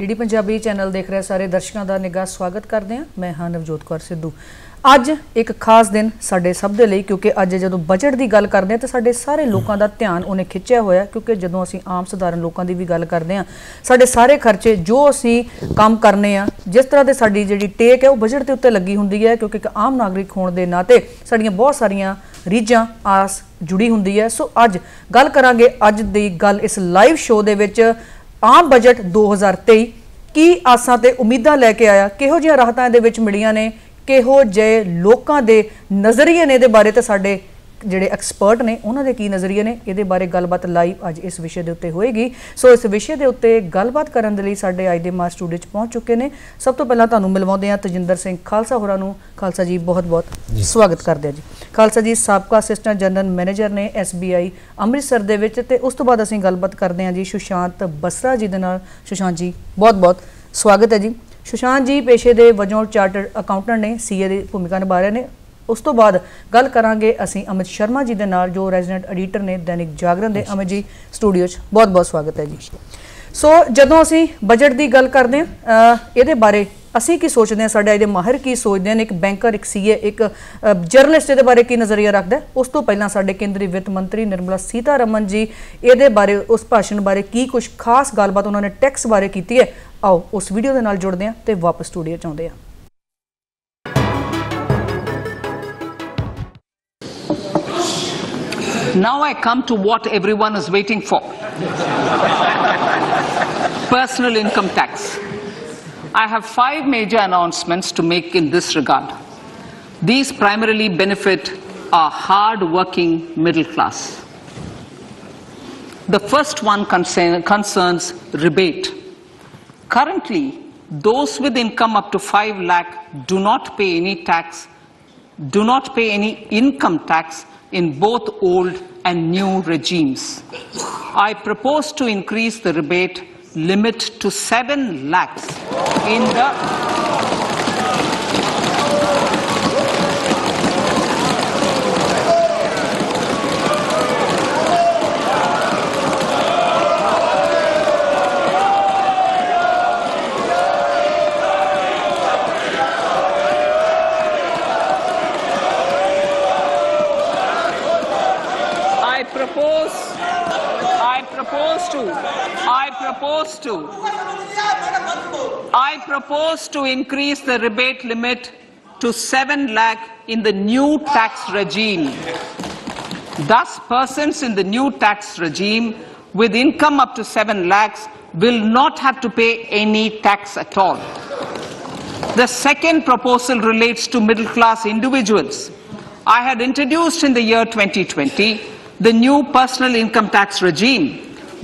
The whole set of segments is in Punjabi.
ਡੀਡੀ ਪੰਜਾਬੀ ਚੈਨਲ ਦੇਖ ਰਹੇ ਸਾਰੇ ਦਰਸ਼ਕਾਂ ਦਾ ਨਿੱਘਾ ਸਵਾਗਤ ਕਰਦੇ ਹਾਂ। मैं हाँ नवजोत कौर सिद्धू। ਅੱਜ एक खास दिन ਸਾਡੇ ਸਭ ਦੇ ਲਈ क्योंकि ਅੱਜ ਜਦੋਂ बजट ਦੀ ਗੱਲ ਕਰਦੇ ਹਾਂ ਤਾਂ ਸਾਡੇ ਸਾਰੇ ਲੋਕਾਂ ਦਾ ਧਿਆਨ ਉਹਨੇ ਖਿੱਚਿਆ ਹੋਇਆ क्योंकि ਜਦੋਂ ਅਸੀਂ ਆਮ ਸਧਾਰਨ ਲੋਕਾਂ ਦੀ ਵੀ ਗੱਲ ਕਰਦੇ ਹਾਂ ਸਾਡੇ ਸਾਰੇ ਖਰਚੇ ਜੋ ਅਸੀਂ ਕੰਮ ਕਰਨੇ ਆ ਜਿਸ ਤਰ੍ਹਾਂ ਦੇ ਸਾਡੀ ਜਿਹੜੀ ਟੇਕ ਹੈ ਉਹ ਬਜਟ ਦੇ ਉੱਤੇ ਲੱਗੀ ਹੁੰਦੀ ਹੈ क्योंकि ਇੱਕ ਆਮ ਨਾਗਰਿਕ ਹੋਣ ਦੇ ਨਾਤੇ ਸਾਡੀਆਂ ਬਹੁਤ ਸਾਰੀਆਂ ਰੀਝਾਂ ਆਸ जुड़ी ਹੁੰਦੀ है। सो ਅੱਜ ਗੱਲ ਕਰਾਂਗੇ ਅੱਜ ਦੀ ਗੱਲ ਇਸ ਲਾਈਵ ਸ਼ੋਅ ਦੇ ਵਿੱਚ आम बजट 2023 की आसां ते उम्मीदां लैके आया, किहो जिहियां राहतां इहदे विच मिलियां ने, किहो जिहे लोकां दे नज़रिए ने इहदे बारे ते साडे ਜਿਹੜੇ ਐਕਸਪਰਟ ਨੇ ਉਹਨਾਂ ਦੇ ਕੀ ਨਜ਼ਰੀਏ ਨੇ ਇਹਦੇ ਬਾਰੇ ਗੱਲਬਾਤ ਲਾਈਵ ਅੱਜ ਇਸ ਵਿਸ਼ੇ ਦੇ ਉੱਤੇ ਹੋਏਗੀ। ਸੋ ਇਸ ਵਿਸ਼ੇ ਦੇ ਉੱਤੇ ਗੱਲਬਾਤ ਕਰਨ ਦੇ ਲਈ ਸਾਡੇ ਅੱਜ ਦੇ ਮਾਸ ਸਟੂਡੀਓ 'ਚ ਪਹੁੰਚ ਚੁੱਕੇ ਨੇ। ਸਭ ਤੋਂ ਪਹਿਲਾਂ ਤੁਹਾਨੂੰ ਮਿਲਵਾਉਂਦੇ ਹਾਂ ਤਜਿੰਦਰ ਸਿੰਘ ਖਾਲਸਾ ਹੋਰਾਂ ਨੂੰ। ਖਾਲਸਾ ਜੀ ਬਹੁਤ-ਬਹੁਤ ਸਵਾਗਤ ਕਰਦੇ ਹਾਂ ਜੀ। ਖਾਲਸਾ ਜੀ ਸਾਬਕਾ ਅਸਿਸਟੈਂਟ ਜਨਰਲ ਮੈਨੇਜਰ ਨੇ SBI ਅੰਮ੍ਰਿਤਸਰ ਦੇ ਵਿੱਚ ਤੇ ਉਸ ਤੋਂ ਬਾਅਦ ਅਸੀਂ ਗੱਲਬਾਤ ਕਰਦੇ ਹਾਂ ਜੀ ਸੁਸ਼ਾਂਤ ਬਸਰਾ ਜੀ ਦੇ ਨਾਲ। ਸੁਸ਼ਾਂਤ ਜੀ ਬਹੁਤ-ਬਹੁਤ ਸਵਾਗਤ ਹੈ ਜੀ। ਸੁਸ਼ਾਂਤ ਜੀ ਪੇਸ਼ੇ ਦੇ ਵਜੋਂ ਚਾਰਟਰਡ ਅਕਾਊਂਟੈਂਟ ਨੇ, CA ਦੀ ਭੂਮਿਕਾ ਨਿਭਾ ਰਹੇ ਨੇ। उस तो बाद गल करांगे असीं अमित शर्मा जी दे नाल जो रेजिडेंट एडिटर ने दैनिक जागरण दे। अमित जी स्टूडियो च बहुत बहुत स्वागत है जी। सो जदों असीं बजट की गल करते हैं इहदे बारे असीं की सोचते हैं, साडे इहदे माहिर की सोचते हैं, एक बैंकर, एक CA, एक जर्नलिस्ट इहदे बारे की नज़रिया रखदा है। उस तो पहलां साडे केंद्रीय वित्त मंत्री निर्मला सीतारमन जी इहदे बारे उस भाषण बारे की कुछ खास गलबात उन्होंने टैक्स बारे कीती है। आओ उस वीडियो दे नाल जुड़दे हैं ते वापस स्टूडियो च आउंदे हैं। Now I come to what everyone is waiting for. Personal income tax. I have 5 major announcements to make in this regard. These primarily benefit our hard-working middle class. The first one concerns rebate. Currently, those with income up to 5 lakh do not pay any tax, do not pay any income tax in both old and new regimes. I propose to increase the rebate limit to 7 lakhs in the I propose to increase the rebate limit to 7 lakh in the new tax regime. Thus, persons in the new tax regime with income up to 7 lakhs will not have to pay any tax at all. The second proposal relates to middle class individuals. I had introduced in the year 2020 the new personal income tax regime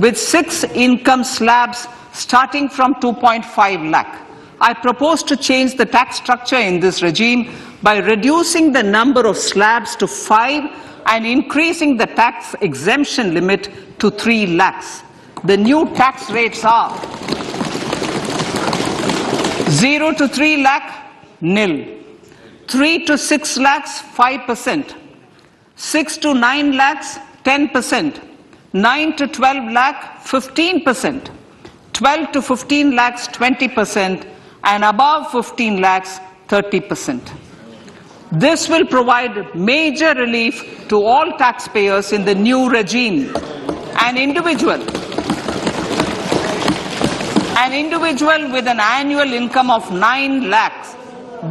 with 6 income slabs starting from 2.5 lakh. I propose to change the tax structure in this regime by reducing the number of slabs to 5 and increasing the tax exemption limit to 3 lakhs. The new tax rates are 0 to 3 lakh, nil. 3 to 6 lakhs, 5%. 6 to 9 lakhs, 10%. 9 to 12 lakh, 15%. 12 to 15 lakhs, 20%. And above 15 lakhs, 30%. This will provide major relief to all taxpayers in the new regime. An individual with an annual income of 9 lakhs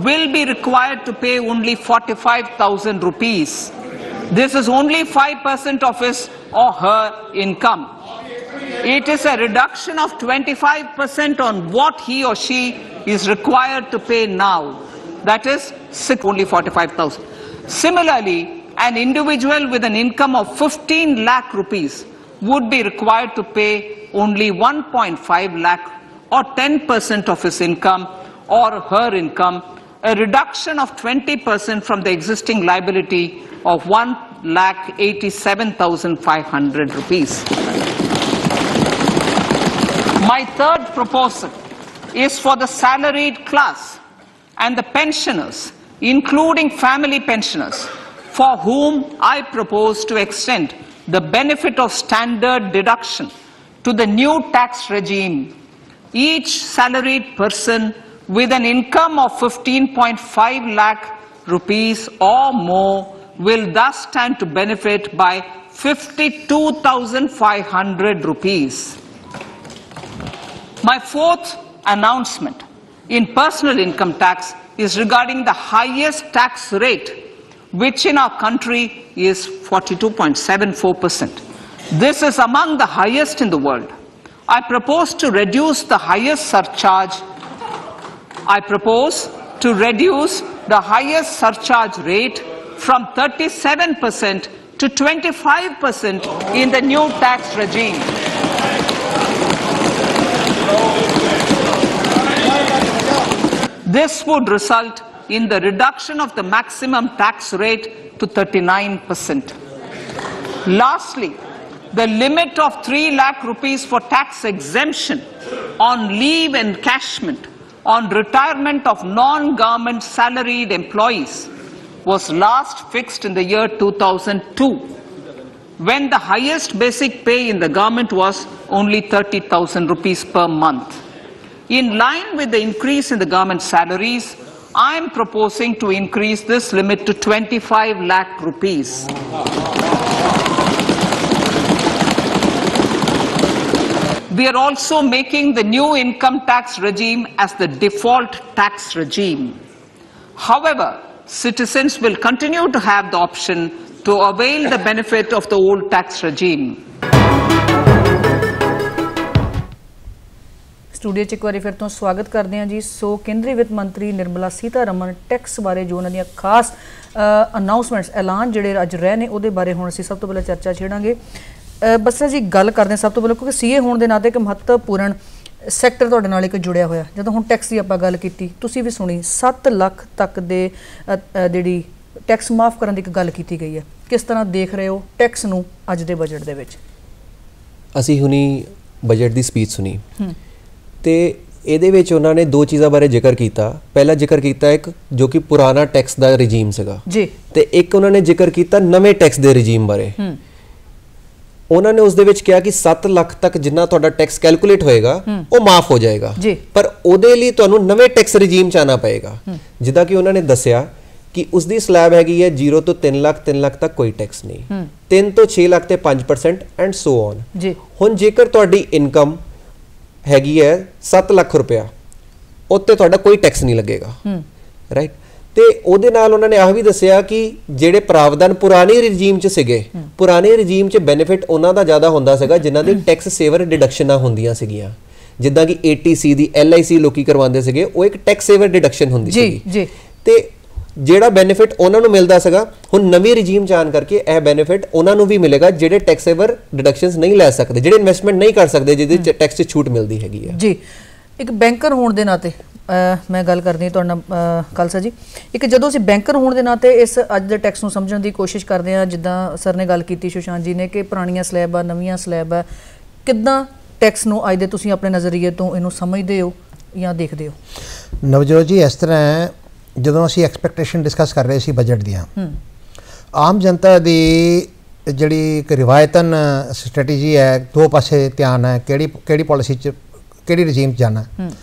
will be required to pay only 45,000 rupees. This is only 5% of his or her income. It is a reduction of 25% on what he or she is required to pay now. That is only 45,000. Similarly, an individual with an income of 15 lakh rupees would be required to pay only 1.5 lakh or 10% of his income or her income, a reduction of 20% from the existing liability of 1,87,500 rupees. My third proposal is for the salaried class and the pensioners, including family pensioners, for whom I propose to extend the benefit of standard deduction to the new tax regime each salaried person with an income of 15.5 lakh rupees or more will thus stand to benefit by 52,500 rupees. My fourth announcement in personal income tax is regarding the highest tax rate, which in our country is 42.74%. This is among the highest in the world. I propose to reduce the highest surcharge. I propose to reduce the highest surcharge rate from 37% to 25% in the new tax regime. This would result in the reduction of the maximum tax rate to 39%. Lastly, the limit of 3 lakh rupees for tax exemption on leave encashment on retirement of non-government salaried employees was last fixed in the year 2002, when the highest basic pay in the government was only 30,000 rupees per month. In line with the increase in the government salaries, I am proposing to increase this limit to 25 lakh rupees. We are also making the new income tax regime as the default tax regime. However, citizens will continue to have the option to avail the benefit of the old tax regime. Studio 'ਚ ਇੱਕ ਵਾਰੀ ਫਿਰ ਤੋਂ ਸਵਾਗਤ ਕਰਦੇ ਹਾਂ ਜੀ। ਸੋ ਕੇਂਦਰੀ ਵਿੱਤ ਮੰਤਰੀ ਨਿਰਮਲਾ ਸੀਤਾਰਮਨ ਟੈਕਸ ਬਾਰੇ ਜੋ ਉਹਨਾਂ ਦੀਆਂ ਖਾਸ ਅਨਾਉਂਸਮੈਂਟਸ ਐਲਾਨ ਜਿਹੜੇ ਅੱਜ ਰਹੇ ਨੇ ਉਹਦੇ ਬਾਰੇ ਹੁਣ ਅਸੀਂ ਸਭ ਤੋਂ ਪਹਿਲਾਂ ਚਰਚਾ ਛੇੜਾਂਗੇ। ਬੱਸਾ ਜੀ ਗੱਲ ਕਰਦੇ ਹਾਂ ਸਭ ਤੋਂ ਪਹਿਲਾਂ ਕਿਉਂਕਿ ਸੀਏ ਹੋਣ ਦੇ ਨਾਤੇ ਇੱਕ ਮਹੱਤਵਪੂਰਨ ਸੈਕਟਰ ਤੁਹਾਡੇ ਨਾਲ ਇੱਕ ਜੁੜਿਆ ਹੋਇਆ। ਜਦੋਂ ਹੁਣ ਟੈਕਸ ਦੀ ਆਪਾਂ ਗੱਲ ਕੀਤੀ, ਤੁਸੀਂ ਵੀ ਸੁਣੀ 7 ਲੱਖ ਤੱਕ ਦੇ ਜਿਹੜੀ ਟੈਕਸ ਮਾਫ ਕਰਨ ਦੀ ਇੱਕ ਗੱਲ ਕੀਤੀ ਗਈ ਹੈ। ਕਿਸ ਤਰ੍ਹਾਂ ਦੇਖ ਰਹੇ ਹੋ ਟੈਕਸ ਨੂੰ ਅੱਜ ਦੇ ਬਜਟ ਦੇ ਵਿੱਚ? ਅਸੀਂ ਹੁਣੀ ਬਜਟ ਦੀ ਸਪੀਚ ਸੁਣੀ ਤੇ ਇਹਦੇ ਵਿੱਚ ਉਹਨਾਂ ਨੇ ਦੋ ਚੀਜ਼ਾਂ ਬਾਰੇ ਜ਼ਿਕਰ ਕੀਤਾ। ਪਹਿਲਾ ਜ਼ਿਕਰ ਕੀਤਾ ਇੱਕ ਜੋ ਕਿ ਪੁਰਾਣਾ ਟੈਕਸ ਦਾ ਰਜੀਮ ਸੀਗਾ ਜੀ, ਤੇ ਇੱਕ ਉਹਨਾਂ ਨੇ ਜ਼ਿਕਰ ਕੀਤਾ ਨਵੇਂ ਟੈਕਸ ਦੇ ਰਜੀਮ ਬਾਰੇ। ਉਹਨਾਂ ਨੇ ਉਸ ਦੇ ਵਿੱਚ ਕਿਹਾ ਕਿ 7 ਲੱਖ ਤੱਕ ਜਿੰਨਾ ਤੁਹਾਡਾ ਟੈਕਸ ਕੈਲਕੂਲੇਟ ਹੋਏਗਾ ਉਹ ਮਾਫ ਹੋ ਜਾਏਗਾ, ਪਰ ਉਹਦੇ ਲਈ ਤੁਹਾਨੂੰ ਨਵੇਂ ਟੈਕਸ ਰਜੀਮ ਚ ਆਉਣਾ ਪਏਗਾ। ਜਿੱਦਾਂ ਕਿ ਉਹਨਾਂ ਨੇ ਦੱਸਿਆ ਕਿ ਉਸ ਦੀ ਸਲੈਬ ਹੈਗੀ ਹੈ 0 ਤੋਂ 3 ਲੱਖ, 3 ਲੱਖ ਤੱਕ ਕੋਈ ਟੈਕਸ ਨਹੀਂ, 3 ਤੋਂ 6 ਲੱਖ ਤੇ 5% ਐਂਡ ਸੋ ਔਨ। ਹੁਣ ਜੇਕਰ ਤੁਹਾਡੀ ਇਨਕਮ ਹੈਗੀ ਹੈ 7 ਲੱਖ ਰੁਪਇਆ, ਉੱਤੇ ਤੁਹਾਡਾ ਕੋਈ ਟੈਕਸ ਨਹੀਂ ਲੱਗੇਗਾ, ਰਾਈਟ। ਤੇ ਉਹਦੇ ਨਾਲ ਉਹਨਾਂ ਨੇ ਆਹ ਵੀ ਦੱਸਿਆ ਕਿ ਜਿਹੜੇ ਪ੍ਰਾਵਧਾਨ ਪੁਰਾਣੇ ਰਜੀਮ 'ਚ ਸੀਗੇ, ਪੁਰਾਣੇ ਰਜੀਮ 'ਚ ਬੈਨੀਫਿਟ ਉਹਨਾਂ ਦਾ ਜ਼ਿਆਦਾ ਹੁੰਦਾ ਸੀਗਾ ਜਿਨ੍ਹਾਂ ਦੀ ਟੈਕਸ ਸੇਵਰ ਡਿਡਕਸ਼ਨਾਂ ਹੁੰਦੀਆਂ ਸੀਗੀਆਂ। ਜਿੱਦਾਂ ਕਿ ATC ਦੀ LIC ਲੋਕੀ ਕਰਵਾਉਂਦੇ ਸੀਗੇ, ਉਹ ਇੱਕ ਟੈਕਸ ਸੇਵਰ ਡਿਡਕਸ਼ਨ ਹੁੰਦੀ ਸੀਗੀ, ਤੇ ਜਿਹੜਾ ਬੈਨੀਫਿਟ ਉਹਨਾਂ ਨੂੰ ਮਿਲਦਾ ਸੀਗਾ ਹੁਣ ਨਵੀਂ ਰਜੀਮ 'ਚ ਆਉਣ ਕਰਕੇ ਇਹ ਬੈਨੀਫਿਟ ਉਹਨਾਂ ਨੂੰ ਵੀ ਮਿਲੇਗਾ ਜਿਹੜੇ ਟੈਕਸ ਸੇਵਰ ਡਿਡਕਸ਼ਨਸ ਨਹੀਂ ਲੈ ਸਕਦੇ, ਜਿਹੜੇ ਇਨਵੈਸਟਮੈਂਟ ਨਹੀਂ ਕਰ ਸਕਦੇ, ਜਿਹਦੇ 'ਚ ਟੈਕਸ 'ਚ ਛੂਟ ਮਿਲਦੀ ਹੈਗੀ ਹੈ। ਜੀ, ਇੱਕ ਬੈਂਕਰ ਹੋਣ ਦੇ ਨਾਤੇ ਮੈਂ ਗੱਲ ਕਰਦੀ ਤੁਹਾਡੇ ਨਾਲ ਖਾਲਸਾ ਜੀ, ਇੱਕ ਜਦੋਂ ਅਸੀਂ ਬੈਂਕਰ ਹੋਣ ਦੇ ਨਾਤੇ ਇਸ ਅੱਜ ਦੇ ਟੈਕਸ ਨੂੰ ਸਮਝਣ ਦੀ ਕੋਸ਼ਿਸ਼ ਕਰਦੇ ਹਾਂ, ਜਿੱਦਾਂ ਸਰ ਨੇ ਗੱਲ ਕੀਤੀ ਸੁਸ਼ਾਂਤ ਜੀ ਨੇ ਕਿ ਪੁਰਾਣੀਆਂ ਸਲੈਬ ਆ, ਨਵੀਆਂ ਸਲੈਬ ਆ, ਕਿੱਦਾਂ ਟੈਕਸ ਨੂੰ ਅੱਜ ਦੇ ਤੁਸੀਂ ਆਪਣੇ ਨਜ਼ਰੀਏ ਤੋਂ ਇਹਨੂੰ ਸਮਝਦੇ ਹੋ ਜਾਂ ਦੇਖਦੇ ਹੋ? ਨਵਜੋਤ ਜੀ, ਇਸ ਤਰ੍ਹਾਂ ਜਦੋਂ ਅਸੀਂ ਐਕਸਪੈਕਟੇਸ਼ਨ ਡਿਸਕਸ ਕਰ ਰਹੇ ਸੀ ਬਜਟ ਦੀਆਂ, ਆਮ ਜਨਤਾ ਦੀ ਜਿਹੜੀ ਇੱਕ ਰਿਵਾਇਤਨ ਸਟ੍ਰੈਟੇਜੀ ਹੈ, ਦੋ ਪਾਸੇ ਧਿਆਨ ਹੈ, ਕਿਹੜੀ ਪਾਲਿਸੀ 'ਚ ਕਿਹੜੀ ਰਜੀਮ 'ਚ ਜਾਣਾ।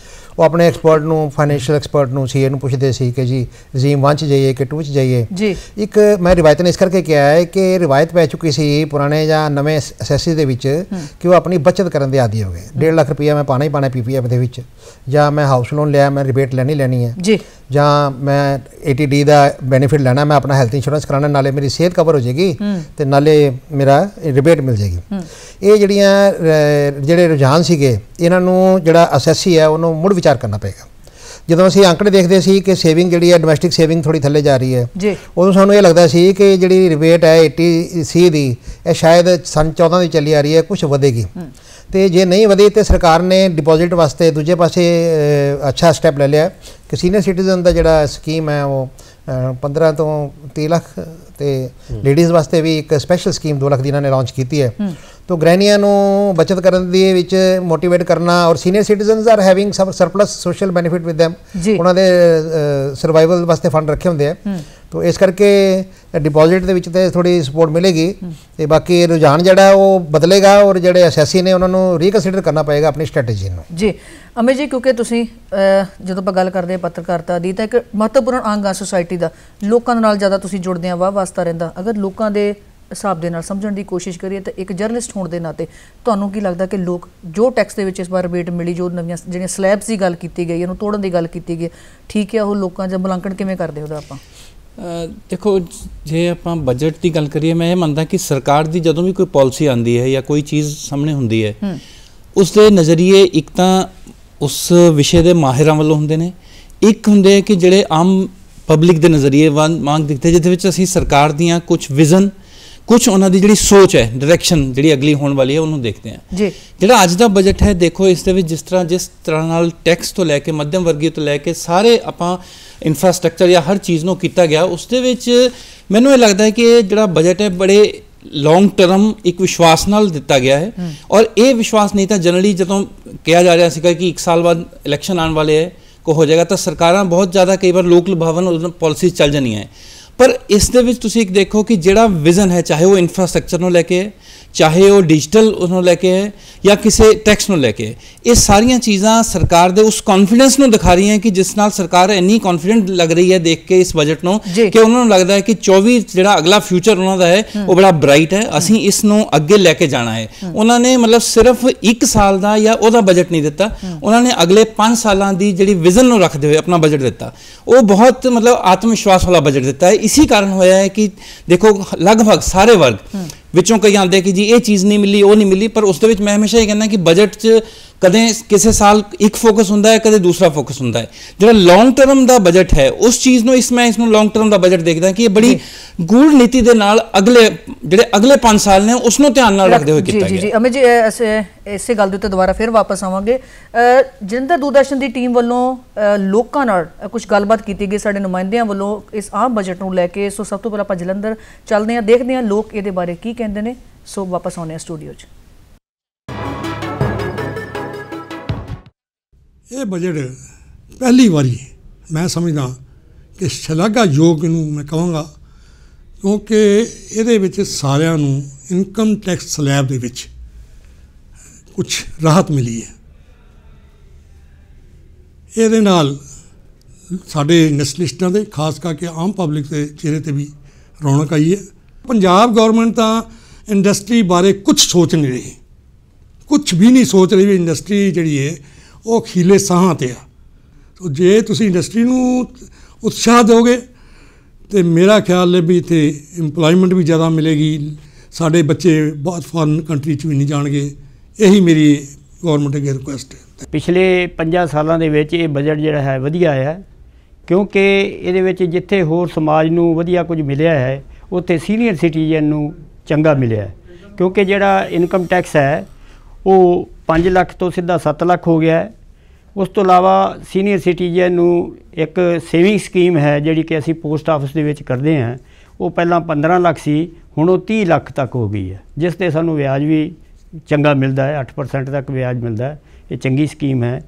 ਉਹ ਆਪਣੇ ਐਕਸਪਰਟ ਨੂੰ, ਫਾਈਨੈਂਸ਼ੀਅਲ ਐਕਸਪਰਟ ਨੂੰ, ਸੀਏ ਨੂੰ ਪੁੱਛਦੇ ਸੀ ਕਿ ਜੀ ਰਜੀਮ 1 'ਚ ਜਾਈਏ ਕਿ 2 'ਚ ਜਾਈਏ। ਇੱਕ ਮੈਂ ਰਿਵਾਇਤ ਨੇ ਇਸ ਕਰਕੇ ਕਿਹਾ ਹੈ ਕਿ ਰਿਵਾਇਤ ਪੈ ਚੁੱਕੀ ਸੀ ਪੁਰਾਣੇ ਜਾਂ ਨਵੇਂ ਅਸੈਸਿਸ ਦੇ ਵਿੱਚ ਕਿ ਉਹ ਆਪਣੀ ਬੱਚਤ ਕਰਨ ਦੇ ਆਦੀ ਹੋ ਗਏ। 1.5 ਲੱਖ ਰੁਪਈਆ ਮੈਂ ਪਾਣਾ ਹੀ ਪਾਣਾ PPF ਦੇ ਵਿੱਚ, ਜਾਂ ਮੈਂ ਹਾਊਸ ਲੋਨ ਲਿਆ ਮੈਂ ਰਿਬੇਟ ਲੈਣੀ ਹੈ, ਜਾਂ ਮੈਂ ATD ਦਾ ਬੈਨੀਫਿਟ ਲੈਣਾ, ਮੈਂ ਆਪਣਾ ਹੈਲਥ ਇੰਸ਼ੋਰੈਂਸ ਕਰਾਉਣਾ, ਨਾਲੇ ਮੇਰੀ ਸਿਹਤ ਕਵਰ ਹੋ ਜਾਏਗੀ ਤੇ ਨਾਲੇ ਮੇਰਾ ਰਿਬੇਟ ਮਿਲ ਜਾਏਗੀ। ਇਹ ਜਿਹੜੇ ਰੁਝਾਨ ਸੀਗੇ, ਇਹਨਾਂ ਨੂੰ ਜਿਹੜਾ ਅਸੈਸੀ ਹੈ ਉਹਨੂੰ ਮੁੜ ਵਿਚਾਰ ਕਰਨਾ ਪਏਗਾ। ਜਦੋਂ ਅਸੀਂ ਅੰਕੜੇ ਦੇਖਦੇ ਸੀ ਕਿ ਸੇਵਿੰਗ ਜਿਹੜੀ ਹੈ ਡੋਮੈਸਟਿਕ ਸੇਵਿੰਗ ਥੋੜੀ ਥੱਲੇ ਜਾ ਰਹੀ ਹੈ, ਉਦੋਂ ਸਾਨੂੰ ਇਹ ਲੱਗਦਾ ਸੀ ਕਿ ਜਿਹੜੀ ਰਿਬੇਟ ਹੈ ATC ਦੀ ਇਹ ਸ਼ਾਇਦ ਸਨ 14 ਦੀ ਚੱਲੀ ਆ ਰਹੀ ਹੈ, ਕੁਝ ਵਧੇਗੀ। ਤੇ ਜੇ ਨਹੀਂ ਵਧੀ ਤੇ ਸਰਕਾਰ ਨੇ ਡਿਪੋਜ਼ਿਟ ਵਾਸਤੇ ਦੂਜੇ ਪਾਸੇ ਅੱਛਾ ਸਟੈਪ ਲੈ ਲਿਆ ਕਿ ਸੀਨੀਅਰ ਸਿਟੀਜ਼ਨ ਦਾ ਜਿਹੜਾ ਸਕੀਮ ਹੈ ਉਹ 15 ਤੋਂ 30 ਲੱਖ ਤੇ ਲੇਡੀਜ਼ ਵਾਸਤੇ ਵੀ ਇੱਕ ਸਪੈਸ਼ਲ ਸਕੀਮ 2 ਲੱਖ ਦੀ ਇਹਨਾਂ ਨੇ ਲਾਂਚ ਕੀਤੀ ਹੈ। तो ਗ੍ਰਹਿਣੀਆਂ ਨੂੰ ਬਚਤ ਕਰਨ ਦੇ ਵਿੱਚ ਮੋਟੀਵੇਟ ਕਰਨਾ ਔਰ senior citizens are having some surplus social benefit with them ਉਹਨਾਂ ਦੇ ਸਰਵਾਈਵਲ ਵਾਸਤੇ ਫੰਡ ਰੱਖੇ ਹੁੰਦੇ ਆ तो इस करके डिपॉजिट ਦੇ ਵਿੱਚ ਤੇ ਥੋੜੀ ਸਪੋਰਟ ਮਿਲੇਗੀ ਤੇ ਬਾਕੀ ਰੁਝਾਨ ਜਿਹੜਾ ਉਹ ਬਦਲੇਗਾ ਔਰ ਜਿਹੜੇ ਅਸੈਸੀ ਨੇ ਉਹਨਾਂ ਨੂੰ ਰੀਕਨਸੀਡਰ ਕਰਨਾ ਪਏਗਾ ਆਪਣੀ ਸਟ੍ਰੈਟਜੀ ਨੂੰ ਜੀ ਅਮਿਤ ਜੀ ਕਿਉਂਕਿ ਤੁਸੀਂ ਜਦੋਂ ਆਪਾਂ ਗੱਲ ਕਰਦੇ ਹਾਂ ਪੱਤਰਕਾਰਤਾ ਦੀ ਤਾਂ ਇੱਕ ਮਹੱਤਵਪੂਰਨ ਅੰਗ ਆ ਸੋਸਾਇਟੀ ਦਾ ਲੋਕਾਂ ਨਾਲ ਜ਼ਿਆਦਾ ਤੁਸੀਂ ਜੁੜਦੇ ਆ ਵਾਹ ਵਾਸਤਾ ਰਹਿੰਦਾ ਅਗਰ ਲੋਕਾਂ ਦੇ ਹਿਸਾਬ ਦੇ ਨਾਲ ਸਮਝਣ ਦੀ ਕੋਸ਼ਿਸ਼ ਕਰੀਏ ਤਾਂ ਇੱਕ ਜਰਨਲਿਸਟ ਹੋਣ ਦੇ ਨਾਤੇ ਤੁਹਾਨੂੰ ਕੀ ਲੱਗਦਾ ਕਿ ਲੋਕ ਜੋ ਟੈਕਸ ਦੇ ਵਿੱਚ ਇਸ ਵਾਰ ਰਿਬੇਟ ਮਿਲੀ ਜੋ ਨਵੀਆਂ ਜਿਹੜੀਆਂ ਸਲੈਬਸ ਦੀ ਗੱਲ ਕੀਤੀ ਗਈ ਉਹਨੂੰ ਤੋੜਨ ਦੀ ਗੱਲ ਕੀਤੀ ਗਈ ਠੀਕ ਹੈ ਉਹ ਲੋਕਾਂ ਦਾ ਮੁਲਾਂਕਣ ਕਿਵੇਂ ਕਰਦੇ ਉਹਦਾ ਆਪਾਂ देखो जे आप बजट की गल करिए मैं ये मानता कि सरकार की जो भी कोई पॉलिसी आती है या कोई चीज़ सामने होंगी है उसके नज़रिए एक तो उस विषय के माहिरां वालों होंदे ने एक होंदे कि जिहड़े आम पब्लिक के नज़रिए मांग दिखते जिहदे असीं सरकार दियां कुछ विजन कुछ उन्हों की जी सोच है डायरैक्शन जी अगली होने वाली है उन्होंने देखते हैं जी जो अज का बजट है देखो इस जिस तरह नाल टैक्स तो लैके मध्यम वर्गीय तो लैके सारे आप इंफ्रास्ट्रक्चर या हर चीज़ को किया गया उस मैनू ये लगता है कि जो बजट है बड़े लॉन्ग टर्म एक विश्वास नाल दिता गया है और ये विश्वास नहीं था जनरली जो कहा जा रहा है कि 1 साल बाद इलैक्शन आने वाले है को हो जाएगा तो सरकारां बहुत ज़्यादा कई बार लोक लुभावन पॉलिसीज चल जानी है पर इस दे विच तुसीं देखो कि जिहड़ा विजन है चाहे वो इंफ्रास्ट्रक्चर नूं लैके चाहे वो डिजिटल उन्हों लैके है या किसी टैक्स नूं लैके ये सारियां चीज़ां सरकार दे उस कॉन्फिडेंस नूं दिखा रही हैं कि जिस नाल सरकार इन्नी कॉन्फिडेंट लग रही है देख के इस बजट नूं कि उन्होंने लगता है कि 24 जिहड़ा अगला फ्यूचर उन्हों दा है वो बड़ा ब्राइट है असीं इस नूं अगे लैके जाना है उन्होंने मतलब सिर्फ 1 साल का या उहदा बजट नहीं दिता उन्होंने अगले 5 सालां दी जिहड़ी विजन नूं रखदे हुए अपना बजट दिता वो बहुत मतलब आत्मविश्वास वाला बजट दिता है इसी कारण होया है कि देखो लगभग सारे वर्ग विचों कई आते कि जी ये चीज़ नहीं मिली वो नहीं मिली पर उस मैं हमेशा ये कहना कि बजट च कदे किसी साल एक फोकस होंदा है कदे दूसरा फोकस होंदा है जो लॉन्ग टर्म का बजट है उस चीज़ में मैं इसमें लॉन्ग टर्म का बजट देखता कि ये बड़ी गूढ़ नीति के नाल अगले जिहड़े अगले 5 साल ने उसनों ध्यान नाल रखते हुए किया जी जी अमित जी इसे गल दे उत्ते दोबारा फिर वापस आवांगे जिंदर दूरदर्शन की टीम वालों लोकां नाल कुछ गलबात की गई साडे नुमाइंदियां वालों इस आम बजट नूं लैके सो सब तो पहला आपां जलंधर चलदे हां देखदे हां लोग इहदे बारे की कहंदे ने सो वापस आउने स्टूडियो च ये बजट पहली बारी मैं समझदा कि शलाघायोग नूं मैं कहांगा क्योंकि इहदे विच सारिआं नूं इनकम टैक्स स्लैब दे विच कुछ राहत मिली है ਇਹਦੇ ਨਾਲ ਸਾਡੇ ਨੈਸ਼ਨਲਿਸਟਾਂ ਦੇ ਖਾਸ ਕਰਕੇ ਆਮ ਪਬਲਿਕ ਦੇ ਚਿਹਰੇ ਤੇ ਵੀ ਰੌਣਕ ਆਈ ਹੈ ਪੰਜਾਬ ਗਵਰਨਮੈਂਟ ਤਾਂ ਇੰਡਸਟਰੀ ਬਾਰੇ ਕੁਝ ਸੋਚ ਨਹੀਂ ਰਹੀ ਕੁਝ ਵੀ ਨਹੀਂ ਸੋਚ ਰਹੀ ਵੀ ਇੰਡਸਟਰੀ ਜਿਹੜੀ ਹੈ ਉਹ ਖੀਲੇ ਸਾਹਾਂ ਤੇ ਆ ਸੋ ਜੇ ਤੁਸੀਂ ਇੰਡਸਟਰੀ ਨੂੰ ਉਤਸ਼ਾਹ ਦਿਓਗੇ ਤੇ ਮੇਰਾ ਖਿਆਲ ਹੈ ਵੀ ਇੱਥੇ ਇੰਪਲੋਇਮੈਂਟ ਵੀ ਜ਼ਿਆਦਾ ਮਿਲੇਗੀ ਸਾਡੇ ਬੱਚੇ ਬਹੁਤ ਫੋਰਨ ਕੰਟਰੀ 'ਚ ਵੀ ਨਹੀਂ ਜਾਣਗੇ ਇਹੀ ਮੇਰੀ ਗਵਰਨਮੈਂਟ ਅੱਗੇ ਰਿਕੁਐਸਟ ਹੈ पिछले 5 ਸਾਲਾਂ ਦੇ ਵਿੱਚ ਇਹ ਬਜਟ ਜਿਹੜਾ ਹੈ ਵਧੀਆ ਹੈ ਕਿਉਂਕਿ ਇਹਦੇ ਵਿੱਚ ਜਿੱਥੇ ਹੋਰ ਸਮਾਜ ਨੂੰ ਵਧੀਆ ਕੁਝ ਮਿਲਿਆ ਹੈ ਉੱਥੇ ਸੀਨੀਅਰ ਸਿਟੀਜ਼ਨ ਨੂੰ ਚੰਗਾ ਮਿਲਿਆ ਕਿਉਂਕਿ ਜਿਹੜਾ ਇਨਕਮ ਟੈਕਸ ਹੈ ਉਹ 5 ਲੱਖ ਤੋਂ ਸਿੱਧਾ 7 ਲੱਖ ਹੋ ਗਿਆ ਹੈ ਉਸ ਤੋਂ ਇਲਾਵਾ ਸੀਨੀਅਰ ਸਿਟੀਜ਼ਨ ਨੂੰ ਇੱਕ ਸੇਵਿੰਗ ਸਕੀਮ ਹੈ ਜਿਹੜੀ ਕਿ ਅਸੀਂ ਪੋਸਟ ਆਫਿਸ ਦੇ ਵਿੱਚ ਕਰਦੇ ਹਾਂ ਉਹ ਪਹਿਲਾਂ 15 ਲੱਖ ਸੀ ਹੁਣ ਉਹ 30 ਲੱਖ ਤੱਕ ਹੋ ਗਈ ਹੈ ਜਿਸ 'ਤੇ ਸਾਨੂੰ ਵਿਆਜ ਵੀ ਚੰਗਾ ਮਿਲਦਾ ਹੈ 8% ਤੱਕ ਵਿਆਜ ਮਿਲਦਾ ਹੈ ये चंगी स्कीम है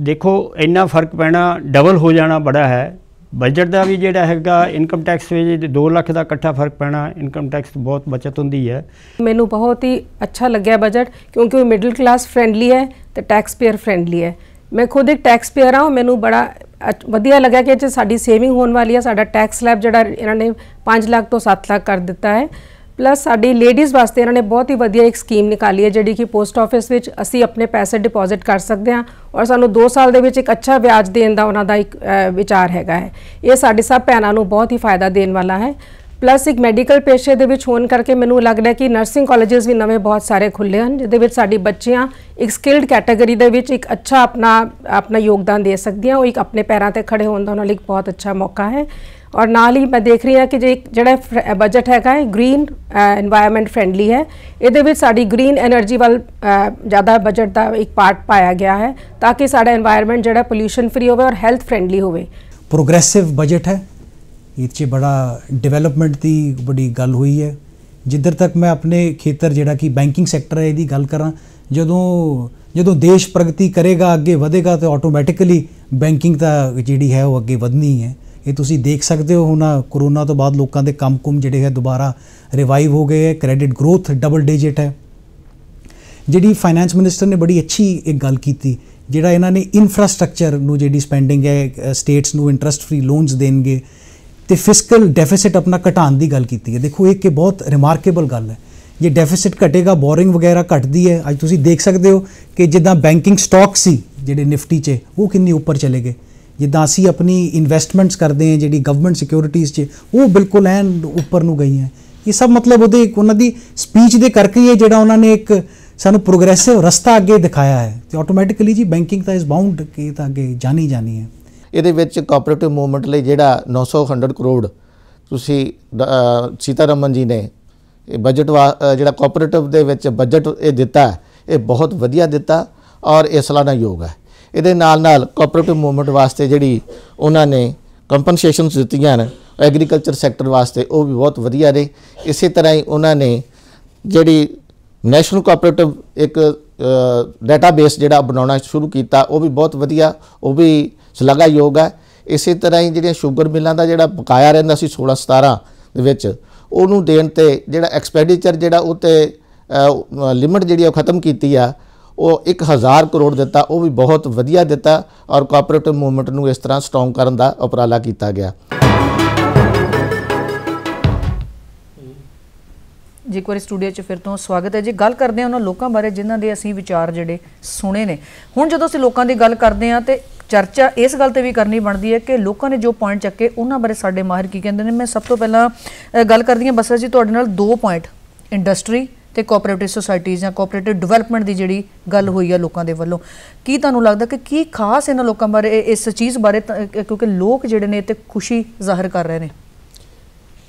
देखो इन्ना फर्क पैना डबल हो जाना बड़ा है बजट का भी जोड़ा है इनकम टैक्स 2 लाख का इकट्ठा फर्क पैना इनकम टैक्स बहुत बचत होंगी है मैनू बहुत ही अच्छा लग्या बजट क्योंकि वो मिडिल क्लास फ्रेंडली है तो टैक्स पेयर फ्रेंडली है मैं खुद एक टैक्स पेयर हाँ मैनू बड़ा वधिया लग्या कि साडी सेविंग होने वाली है साडा टैक्स स्लैब जिहड़ा इन्होंने 5 लाख तो 7 लाख कर दिता है प्लस साडी लेडीज़ वास्ते इन्होंने बहुत ही वधिया एक स्कीम निकाली है जिहड़ी कि पोस्ट ऑफिस विच असी अपने पैसे डिपॉजिट कर सकते हैं और सानू 2 साल दे विच एक अच्छा ब्याज देने का उन्हों का एक विचार हैगा है ये साडी सब भैनों नूं बहुत ही फायदा देने वाला है प्लस एक मैडिकल पेशे दे विच होने करके मैनूं लगदा है कि नर्सिंग कॉलेजेस भी नवे बहुत सारे खुले हैं जिहदे विच साडी बच्चियां एक स्किल्ड कैटेगरी दे विच एक अच्छा अपना योगदान दे सकदियां वो एक अपने पैरों ते खड़े होने का उन्हां लई बहुत अच्छा मौका है और नाल ही मैं देख रही हाँ कि जो जोड़ा बजट है ग्रीन एनवायरनमेंट फ्रेंडली है ये साड़ी ग्रीन एनर्जी वाल ज़्यादा बजट का एक पार्ट पाया गया है ताकि साड़ा एनवायरनमेंट जोड़ा पोल्यूशन फ्री हो और हैल्थ फ्रेंडली हो प्रोग्रेसिव बजट है ये बड़ा डिवेलपमेंट की बड़ी गल हुई है ਜਿੱਧਰ ਤੱਕ ਮੈਂ ਆਪਣੇ ਖੇਤਰ ਜਿਹੜਾ ਕਿ ਬੈਂਕਿੰਗ ਸੈਕਟਰ ਹੈ ਇਹਦੀ ਗੱਲ ਕਰਾਂ, ਜਦੋਂ ਦੇਸ਼ ਪ੍ਰਗਤੀ ਕਰੇਗਾ, ਅੱਗੇ ਵਧੇਗਾ, ਤਾਂ ਆਟੋਮੈਟਿਕਲੀ ਬੈਂਕਿੰਗ ਤਾਂ ਜਿਹੜੀ ਹੈ ਉਹ ਅੱਗੇ ਵਧਣੀ ਹੈ। ਇਹ ਤੁਸੀਂ ਦੇਖ ਸਕਦੇ ਹੋ, ਹੁਣ ਕਰੋਨਾ ਤੋਂ ਬਾਅਦ ਲੋਕਾਂ ਦੇ ਕੰਮ-ਕੁਮ ਜਿਹੜੇ ਹੈ ਦੁਬਾਰਾ ਰਿਵਾਈਵ ਹੋ ਗਏ ਹੈ, ਕ੍ਰੈਡਿਟ ਗਰੋਥ ਡਬਲ ਡਿਜਿਟ ਹੈ। ਜਿਹੜੀ ਫਾਈਨੈਂਸ ਮਿਨਿਸਟਰ ਨੇ ਬੜੀ ਅੱਛੀ ਇੱਕ ਗੱਲ ਕੀਤੀ, ਜਿਹੜਾ ਇਹਨਾਂ ਨੇ ਇਨਫਰਾਸਟ੍ਰਕਚਰ ਨੂੰ ਜਿਹੜੀ ਸਪੈਂਡਿੰਗ ਹੈ, ਸਟੇਟਸ ਨੂੰ ਇੰਟਰਸਟ ਫ੍ਰੀ ਲੋਨਸ ਦੇਣਗੇ ਤੇ ਫਿਸਕਲ ਡੈਫਿਸਿਟ ਆਪਣਾ ਘਟਾਉਣ ਦੀ ਗੱਲ ਕੀਤੀ ਹੈ। ਦੇਖੋ ਇਹ ਕਿ ਬਹੁਤ ਰਿਮਾਰਕੇਬਲ ਗੱਲ ਹੈ। ਜੇ ਡੈਫਿਸਿਟ ਘਟੇਗਾ, ਬੋਰਿੰਗ ਵਗੈਰਾ ਘਟਦੀ ਹੈ। ਅੱਜ ਤੁਸੀਂ ਦੇਖ ਸਕਦੇ ਹੋ ਕਿ ਜਿੱਦਾਂ ਬੈਂਕਿੰਗ ਸਟਾਕ ਸੀ ਜਿਹੜੇ ਨਿਫਟੀ 'ਚ, ਉਹ ਕਿੰਨੀ ਉੱਪਰ ਚਲੇ ਗਏ। ਜਿੱਦਾਂ ਅਸੀਂ ਆਪਣੀ ਇਨਵੈਸਟਮੈਂਟਸ ਕਰਦੇ ਹਾਂ ਜਿਹੜੀ ਗਵਰਨਮੈਂਟ ਸਿਕਿਉਰਿਟੀਜ਼ 'ਚ, ਉਹ ਬਿਲਕੁਲ ਐਨ ਉੱਪਰ ਨੂੰ ਗਈਆਂ। ਇਹ ਸਭ ਮਤਲਬ ਉਹਨਾਂ ਦੀ ਸਪੀਚ ਦੇ ਕਰਕੇ ਹੀ ਹੈ, ਜਿਹੜਾ ਉਹਨਾਂ ਨੇ ਇੱਕ ਸਾਨੂੰ ਪ੍ਰੋਗਰੈਸਿਵ ਰਸਤਾ ਅੱਗੇ ਦਿਖਾਇਆ ਹੈ। ਤੇ ਆਟੋਮੈਟਿਕਲੀ ਜੀ ਬੈਂਕਿੰਗ ਤਾਂ ਇਜ਼ ਬਾਉਂਡ ਕਿ ਤਾਂ ਅੱਗੇ ਜਾਣੀ ਹੈ। ਇਹਦੇ ਵਿੱਚ ਕੋਆਪਰੇਟਿਵ ਮੂਵਮੈਂਟ ਲਈ ਜਿਹੜਾ 900 ਕਰੋੜ ਤੁਸੀਂ ਸੀਤਾਰਮਨ ਜੀ ਨੇ ਇਹ ਬਜਟ ਜਿਹੜਾ ਕੋਆਪਰੇਟਿਵ ਦੇ ਵਿੱਚ ਬਜਟ ਇਹ ਦਿੱਤਾ, ਇਹ ਬਹੁਤ ਵਧੀਆ ਦਿੱਤਾ ਔਰ ਇਹ ਸਲਾਹਨਾਯੋਗ ਹੈ। ਇਹਦੇ ਨਾਲ ਕੋਆਪਰੇਟਿਵ ਮੂਵਮੈਂਟ ਵਾਸਤੇ ਜਿਹੜੀ ਉਹਨਾਂ ਨੇ ਕੰਪਨਸੇਸ਼ਨਸ ਦਿੱਤੀਆਂ ਨੇ ਐਗਰੀਕਲਚਰ ਸੈਕਟਰ ਵਾਸਤੇ, ਉਹ ਵੀ ਬਹੁਤ ਵਧੀਆ ਨੇ। ਇਸੇ ਤਰ੍ਹਾਂ ਹੀ ਉਹਨਾਂ ਨੇ ਜਿਹੜੀ ਨੈਸ਼ਨਲ ਕੋਆਪਰੇਟਿਵ ਇੱਕ ਡਾਟਾਬੇਸ ਜਿਹੜਾ ਬਣਾਉਣਾ ਸ਼ੁਰੂ ਕੀਤਾ, ਉਹ ਵੀ ਬਹੁਤ ਵਧੀਆ, ਉਹ ਵੀ ਸ਼ਲਾਘਾਯੋਗ ਹੈ। ਇਸੇ ਤਰ੍ਹਾਂ ਹੀ ਜਿਹੜੀਆਂ ਸ਼ੂਗਰ ਮਿਲਾਂ ਦਾ ਜਿਹੜਾ ਬਕਾਇਆ ਰਹਿੰਦਾ ਸੀ 16-17 ਦੇ ਵਿੱਚ, ਉਹਨੂੰ ਦੇਣ ਤੇ ਜਿਹੜਾ ਐਕਸਪੈਂਡੀਚਰ ਜਿਹੜਾ ਉਹ ਤੇ ਲਿਮਿਟ ਜਿਹੜੀ ਉਹ ਖਤਮ ਕੀਤੀ ਆ, ਉਹ 1000 ਕਰੋੜ ਦਿੱਤਾ, ਉਹ ਵੀ ਬਹੁਤ ਵਧੀਆ ਦਿੱਤਾ ਔਰ ਕੋਆਪਰੇਟਿਵ ਮੂਵਮੈਂਟ ਨੂੰ ਇਸ ਤਰ੍ਹਾਂ ਸਟਰੋਂਗ ਕਰਨ ਦਾ ਉਪਰਾਲਾ ਕੀਤਾ ਗਿਆ। ਜੀ ਇੱਕ ਵਾਰੀ ਸਟੂਡੀਓ 'ਚ ਫਿਰ ਤੋਂ ਸਵਾਗਤ ਹੈ ਜੀ। ਗੱਲ ਕਰਦੇ ਹਾਂ ਉਹਨਾਂ ਲੋਕਾਂ ਬਾਰੇ ਜਿਨ੍ਹਾਂ ਦੇ ਅਸੀਂ ਵਿਚਾਰ ਜਿਹੜੇ ਸੁਣੇ ਨੇ। ਹੁਣ ਜਦੋਂ ਅਸੀਂ ਲੋਕਾਂ ਦੀ ਗੱਲ ਕਰਦੇ ਹਾਂ ਤੇ ਚਰਚਾ ਇਸ ਗੱਲ ਤੇ ਵੀ ਕਰਨੀ ਬਣਦੀ ਹੈ ਕਿ ਲੋਕਾਂ ਨੇ ਜੋ ਪੁਆਇੰਟ ਚੱਕੇ ਉਹਨਾਂ ਬਾਰੇ ਸਾਡੇ ਮਾਹਿਰ ਕੀ ਕਹਿੰਦੇ ਨੇ। ਮੈਂ ਸਭ ਤੋਂ ਪਹਿਲਾਂ ਗੱਲ ਕਰਦੀ ਹਾਂ ਬਸਰ ਜੀ ਤੁਹਾਡੇ ਨਾਲ 2 ਪੁਆਇੰਟ, ਇੰਡਸਟਰੀ ਤੇ ਕੋਆਪਰੇਟਿਵ ਸੁਸਾਇਟੀਜ਼ ਜਾਂ ਕੋਆਪਰੇਟਿਵ ਡਿਵੈਲਪਮੈਂਟ ਦੀ ਜਿਹੜੀ ਗੱਲ ਹੋਈ ਆ ਲੋਕਾਂ ਦੇ ਵੱਲੋਂ, ਕੀ ਤੁਹਾਨੂੰ ਲੱਗਦਾ ਕਿ ਕੀ ਖਾਸ ਇਹਨਾਂ ਲੋਕਾਂ ਬਾਰੇ ਇਸ ਚੀਜ਼ ਬਾਰੇ, ਕਿਉਂਕਿ ਲੋਕ ਜਿਹੜੇ ਨੇ ਤੇ ਖੁਸ਼ੀ ਜ਼ਾਹਿਰ ਕਰ ਰਹੇ ਨੇ?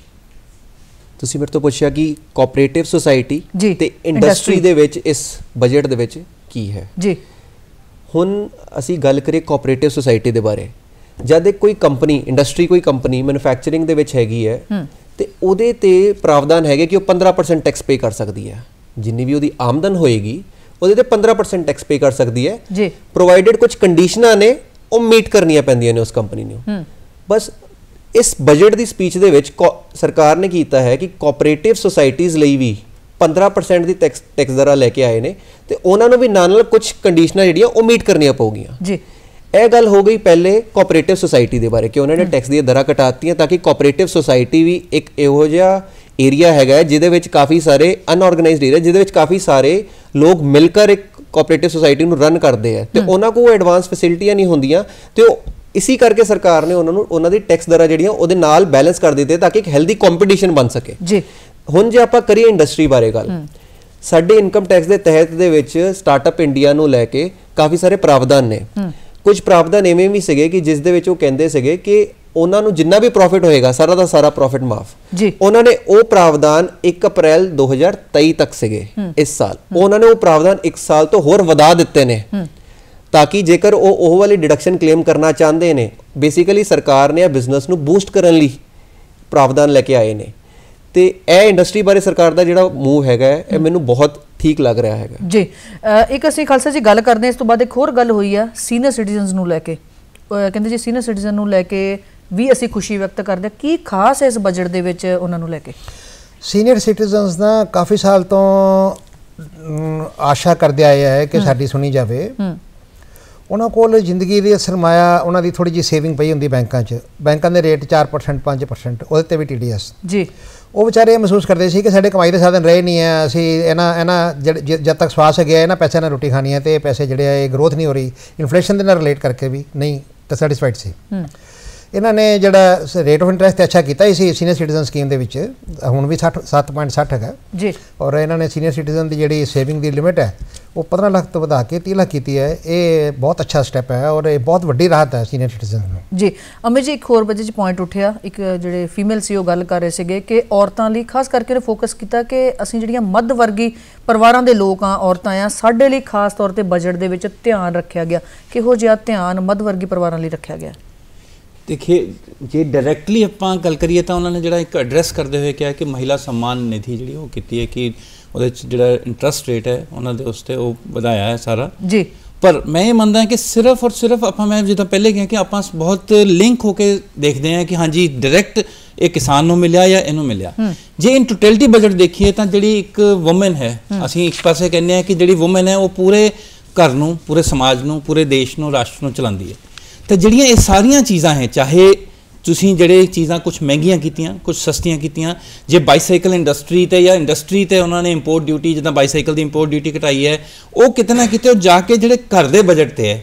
ਤੁਸੀਂ ਮੇਰੇ ਤੋਂ ਪੁੱਛਿਆ ਕਿ ਕੋਆਪਰੇਟਿਵ ਸੁਸਾਇਟੀ ਤੇ ਇੰਡਸਟਰੀ ਦੇ ਵਿੱਚ ਇਸ ਬਜਟ ਦੇ ਵਿੱਚ ਕੀ ਹੈ ਜੀ। ਹੁਣ ਅਸੀਂ ਗੱਲ ਕਰੀਏ ਕੋਆਪਰੇਟਿਵ ਸੁਸਾਇਟੀ ਦੇ ਬਾਰੇ। ਜਦ ਕੋਈ ਕੰਪਨੀ, ਇੰਡਸਟਰੀ ਕੋਈ ਕੰਪਨੀ ਮੈਨੂਫੈਕਚਰਿੰਗ ਦੇ ਵਿੱਚ ਹੈਗੀ ਹੈ ਤੇ ਉਹਦੇ ਤੇ ਪ੍ਰਾਵਧਾਨ ਹੈਗੇ ਕਿ ਉਹ 15% ਟੈਕਸ ਪੇ ਕਰ ਸਕਦੀ ਹੈ। ਜਿੰਨੀ ਵੀ ਉਹਦੀ ਆਮਦਨ ਹੋਏਗੀ ਉਹਦੇ ਤੇ 15% ਟੈਕਸ ਪੇ ਕਰ ਸਕਦੀ ਹੈ ਜੀ, ਪ੍ਰੋਵਾਈਡਡ ਕੁਝ ਕੰਡੀਸ਼ਨਾਂ ਨੇ ਉਹ ਮੀਟ ਕਰਨੀਆਂ ਪੈਂਦੀਆਂ ਨੇ ਉਸ ਕੰਪਨੀ ਨੂੰ। ਬਸ ਇਸ ਬਜਟ ਦੀ ਸਪੀਚ ਦੇ ਵਿੱਚ ਸਰਕਾਰ ਨੇ ਕੀਤਾ ਹੈ ਕਿ ਕੋਆਪਰੇਟਿਵ ਸੁਸਾਇਟੀਜ਼ ਲਈ ਵੀ 15% ਦੀ ਟੈਕਸ ਦਰਾਂ ਲੈ ਕੇ ਆਏ ਨੇ ਤੇ ਉਹਨਾਂ ਨੂੰ ਵੀ ਨਾਲ ਕੁਝ ਕੰਡੀਸ਼ਨਾਂ ਜਿਹੜੀਆਂ ਉਹ ਮੀਟ ਕਰਨੀਆਂ ਪਊਗੀਆਂ ਜੀ। ਇਹ ਗੱਲ ਹੋ ਗਈ ਪਹਿਲੇ ਕੋਆਪਰੇਟਿਵ ਸੁਸਾਇਟੀ ਦੇ ਬਾਰੇ ਕਿ ਉਹਨਾਂ ਨੇ ਟੈਕਸ ਦੀਆਂ ਦਰਾਂ ਘਟਾਤੀਆਂ ਤਾਂ ਕਿ ਕੋਆਪਰੇਟਿਵ ਸੁਸਾਇਟੀ ਵੀ ਇੱਕ ਇਹੋ ਜਿਹਾ ਏਰੀਆ ਹੈਗਾ ਜਿਹਦੇ ਵਿੱਚ ਕਾਫੀ ਸਾਰੇ ਅਨਆਰਗੇਨਾਈਜ਼ਡ ਏਰੀਆ, ਜਿਹਦੇ ਵਿੱਚ ਕਾਫੀ ਸਾਰੇ ਲੋਕ ਮਿਲ ਕੇ ਇੱਕ ਕੋਆਪਰੇਟਿਵ ਸੁਸਾਇਟੀ ਨੂੰ ਰਨ ਕਰਦੇ ਆ ਤੇ ਉਹਨਾਂ ਕੋਲ ਐਡਵਾਂਸ ਫੈਸਿਲਿਟੀਆਂ ਨਹੀਂ ਹੁੰਦੀਆਂ ਤੇ ਉਹ ਇसी करके सरकार ने उन्होंने टैक्स दर जी बैलेंस कर दिते ताकि एक हेल्दी कंपीटिशन बन सके जी। हुण जे आपां करिए इंडस्ट्री बारे गल, साडे इनकम टैक्स के तहत दे विच स्टार्टअप इंडिया नूं लैके काफ़ी सारे प्रावधान ने। कुछ प्रावधान इवें भी सीगे कि जिस दे विच ओह कहिंदे सीगे कि उन्हां नूं जिन्ना भी प्रॉफिट होएगा सारा दा सारा प्रॉफिट माफ जी। उन्होंने वो प्रावधान 1 अप्रैल 2023 तक सीगे इस साल, उन्होंने वो प्रावधान 1 साल तो होर वधा दिते ने ताकि जेकर ਉਹ ਵਾਲੀ डिडक्शन क्लेम करना चाहते हैं। बेसिकली सरकार ने बिजनेस ਨੂੰ बूस्ट करने ਲਈ प्रावधान लेके आए ने ਤੇ ਇਹ ਇੰਡਸਟਰੀ ਬਾਰੇ ਸਰਕਾਰ ਦਾ ਜਿਹੜਾ ਮੂਵ ਹੈਗਾ ਇਹ ਮੈਨੂੰ ਬਹੁਤ ਠੀਕ ਲੱਗ ਰਿਹਾ ਹੈਗਾ ਜੀ। ਇੱਕ ਅਸੀਂ ਖਾਲਸਾ ਜੀ ਗੱਲ ਕਰਦੇ ਹਾਂ, ਇਸ ਤੋਂ ਬਾਅਦ ਇੱਕ ਹੋਰ ਗੱਲ ਹੋਈ ਆ ਸੀਨੀਅਰ ਸਿਟੀਜ਼ਨਸ ਨੂੰ ਲੈ ਕੇ। ਕਹਿੰਦੇ ਜੀ ਸੀਨੀਅਰ ਸਿਟੀਜ਼ਨ ਨੂੰ ਲੈ ਕੇ ਵੀ ਅਸੀਂ ਖੁਸ਼ੀ ਵਿਅਕਤ ਕਰਦੇ ਹਾਂ। ਕੀ ਖਾਸ ਹੈ ਇਸ ਬਜਟ ਦੇ ਵਿੱਚ ਉਹਨਾਂ ਨੂੰ ਲੈ ਕੇ? ਸੀਨੀਅਰ ਸਿਟੀਜ਼ਨਸ ਦਾ ਕਾਫੀ ਸਾਲ ਤੋਂ ਆਸ਼ਾ ਕਰਦੇ ਆਏ ਹੈ ਕਿ ਸਾਡੀ ਸੁਣੀ ਜਾਵੇ। ਉਹਨਾਂ ਕੋਲ ਜ਼ਿੰਦਗੀ ਦੀ ਸਰਮਾਇਆ, ਉਹਨਾਂ ਦੀ ਥੋੜੀ ਜਿਹੀ ਸੇਵਿੰਗ ਪਈ ਹੁੰਦੀ ਬੈਂਕਾਂ 'ਚ। ਬੈਂਕਾਂ ਦੇ ਰੇਟ 4% 5%, ਉਹਦੇ 'ਤੇ ਵੀ TDS ਜੀ। ਉਹ ਵਿਚਾਰੇ ਇਹ ਮਹਿਸੂਸ ਕਰਦੇ ਸੀ ਕਿ ਸਾਡੇ ਕਮਾਈ ਦੇ ਸਾਧਨ ਰਹੇ ਨਹੀਂ ਹੈ, ਅਸੀਂ ਇਹਨਾਂ ਜਦ ਤੱਕ ਸਵਾਸ ਗਿਆ ਇਹਨਾਂ ਪੈਸਿਆਂ ਨਾਲ ਰੋਟੀ ਖਾਣੀ ਹੈ ਤੇ ਇਹ ਪੈਸੇ ਜਿਹੜੇ ਆ ਇਹ ਗਰੋਥ ਨਹੀਂ ਹੋ ਰਹੀ, ਇਨਫਲੇਸ਼ਨ ਦੇ ਨਾਲ ਰਿਲੇਟ ਕਰਕੇ ਵੀ ਨਹੀਂ ਤਾਂ ਸੈਟਿਸਫਾਈਡ ਸੀ। ਇਹਨਾਂ ਨੇ ਜਿਹੜਾ ਰੇਟ ਆਫ ਇੰਟਰਸਟ ਅੱਛਾ ਕੀਤਾ ਸੀ ਸੀਨੀਅਰ ਸਿਟੀਜ਼ਨ ਸਕੀਮ ਦੇ ਵਿੱਚ, ਹੁਣ ਵੀ 7.60 ਹੈਗਾ ਜੀ। ਔਰ ਇਹਨਾਂ ਨੇ ਸੀਨੀਅਰ ਸਿਟੀਜ਼ਨ ਦੀ ਜਿਹੜੀ ਸੇਵਿੰਗ ਦੀ ਲਿਮਿਟ ਹੈ ਉਹ 15 ਲੱਖ ਤੋਂ ਵਧਾ ਕੇ 30 ਲੱਖ ਕੀਤੀ ਹੈ। ਇਹ ਬਹੁਤ ਅੱਛਾ ਸਟੈਪ ਹੈ ਔਰ ਇਹ ਬਹੁਤ ਵੱਡੀ ਰਾਹਤ ਹੈ ਸੀਨੀਅਰ ਸਿਟੀਜ਼ਨ ਨੂੰ ਜੀ। ਅਮਿਤ ਜੀ, ਇੱਕ ਹੋਰ ਵਜ੍ਹਾ 'ਚ ਪੁਆਇੰਟ ਉੱਠਿਆ, ਇੱਕ ਜਿਹੜੇ ਫੀਮੇਲ ਸੀ ਉਹ ਗੱਲ ਕਰ ਰਹੇ ਸੀਗੇ ਕਿ ਔਰਤਾਂ ਲਈ ਖਾਸ ਕਰਕੇ ਉਹਨੇ ਫੋਕਸ ਕੀਤਾ ਕਿ ਅਸੀਂ ਜਿਹੜੀਆਂ ਮੱਧ ਵਰਗੀ ਪਰਿਵਾਰਾਂ ਦੇ ਲੋਕ ਆ, ਔਰਤਾਂ ਆ, ਸਾਡੇ ਲਈ ਖਾਸ ਤੌਰ 'ਤੇ ਬਜਟ ਦੇ ਵਿੱਚ ਧਿਆਨ ਰੱਖਿਆ ਗਿਆ। ਕਿਹੋ ਜਿਹਾ ਧਿਆਨ ਮੱਧ ਵਰਗੀ ਪਰਿਵਾਰਾਂ ਲਈ ਰੱਖਿਆ ਗਿਆ? देखिए जे डायरैक्टली ਆਪਾਂ ਗੱਲ ਕਰੀਏ ਤਾਂ ਉਹਨਾਂ ਨੇ ਜਿਹੜਾ ਇੱਕ ਐਡਰੈਸ ਕਰਦੇ ਹੋਏ ਕਿਹਾ ਕਿ ਮਹਿਲਾ सम्मान निधि ਜਿਹੜੀ ਉਹ ਕੀਤੀ ਹੈ ਕਿ ਉਹਦੇ ਚ ਜਿਹੜਾ ਇੰਟਰਸਟ ਰੇਟ ਹੈ ਉਹਨਾਂ ਦੇ ਉਸ ਤੇ ਉਹ ਵਧਾਇਆ ਹੈ ਸਾਰਾ ਜੀ। ਪਰ ਮੈਂ ਇਹ ਮੰਨਦਾ ਕਿ ਸਿਰਫ ਔਰ ਸਿਰਫ ਆਪਾਂ ਮੈਂ ਜਿੱਦਾਂ ਪਹਿਲੇ ਕਿਹਾ ਕਿ ਆਪਾਂ ਬਹੁਤ ਲਿੰਕ ਹੋ ਕੇ ਦੇਖਦੇ ਹਾਂ ਕਿ ਹਾਂਜੀ ਡਾਇਰੈਕਟ ਇਹ ਕਿਸਾਨ ਨੂੰ ਮਿਲਿਆ ਜਾਂ ਇਹਨੂੰ ਮਿਲਿਆ। ਜੇ ਇਨ ਟੋਟੈਲਿਟੀ ਬਜਟ ਦੇਖੀਏ ਤਾਂ ਜਿਹੜੀ ਇੱਕ ਵੂਮਨ ਹੈ, ਅਸੀਂ ਇੱਕ ਪਾਸੇ ਕਹਿੰਦੇ ਹਾਂ ਕਿ ਜਿਹੜੀ ਵੂਮਨ ਹੈ ਉਹ ਪੂਰੇ ਘਰ ਨੂੰ, ਪੂਰੇ ਸਮਾਜ ਨੂੰ, ਪੂਰੇ ਦੇਸ਼ ਨੂੰ, ਰਾਸ਼ਟਰ ਨੂੰ ਚਲਾਉਂਦੀ ਹੈ। तो ਜਿਹੜੀਆਂ ਇਹ ਸਾਰੀਆਂ ਚੀਜ਼ਾਂ ਹੈ, ਚਾਹੇ ਤੁਸੀਂ ਜਿਹੜੇ ਚੀਜ਼ਾਂ ਕੁਝ ਮਹਿੰਗੀਆਂ ਕੀਤੀਆਂ, ਕੁਝ ਸਸਤੀਆਂ ਕੀਤੀਆਂ, ਜੇ ਬਾਈਸਾਈਕਲ ਇੰਡਸਟਰੀ ਤੇ ਜਾਂ ਇੰਡਸਟਰੀ ਤੇ ਉਹਨਾਂ ਨੇ ਇੰਪੋਰਟ ਡਿਊਟੀ ਜਿੱਦਾਂ ਬਾਈਸਾਈਕਲ ਦੀ ਇੰਪੋਰਟ ਡਿਊਟੀ ਘਟਾਈ ਹੈ, ਉਹ ਕਿਤੇ ਨਾ ਕਿਤੇ ਉਹ ਜਾ ਕੇ ਜਿਹੜੇ ਘਰ ਦੇ ਬਜਟ ਤੇ ਹੈ,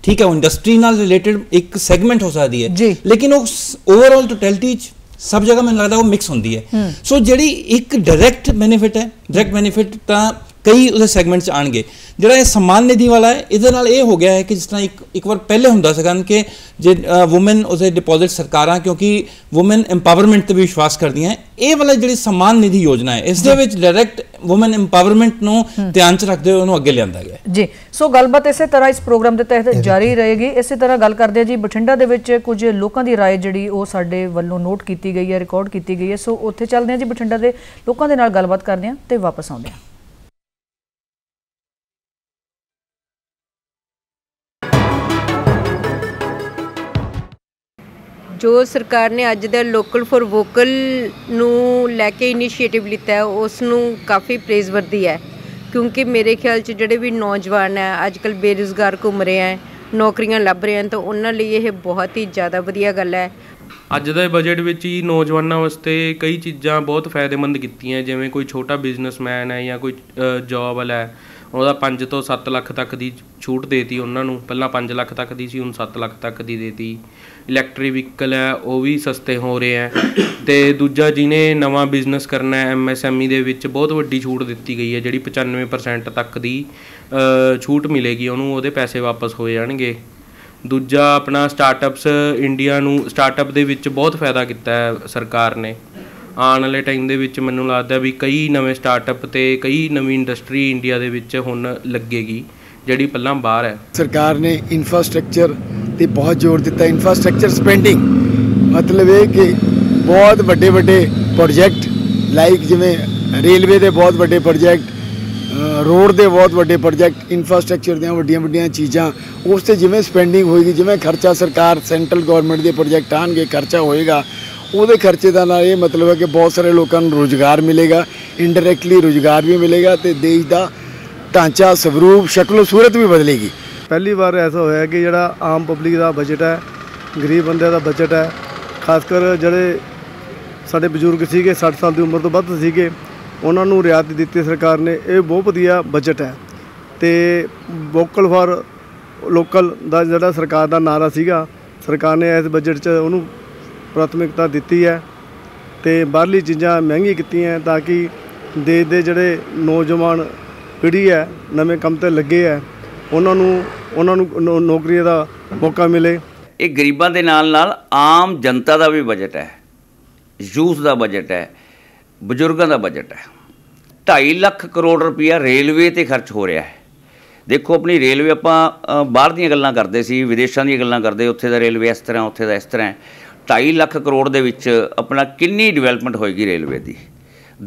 ਠੀਕ ਹੈ, ਉਹ ਇੰਡਸਟਰੀ ਨਾਲ ਰਿਲੇਟਡ ਇੱਕ ਸੈਗਮੈਂਟ ਹੋ ਸਕਦੀ ਹੈ, ਲੇਕਿਨ ਉਹ ਓਵਰਆਲ ਟੋਟੈਲਿਟੀ सब जगह मैंने लगता है वो मिक्स होती है। सो जी एक डायरैक्ट बेनीफिट है, डायरैक्ट बेनीफिट तो कई उस सैगमेंट आएंगे। जोड़ा ये सम्मान निधि वाला है, ये हो गया है कि जिस तरह एक बार पहले होंगे सन कि जे वुमेन उसे डिपॉजिट सरकारां क्योंकि वुमेन एम्पावरमेंट पर भी विश्वास करती हैं, ये वाला जी सम्मान निधि योजना है इस डायरैक्ट वुमेन एम्पावरमेंट नूं ध्यान च रखते हुए उन्होंने अगे लिया गया जी। सो गलबात इस तरह इस प्रोग्राम के तहत जारी रहेगी। इस तरह गल करते हैं जी बठिंडा दे विच कुछ लोगों की राय जी साडे वल्लों नोट की गई है, रिकॉर्ड की गई है। सो उत्थे चलते हैं जी, बठिंडा के लोगों के नाल गलबात करते हैं तो वापस आते हैं। जो सरकार ने अज दा लोकल फॉर वोकल नूं लैके इनीशिएटिव लिता है उसनूं काफ़ी प्रेज़वर्दी है, क्योंकि मेरे ख्याल च जिहड़े भी नौजवान है अजकल बेरोज़गार घूम रहे हैं, नौकरियां लभ रहे हैं, तो उन्हां लई यह बहुत ही ज़्यादा वधिया गल है। ਅੱਜ ਦੇ ਬਜਟ ਵਿੱਚ ਹੀ ਨੌਜਵਾਨਾਂ ਵਾਸਤੇ ਕਈ ਚੀਜ਼ਾਂ ਬਹੁਤ ਫਾਇਦੇਮੰਦ ਕੀਤੀਆਂ, ਜਿਵੇਂ ਕੋਈ ਛੋਟਾ ਬਿਜ਼ਨਸਮੈਨ ਹੈ ਜਾਂ ਕੋਈ ਜੌਬ ਵਾਲਾ ਹੈ, ਉਹਦਾ 5 ਤੋਂ 7 ਲੱਖ ਤੱਕ ਦੀ ਛੂਟ ਦੇਤੀ ਉਹਨਾਂ ਨੂੰ। ਪਹਿਲਾਂ 5 ਲੱਖ ਤੱਕ ਦੀ ਸੀ, ਹੁਣ 7 ਲੱਖ ਤੱਕ ਦੀ ਦੇਤੀ। ਇਲੈਕਟ੍ਰਿਕ ਵਹੀਕਲ ਹੈ ਉਹ ਵੀ ਸਸਤੇ ਹੋ ਰਹੇ ਹੈ। ਅਤੇ ਦੂਜਾ ਜਿਹਨੇ ਨਵਾਂ ਬਿਜ਼ਨਸ ਕਰਨਾ ਹੈ MSME ਦੇ ਵਿੱਚ ਬਹੁਤ ਵੱਡੀ ਛੂਟ ਦਿੱਤੀ ਗਈ ਹੈ, ਜਿਹੜੀ 95% ਤੱਕ ਦੀ ਛੂਟ ਮਿਲੇਗੀ ਉਹਨੂੰ, ਉਹਦੇ ਪੈਸੇ ਵਾਪਸ ਹੋ ਜਾਣਗੇ। ਦੂਜਾ ਆਪਣਾ ਸਟਾਰਟਅਪਸ ਇੰਡੀਆ ਨੂੰ, ਸਟਾਰਟਅਪ ਦੇ ਵਿੱਚ ਬਹੁਤ ਫਾਇਦਾ ਕੀਤਾ ਹੈ ਸਰਕਾਰ ਨੇ। ਆਉਣ ਵਾਲੇ ਟਾਈਮ ਦੇ ਵਿੱਚ ਮੈਨੂੰ ਲੱਗਦਾ ਵੀ ਕਈ ਨਵੇਂ ਸਟਾਰਟਅਪ ਅਤੇ ਕਈ ਨਵੀਂ ਇੰਡਸਟਰੀ ਇੰਡੀਆ ਦੇ ਵਿੱਚ ਹੁਣ ਲੱਗੇਗੀ, ਜਿਹੜੀ ਪਹਿਲਾਂ ਬਾਹਰ ਹੈ। ਸਰਕਾਰ ਨੇ ਇਨਫਰਾਸਟ੍ਰਕਚਰ 'ਤੇ ਬਹੁਤ ਜ਼ੋਰ ਦਿੱਤਾ। ਇਨਫਰਾਸਟ੍ਰਕਚਰ ਸਪੈਂਡਿੰਗ ਮਤਲਬ ਇਹ ਕਿ ਬਹੁਤ ਵੱਡੇ ਵੱਡੇ ਪ੍ਰੋਜੈਕਟ ਲਾਈਕ ਜਿਵੇਂ ਰੇਲਵੇ ਦੇ ਬਹੁਤ ਵੱਡੇ ਪ੍ਰੋਜੈਕਟ, रोड के बहुत बड़े प्रोजैक्ट, इंफ्रास्ट्रक्चर ਦੀਆਂ ਵੱਡੀਆਂ चीज़ा उस पर जिमें स्पेंडिंग होएगी, जिमें खर्चा सरकार सेंट्रल गौरमेंट के प्रोजैक्ट आएंगे, खर्चा होएगा, वो खर्चे का नाल ये मतलब है कि बहुत सारे लोगों को रोज़गार मिलेगा, इनडायरैक्टली रोज़गार भी मिलेगा, तो देश का ढांचा स्वरूप शक्लो सूरत भी बदलेगी। पहली बार ऐसा होया कि जोड़ा आम पब्लिक का बजट है, गरीब बंदे का बजट है, खासकर जोड़े साढ़े बजुर्ग से 60 साल की उम्र तो वध सीगे ਉਹਨਾਂ ਨੂੰ ਰਿਆਇਤ ਦਿੱਤੀ ਸਰਕਾਰ ਨੇ। ਇਹ ਬਹੁਤ ਵਧੀਆ ਬਜਟ ਹੈ। ਤੇ ਵੋਕਲ ਫਾਰ ਲੋਕਲ ਦਾ ਜਿਹੜਾ ਸਰਕਾਰ ਦਾ ਨਾਰਾ ਸੀਗਾ, ਸਰਕਾਰ ਨੇ ਇਸ ਬਜਟ 'ਚ ਉਹਨੂੰ ਪ੍ਰਾਥਮਿਕਤਾ ਦਿੱਤੀ ਹੈ ਤੇ ਬਾਹਰਲੀ ਚੀਜ਼ਾਂ ਮਹਿੰਗੀ ਕੀਤੀਆਂ ਤਾਂ ਕਿ ਦੇਸ਼ ਦੇ ਜਿਹੜੇ ਨੌਜਵਾਨ ਪੀੜ੍ਹੀ ਹੈ ਨਵੇਂ ਕੰਮ ਤੇ ਲੱਗੇ ਹੈ ਉਹਨਾਂ ਨੂੰ ਨੌਕਰੀਆਂ ਦਾ ਮੌਕਾ ਮਿਲੇ। ਇਹ ਗਰੀਬਾਂ ਦੇ ਨਾਲ ਆਮ ਜਨਤਾ ਦਾ ਵੀ ਬਜਟ ਹੈ, ਯੂਥ ਦਾ ਬਜਟ ਹੈ, ਬਜ਼ੁਰਗਾਂ ਦਾ ਬਜਟ ਹੈ। 2.5 ਲੱਖ ਕਰੋੜ ਰੁਪਈਆ ਰੇਲਵੇ 'ਤੇ ਖਰਚ ਹੋ ਰਿਹਾ ਹੈ। ਦੇਖੋ ਆਪਣੀ ਰੇਲਵੇ, ਆਪਾਂ ਬਾਹਰ ਦੀਆਂ ਗੱਲਾਂ ਕਰਦੇ ਸੀ, ਵਿਦੇਸ਼ਾਂ ਦੀਆਂ ਗੱਲਾਂ ਕਰਦੇ, ਉੱਥੇ ਦਾ ਰੇਲਵੇ ਇਸ ਤਰ੍ਹਾਂ, ਉੱਥੇ ਦਾ ਇਸ ਤਰ੍ਹਾਂ ਹੈ। 2.5 ਲੱਖ ਕਰੋੜ ਦੇ ਵਿੱਚ ਆਪਣਾ ਕਿੰਨੀ ਡਿਵੈਲਪਮੈਂਟ ਹੋਏਗੀ ਰੇਲਵੇ ਦੀ।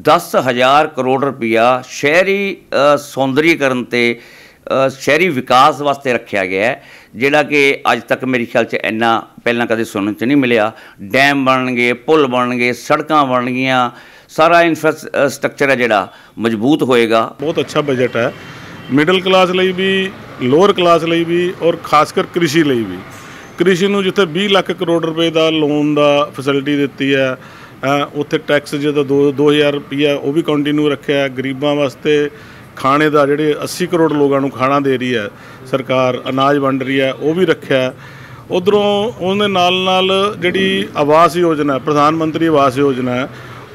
10,000 ਕਰੋੜ ਰੁਪਈਆ ਸ਼ਹਿਰੀ ਸੌਂਦਰੀਕਰਨ ਅਤੇ ਸ਼ਹਿਰੀ ਵਿਕਾਸ ਵਾਸਤੇ ਰੱਖਿਆ ਗਿਆ ਹੈ, ਜਿਹੜਾ ਕਿ ਅੱਜ ਤੱਕ ਮੇਰੇ ਖਿਆਲ 'ਚ ਇੰਨਾ ਪਹਿਲਾਂ ਕਦੇ ਸੁਣਨ 'ਚ ਨਹੀਂ ਮਿਲਿਆ। ਡੈਮ ਬਣਨਗੇ, ਪੁਲ ਬਣਨਗੇ, ਸੜਕਾਂ ਬਣਨਗੀਆਂ, ਸਾਰਾ ਇਨਫਰਾਸਟ੍ਰਕਚਰ ਹੈ ਜਿਹੜਾ ਮਜ਼ਬੂਤ ਹੋਏਗਾ। ਬਹੁਤ ਅੱਛਾ ਬਜਟ ਹੈ, ਮਿਡਲ ਕਲਾਸ ਲਈ ਵੀ, ਲੋਅਰ ਕਲਾਸ ਲਈ ਵੀ, ਔਰ ਖਾਸ ਕਰ ਕ੍ਰਿਸ਼ੀ ਲਈ ਵੀ। ਕ੍ਰਿਸ਼ੀ ਨੂੰ ਜਿੱਥੇ 20 ਲੱਖ ਕਰੋੜ ਰੁਪਏ ਦਾ ਲੋਨ ਦਾ ਫੈਸਿਲਿਟੀ ਦਿੱਤੀ ਹੈ, ਉੱਥੇ ਟੈਕਸ ਜਿਹਦਾ 2,000 ਰੁਪਈਆ ਉਹ ਵੀ ਕੰਟੀਨਿਊ ਰੱਖਿਆ। ਗਰੀਬਾਂ ਵਾਸਤੇ ਖਾਣੇ ਦਾ ਜਿਹੜੇ 80 ਕਰੋੜ ਲੋਕਾਂ ਨੂੰ ਖਾਣਾ ਦੇ ਰਹੀ ਹੈ ਸਰਕਾਰ, ਅਨਾਜ ਵੰਡ ਰਹੀ ਹੈ, ਉਹ ਵੀ ਰੱਖਿਆ। ਉੱਧਰੋਂ ਉਹਦੇ ਨਾਲ ਜਿਹੜੀ ਆਵਾਸ ਯੋਜਨਾ, ਪ੍ਰਧਾਨ ਮੰਤਰੀ ਆਵਾਸ ਯੋਜਨਾ ਹੈ,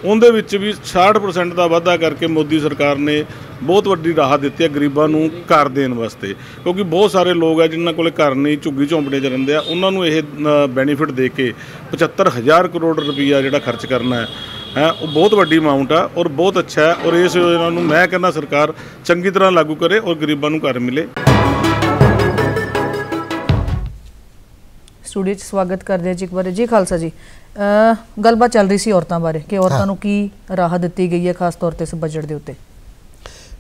ਉਹਦੇ ਵਿੱਚ ਵੀ 60% ਦਾ ਵਾਧਾ ਕਰਕੇ ਮੋਦੀ ਸਰਕਾਰ ਨੇ ਬਹੁਤ ਵੱਡੀ ਰਾਹਤ ਦਿੱਤੀ ਹੈ ਗਰੀਬਾਂ ਨੂੰ ਘਰ ਦੇਣ ਵਾਸਤੇ। ਕਿਉਂਕਿ ਬਹੁਤ ਸਾਰੇ ਲੋਕ ਹੈ ਜਿਨ੍ਹਾਂ ਕੋਲ ਘਰ ਨਹੀਂ, ਝੁੱਗੀ ਝੌਂਪੜੇ 'ਚ ਰਹਿੰਦੇ ਆ, ਉਹਨਾਂ ਨੂੰ ਇਹ ਬੈਨੀਫਿਟ ਦੇ ਕੇ 75,000 ਕਰੋੜ ਰੁਪਈਆ ਜਿਹੜਾ ਖਰਚ ਕਰਨਾ ਹੈ ਉਹ ਬਹੁਤ ਵੱਡੀ ਅਮਾਊਂਟ ਆ ਔਰ ਬਹੁਤ ਅੱਛਾ ਹੈ। ਔਰ ਇਸ ਯੋਜਨਾ ਨੂੰ ਮੈਂ ਕਹਿੰਦਾ ਸਰਕਾਰ ਚੰਗੀ ਤਰ੍ਹਾਂ ਲਾਗੂ ਕਰੇ ਔਰ ਗਰੀਬਾਂ ਨੂੰ ਘਰ ਮਿਲੇ। ਸਟੂਡੀਓ 'ਚ ਸਵਾਗਤ ਕਰਦੇ ਹਾਂ ਜੀ ਇੱਕ ਵਾਰ। ਜੀ ਖਾਲਸਾ ਜੀ, ਗੱਲਬਾਤ ਚੱਲ ਰਹੀ ਸੀ ਔਰਤਾਂ ਬਾਰੇ ਕਿ ਔਰਤਾਂ ਨੂੰ ਕੀ ਰਾਹਤ ਦਿੱਤੀ ਗਈ ਹੈ ਖਾਸ ਤੌਰ ਤੇ ਇਸ ਬਜਟ ਦੇ ਉੱਤੇ।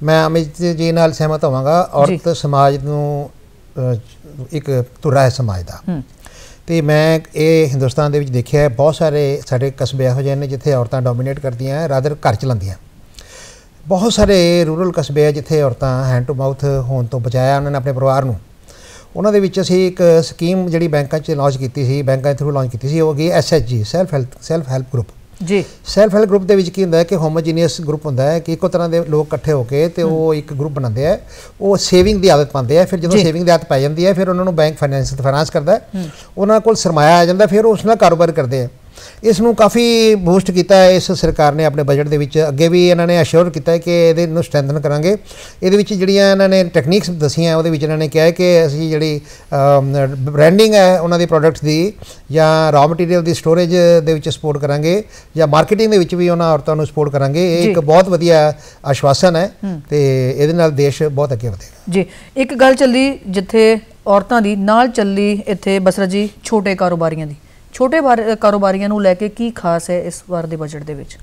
ਮੈਂ ਅਮਿਤ ਜੀ ਨਾਲ ਸਹਿਮਤ ਹੋਵਾਂਗਾ। ਔਰਤ ਸਮਾਜ ਨੂੰ ਇੱਕ ਧੁਰਾ ਹੈ ਸਮਾਜ ਦਾ, ਤੇ ਮੈਂ ਇਹ ਹਿੰਦੁਸਤਾਨ ਦੇ ਵਿੱਚ ਦੇਖਿਆ ਬਹੁਤ ਸਾਰੇ ਸਾਡੇ ਕਸਬੇ ਇਹੋ ਜਿਹੇ ਨੇ ਜਿੱਥੇ ਔਰਤਾਂ ਡੋਮੀਨੇਟ ਕਰਦੀਆਂ, ਰਾਦਰ ਘਰ ਚਲਾਉਂਦੀਆਂ। ਬਹੁਤ ਸਾਰੇ ਰੂਰਲ ਕਸਬੇ ਆ ਜਿੱਥੇ ਔਰਤਾਂ ਹੈਂਡ ਟੂ ਮਾਊਥ ਹੋਣ ਤੋਂ ਬਚਾਇਆ ਉਹਨਾਂ ਨੇ ਆਪਣੇ ਪਰਿਵਾਰ ਨੂੰ। ਉਹਨਾਂ ਦੇ ਵਿੱਚ ਅਸੀਂ ਇੱਕ ਸਕੀਮ ਜਿਹੜੀ ਬੈਂਕਾਂ 'ਚ ਲਾਂਚ ਕੀਤੀ ਸੀ, ਬੈਂਕਾਂ ਦੇ ਥਰੂ ਲਾਂਚ ਕੀਤੀ ਸੀ, ਉਹ ਗਈ SHG, ਸੈਲਫ ਹੈਲਪ ਗਰੁੱਪ। ਜੀ, ਸੈਲਫ ਹੈਲਪ ਗਰੁੱਪ ਦੇ ਵਿੱਚ ਕੀ ਹੁੰਦਾ ਹੈ ਕਿ ਹੋਮੋਜੀਨੀਅਸ ਗਰੁੱਪ ਹੁੰਦਾ ਹੈ ਕਿ ਇੱਕੋ ਤਰ੍ਹਾਂ ਦੇ ਲੋਕ ਇਕੱਠੇ ਹੋ ਕੇ ਤੇ ਉਹ ਇੱਕ ਗਰੁੱਪ ਬਣਾਉਂਦੇ ਆ। ਉਹ ਸੇਵਿੰਗ ਦੀ ਆਦਤ ਪਾਉਂਦੇ ਆ। ਫਿਰ ਜਦੋਂ ਸੇਵਿੰਗ ਦੀ ਆਦਤ ਪੈ ਜਾਂਦੀ ਹੈ ਫਿਰ ਉਹਨਾਂ ਨੂੰ ਬੈਂਕ ਫਾਈਨਾਂਸ ਕਰਦਾ ਹੈ, ਉਹਨਾਂ ਕੋਲ ਸਰਮਾਇਆ ਆ ਜਾਂਦਾ, ਫਿਰ ਉਸ ਨਾਲ ਕਾਰੋਬਾਰ ਕਰਦੇ ਆ। ਇਸ ਨੂੰ ਕਾਫੀ ਬੂਸਟ ਕੀਤਾ ਹੈ ਇਸ ਸਰਕਾਰ ਨੇ ਆਪਣੇ ਬਜਟ ਦੇ ਵਿੱਚ। ਅੱਗੇ ਵੀ ਇਹਨਾਂ ਨੇ ਅਸ਼ੋਰ ਕੀਤਾ ਹੈ ਕਿ ਇਹਦੇ ਨੂੰ ਸਟਰੈਂਥਨ ਕਰਾਂਗੇ। ਇਹਦੇ ਵਿੱਚ ਜਿਹੜੀਆਂ ਇਹਨਾਂ ਨੇ ਟੈਕਨੀਕਸ ਦੱਸੀਆਂ ਉਹਦੇ ਵਿੱਚ ਇਹਨਾਂ ਨੇ ਕਿਹਾ ਕਿ ਅਸੀਂ ਜਿਹੜੀ ਬ੍ਰਾਂਡਿੰਗ ਹੈ ਉਹਨਾਂ ਦੇ ਪ੍ਰੋਡਕਟਸ ਦੀ ਜਾਂ ਰॉ ਮਟੀਰੀਅਲ ਦੀ ਸਟੋਰੇਜ ਦੇ ਵਿੱਚ ਸਪੋਰਟ ਕਰਾਂਗੇ ਜਾਂ ਮਾਰਕੀਟਿੰਗ ਦੇ ਵਿੱਚ ਵੀ ਉਹਨਾਂ ਔਰਤਾਂ ਨੂੰ ਸਪੋਰਟ ਕਰਾਂਗੇ। ਇਹ ਇੱਕ ਬਹੁਤ ਵਧੀਆ ਆਸ਼ਵਾਸਨ ਹੈ ਤੇ ਇਹਦੇ ਨਾਲ ਦੇਸ਼ ਬਹੁਤ ਅੱਗੇ ਵਧੇਗਾ। ਜੀ, ਇੱਕ ਗੱਲ ਚੱਲੀ ਜਿੱਥੇ ਔਰਤਾਂ ਦੀ ਨਾਲ ਚੱਲੀ ਇੱਥੇ ਬਸਰਾ ਜੀ ਛੋਟੇ ਕਾਰੋਬਾਰੀਆਂ ਦੀ। ਛੋਟੇ ਕਾਰੋਬਾਰੀਆਂ ਨੂੰ ਲੈ ਕੇ ਕੀ ਖਾਸ ਹੈ ਇਸ ਵਾਰ ਦੇ ਬਜਟ ਦੇ ਵਿੱਚ?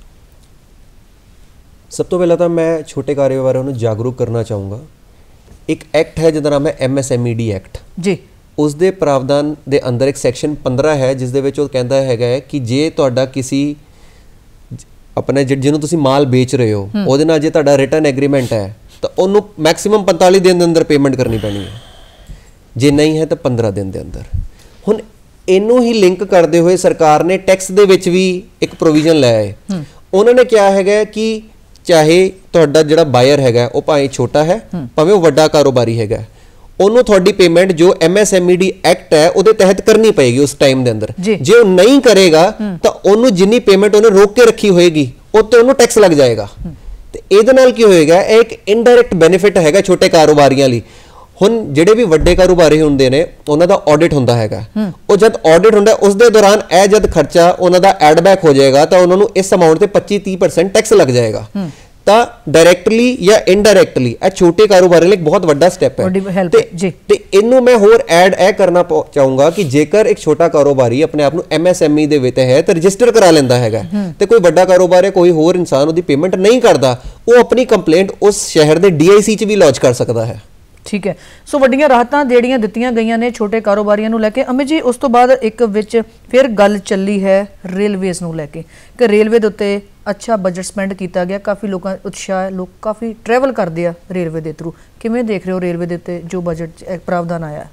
ਸਭ ਤੋਂ ਪਹਿਲਾਂ ਤਾਂ ਮੈਂ ਛੋਟੇ ਕਾਰੋਬਾਰੀਆਂ ਨੂੰ ਜਾਗਰੂਕ ਕਰਨਾ ਚਾਹੂੰਗਾ। ਇੱਕ ਐਕਟ ਹੈ ਜਿਹਦਾ ਨਾਮ ਹੈ MSMED ਐਕਟ। ਜੀ, ਉਸ ਦੇ ਪ੍ਰਾਵਧਾਨ ਦੇ ਅੰਦਰ ਇੱਕ ਸੈਕਸ਼ਨ 15 ਹੈ ਜਿਸ ਦੇ ਵਿੱਚ ਉਹ ਕਹਿੰਦਾ ਹੈਗਾ ਕਿ ਜੇ ਤੁਹਾਡਾ ਕਿਸੇ ਆਪਣੇ ਜਿਹਨੂੰ ਤੁਸੀਂ ਮਾਲ ਵੇਚ ਰਹੇ ਹੋ ਉਹਦੇ ਨਾਲ ਜੇ ਤੁਹਾਡਾ ਰਿਟਰਨ ਐਗਰੀਮੈਂਟ ਹੈ ਤਾਂ ਉਹਨੂੰ ਮੈਕਸਿਮਮ 45 ਦਿਨ ਦੇ ਅੰਦਰ ਪੇਮੈਂਟ ਕਰਨੀ ਪੈਣੀ ਹੈ, ਜੇ ਨਹੀਂ ਹੈ ਤਾਂ 15 ਦਿਨ ਦੇ ਅੰਦਰ। ਹੁਣ ਇਹਨੂੰ ਹੀ ਲਿੰਕ ਕਰਦੇ ਹੋਏ ਸਰਕਾਰ ਨੇ ਟੈਕਸ ਦੇ ਵਿੱਚ ਵੀ ਇੱਕ ਪ੍ਰੋਵੀਜ਼ਨ ਲਾਇਆ ਹੈ। ਉਹਨਾਂ ਨੇ ਕਿਹਾ ਹੈਗਾ ਕਿ ਚਾਹੇ ਤੁਹਾਡਾ ਜਿਹੜਾ ਬਾਇਰ ਹੈਗਾ ਉਹ ਭਾਵੇਂ ਛੋਟਾ ਹੈ ਭਾਵੇਂ ਉਹ ਵੱਡਾ ਕਾਰੋਬਾਰੀ ਹੈਗਾ, ਉਹਨੂੰ ਤੁਹਾਡੀ ਪੇਮੈਂਟ ਜੋ MSMED ਐਕਟ ਹੈ ਉਹਦੇ ਤਹਿਤ ਕਰਨੀ ਪਏਗੀ ਉਸ ਟਾਈਮ ਦੇ ਅੰਦਰ। ਜੇ ਉਹ ਨਹੀਂ ਕਰੇਗਾ ਤਾਂ ਉਹਨੂੰ ਜਿੰਨੀ ਪੇਮੈਂਟ ਉਹਨੇ ਰੋਕ ਕੇ ਰੱਖੀ ਹੋਏਗੀ ਉੱਤੇ ਉਹਨੂੰ ਟੈਕਸ ਲੱਗ ਜਾਏਗਾ। ਤੇ ਇਹਦੇ ਨਾਲ ਕੀ ਹੋਏਗਾ, ਇਹ ਇੱਕ ਇਨਡਾਇਰੈਕਟ ਬੈਨੀਫਿਟ ਹੈਗਾ ਛੋਟੇ ਕਾਰੋਬਾਰੀਆਂ ਲਈ। ਹੁਣ ਜਿਹੜੇ ਵੀ ਵੱਡੇ ਕਾਰੋਬਾਰੀ ਹੁੰਦੇ ਨੇ ਉਹਨਾਂ ਦਾ ਆਡਿਟ ਹੁੰਦਾ ਹੈਗਾ, ਉਹ ਜਦ ਆਡਿਟ ਹੁੰਦਾ ਉਸ ਦੇ ਦੌਰਾਨ ਇਹ ਜਦ ਖਰਚਾ ਉਹਨਾਂ ਦਾ ਐਡ ਬੈਕ ਹੋ ਜਾਏਗਾ ਤਾਂ ਉਹਨਾਂ ਨੂੰ ਇਸ ਅਮਾਉਂਟ ਤੇ 25-30% ਟੈਕਸ ਲੱਗ ਜਾਏਗਾ। ਤਾਂ ਡਾਇਰੈਕਟਲੀ ਜਾਂ ਇਨਡਾਇਰੈਕਟਲੀ ਇਹ ਛੋਟੇ ਕਾਰੋਬਾਰੀ ਲਈ ਬਹੁਤ ਵੱਡਾ ਸਟੈਪ ਹੈ। ਤੇ ਇਹਨੂੰ ਮੈਂ ਹੋਰ ਐਡ ਇਹ ਕਰਨਾ ਚਾਹੂੰਗਾ ਕਿ ਜੇਕਰ ਇੱਕ ਛੋਟਾ ਕਾਰੋਬਾਰੀ ਆਪਣੇ ਆਪ ਨੂੰ MSME ਦੇ ਵਿੱਚ ਹੈ ਤਾਂ ਰਜਿਸਟਰ ਕਰਾ ਲੈਂਦਾ ਹੈਗਾ ਤੇ ਕੋਈ ਵੱਡਾ ਕਾਰੋਬਾਰ ਕੋਈ ਹੋਰ ਇਨਸਾਨ ਉਹਦੀ ਪੇਮੈਂਟ ਨਹੀਂ ਕਰਦਾ, ਉਹ ਆਪਣੀ ਕੰਪਲੇਂਟ ਉਸ ਸ਼ਹਿਰ ਦੇ DIC 'ਚ ਵੀ ਲੌਂਚ ਕਰ ਸਕਦਾ ਹੈ। ਠੀਕ ਹੈ, ਸੋ ਵੱਡੀਆਂ ਰਾਹਤਾਂ ਜਿਹੜੀਆਂ ਦਿੱਤੀਆਂ ਗਈਆਂ ਨੇ ਛੋਟੇ ਕਾਰੋਬਾਰੀਆਂ ਨੂੰ ਲੈ ਕੇ। ਅਮਿਤ ਜੀ, ਉਸ ਤੋਂ ਬਾਅਦ ਇੱਕ ਵਿੱਚ ਫਿਰ ਗੱਲ ਚੱਲੀ ਹੈ ਰੇਲਵੇਜ਼ ਨੂੰ ਲੈ ਕੇ ਕਿ ਰੇਲਵੇ ਦੇ ਉੱਤੇ ਅੱਛਾ ਬਜਟ ਸਪੈਂਡ ਕੀਤਾ ਗਿਆ। ਕਾਫੀ ਲੋਕਾਂ ਉਤਸ਼ਾਹ ਹੈ, ਲੋਕ ਕਾਫੀ ਟਰੈਵਲ ਕਰਦੇ ਆ ਰੇਲਵੇ ਦੇ ਥਰੂ। ਕਿਵੇਂ ਦੇਖ ਰਹੇ ਹੋ ਰੇਲਵੇ ਦੇ ਉੱਤੇ ਜੋ ਬਜਟ ਪ੍ਰਾਵਧਾਨ ਆਇਆ?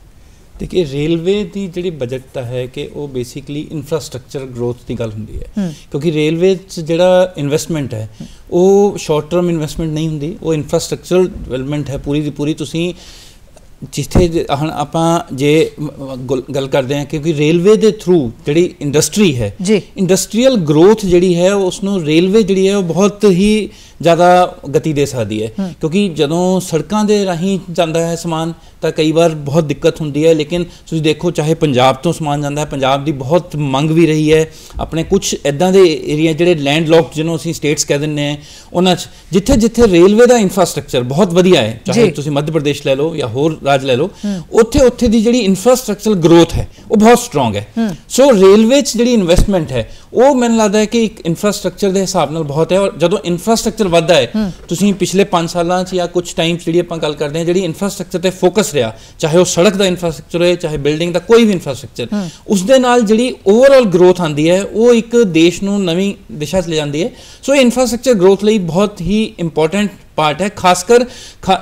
देखिए रेलवे की जी बजट है कि वो बेसिकली इंफ्रास्ट्रक्चर ग्रोथ की गल होंगी है, क्योंकि रेलवे जो इन्वेस्टमेंट है वो शॉर्ट टर्म इन्वेस्टमेंट नहीं होंगी, वो इंफ्रास्ट्रक्चर डिवेलपमेंट है पूरी की पूरी। तुसी जिथे हम आप जे गल करते हैं क्योंकि रेलवे के थ्रू जी इंडस्ट्री है, इंडस्ट्रीयल ग्रोथ जी है उसनों रेलवे जी है वो बहुत ही ज़्यादा गति दे सकती है। क्योंकि जदों सड़कों के राही जाता है समान तो कई बार बहुत दिक्कत होती है, लेकिन तुसीं देखो चाहे पंजाब तो समान जाता है, पंजाब की बहुत मंग भी रही है। अपने कुछ इदां दे एरिया जिहड़े लैंडलॉक जिन्हों असीं स्टेट्स कह दिंदे हैं उन्हां च जिथे जिथे रेलवे का इंफ्रास्ट्रक्चर बहुत वधिया है, चाहे तुसीं मध्य प्रदेश लै लो या होर राज लै लो, उत्थे उत्थे दी जिहड़ी इंफ्रास्ट्रक्चर ग्रोथ है वो बहुत स्ट्रोंग है। सो रेलवे च जिहड़ी इन्वेस्टमेंट है वो मैनूं लगदा है कि एक इंफ्रास्ट्रक्चर के हिसाब नाल बहुत है। और जदों इंफ्रास्ट्रक्चर वधदा है, तुसीं पिछले 5 सालां च या कुछ टाइम जिहड़ी आपां गल करदे हां जिहड़ी इंफ्रास्ट्रक्चर ते फोकस रहा, चाहे वो सड़क का इंफ्रास्ट्रक्चर हो चाहे बिल्डिंग का कोई भी इंफ्रास्ट्रक्चर, उस दे नाल जिहड़ी ओवरऑल ग्रोथ आती है वो एक देश नूं नवीं दिशा च ले जाती है। सो इंफ्रास्ट्रक्चर ग्रोथ लई बहुत ही इंपॉर्टेंट पार्ट है, खासकर